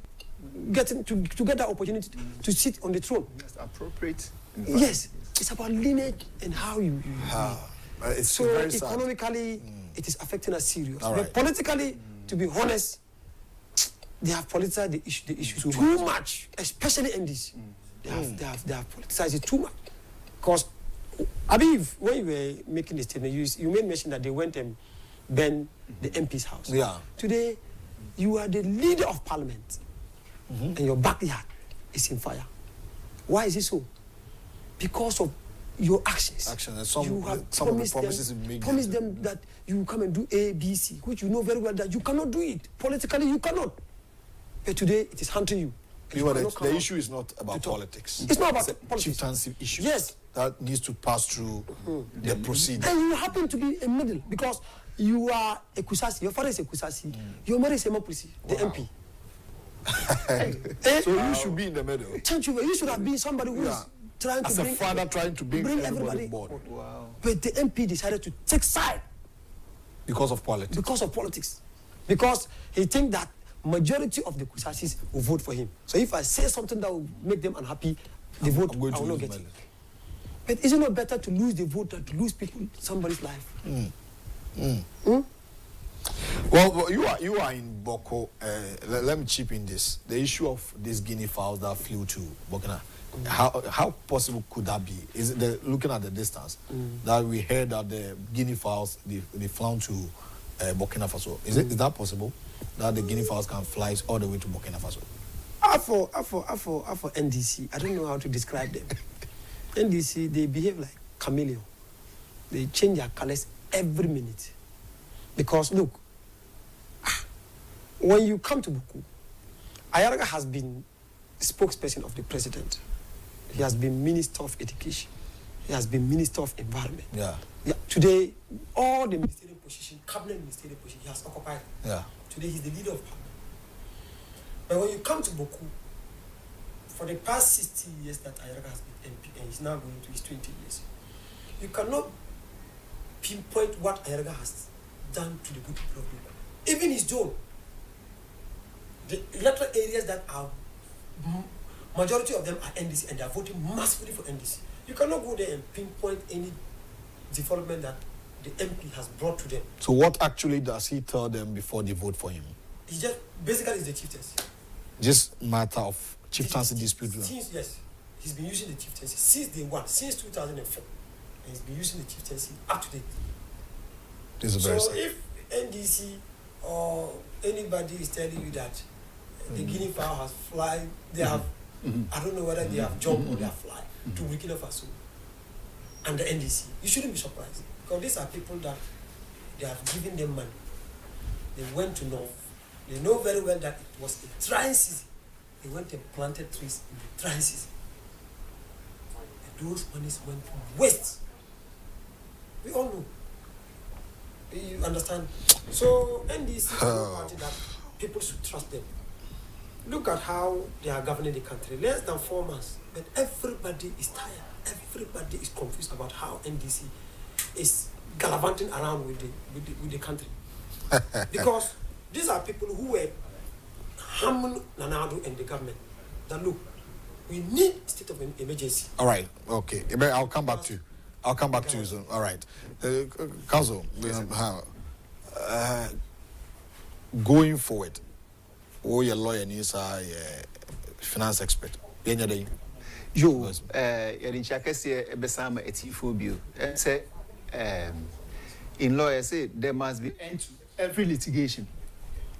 getting to get that opportunity to sit on the throne. That's appropriate. Yes, it's about lineage and how you it's so very economically, it is affecting us serious. All But right. politically, to be honest, they have politicized the issue too much, especially MDs. They have politicized it too much. Because, Abiv, when you were making the statement, you made mention that they went and burned the MP's house. Yeah. Today, you are the leader of parliament, and your backyard is in fire. Why is it so? Because of your actions. And you have some of the promises you made. Promise them that you will come and do A, B, C, which you know very well that you cannot do it. Politically, you cannot. But today, it is hunting you. The issue is not about politics. It's not about politics. Chieftaincy issue. Yes. That needs to pass through the procedure. And you happen to be a middle because you are a Kusasi. Your father is a Kusasi. Your mother is a Mampolisi, the MP. So you should be in the middle. You should have been somebody who is trying as to a bring... father trying to bring everybody on board. Wow. But the MP decided to take side. Because of politics. Because of politics. Because he thinks that majority of the Kusasis will vote for him. So if I say something that will make them unhappy, the vote, I will not get it. But is it not better to lose the vote than to lose people, somebody's life? Well, you are in Bawku. Let me chip in this. The issue of these guinea fowls that flew to Burkina. How possible could that be? Is it looking at the distance that we heard that the guinea fowls they flown to Burkina Faso? Is that possible that the guinea fowls can fly all the way to Burkina Faso? For NDC, I don't know how to describe them. NDC, they behave like chameleon. They change their colors every minute. Because look, when you come to Bawku, Ayaraga has been spokesperson of the president. He has been Minister of Education. He has been Minister of Environment. Yeah. Today, all the ministerial positions, cabinet ministerial positions, he has occupied. Yeah. Today, he's the leader of parliament. But when you come to Bawku, for the past 60 years that Ayaraga has been MP, and he's now going to his 20 years, you cannot pinpoint what Ayaraga has done to the good people of Bawku. Even his zone, the electoral areas that are majority of them are NDC and they are voting massively for NDC. You cannot go there and pinpoint any development that the MP has brought to them. So what actually does he tell them before they vote for him? He just basically is the chieftaincy. Just matter of chieftaincy dispute. Yes, he's been using the chieftaincy since day one, since 2004, and he's been using the chieftaincy up to date. This is very sad. If NDC or anybody is telling you that the guinea fowl has fly, they have, I don't know whether they have jumped or they have fly to Burkina Faso and the NDC, you shouldn't be surprised because these are people that they have given them money. They went to North. They know very well that it was a dry season. They went and planted trees in the dry season. And those monies went to waste. We all know. You understand? So NDC is a party that people should trust them. Look at how they are governing the country. Less than 4 months. But everybody is tired. Everybody is confused about how NDC is gallivanting around with the country. Because these are people who were harming Nanado and the government. That look, we need state of emergency. All right. Okay. I'll come back to you. I'll come back to you soon. All right. Council, going forward, your lawyer needs a finance expert. Yo, in Chakasi, Besama, etiphobia. Say, in lawyers say there must be end to every litigation.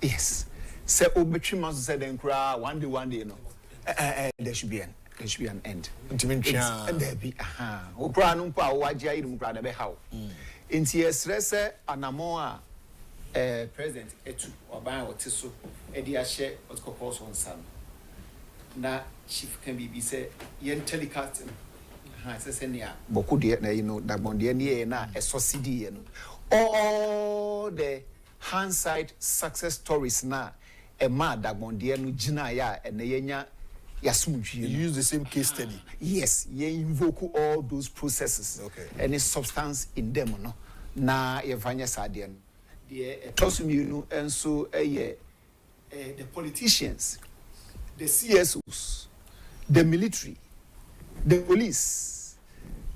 Yes. Say, Obetri must say then cry one day, you know. There should be an end. And there be Opranumpa, Wajia, Idumbrada, be how. In TS, Anamoa, President Etu, or Ban or Tisso, Ediashe, or Copos on Sam. Na chief can be say yen telecast says Bawku de you know that bond na a society all the hindsight success stories na a mad that bond no jina ya and yenya yasumuji. You use the same case study. Yes, ye invoke all those processes. Okay. Any substance in them no na ye vanya sadian. The tosum and so the politicians, the CSOs, the military, the police,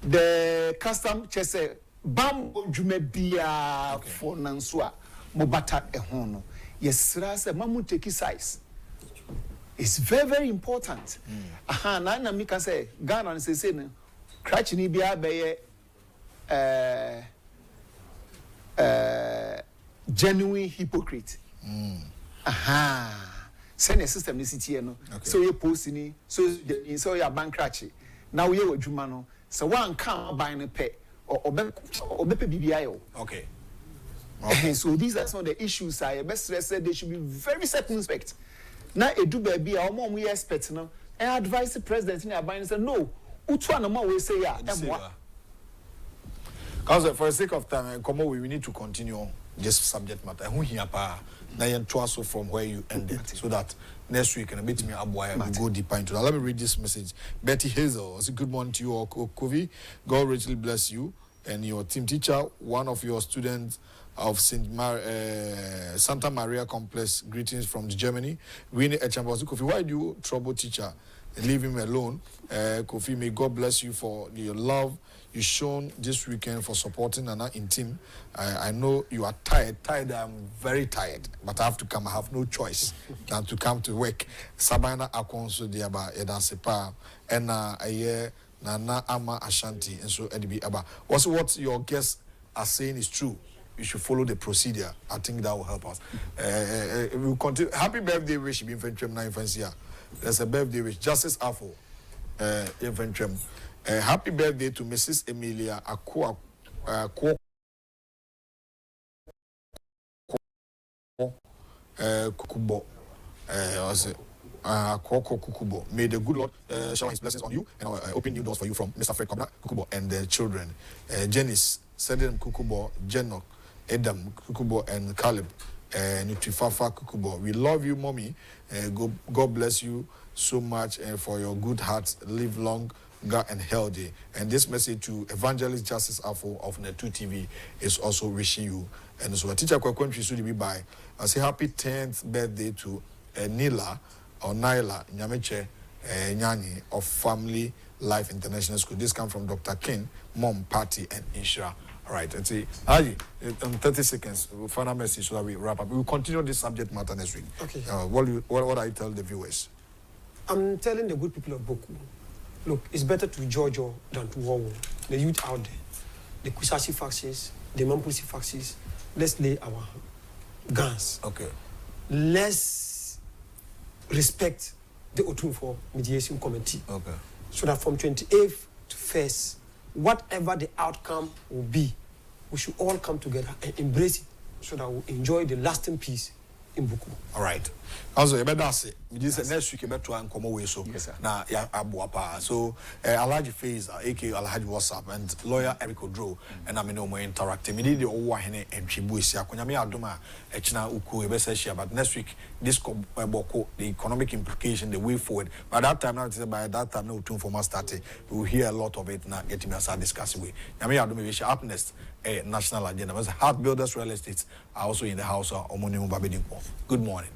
the custom chese bam jume bia for nansua mobata ehono. Yes, rasa mamu take size. It's very, very important. Aha, na mika say Ghana say no crutch ni bia be genuine hypocrite. Aha. Send a system this here no. So you post ni so your bank crash. Now we are juma no. So one can buy a pay or pay BBI. Okay. So these are some of the issues I best said they should be very circumspect. Now a do baby our mom we expect no. And advise the president in our buying say no. Utu no more we say yeah. Because for the sake of time, we need to continue this subject matter. Who here pa? Now you also from where you ended, so that next week and meet me Abuaya will go deeper into that. Let me read this message. Betty Hazel, say good morning to you, Kovi. God richly bless you and your team teacher, one of your students of Santa Maria Complex. Greetings from Germany. Winnie Echambos. Kofi, why do you trouble teacher? Leave him alone. Kofi, may God bless you for your love you shown this weekend for supporting Nana in team. I know you are tired. I'm very tired, but I have to come. I have no choice than to come to work. Sabina Akonso Diaba Edansepa and Aye Nana Ama Ashanti and so Edibi Aba. Also, what your guests are saying is true. You should follow the procedure. I think that will help us. We'll continue. Happy birthday wish, Infantry 9 Fancy. There's a birthday wish. Justice Afo, Infantry. Happy birthday to Mrs. Emilia Kukubo. Kukubo. May the good Lord shower his blessings on you and open new doors for you from Mr. Fred Kukubo and the children. Janice, Sedem Kukubo, Jenok, Edam Kukubo, and Caleb. Nutrifafa Kukubo. We love you, mommy. God bless you so much for your good heart. Live long and healthy. And this message to Evangelist Justice Afo of Net2 TV is also wishing you. And so a teacher country should be by. I say happy 10th birthday to Nila or Naila Nyameche Nyani of Family Life International School. This comes from Dr. King, Mom, Party, and Inshra. All right, let's see. Haji, in 30 seconds, final message so that we wrap up. We will continue this subject matter next week. Okay. What I tell the viewers? I'm telling the good people of Bawku, look, it's better to judge than to war. The youth out there, the Kusasi faxes, the Mampusi faxes, let's lay our guns. Okay. Let's respect the Otunfo Mediation Committee. Okay. So that from 28th to 1st, whatever the outcome will be, we should all come together and embrace it so that we'll enjoy the lasting peace in Bawku. All right. Also, you better say, next week you better try and come away. So, now, yeah, Abuapa. So, Alhaji Faiza, aka Alhaji WhatsApp, and lawyer Eric Odro, and I'm no more interacting. We did the Owahene and Chibuisia, Kunyami Adoma, Echna Uku, Ebeseshia, but next week, this Bawku, the economic implication, the way forward. By that time, by that time, no tune for my starting. We will hear a lot of it now, getting us discussing with. Yami Adoma, up next, a national agenda. Heart Builders Real Estate are also in the house of Omonimo Babedinko. Good morning.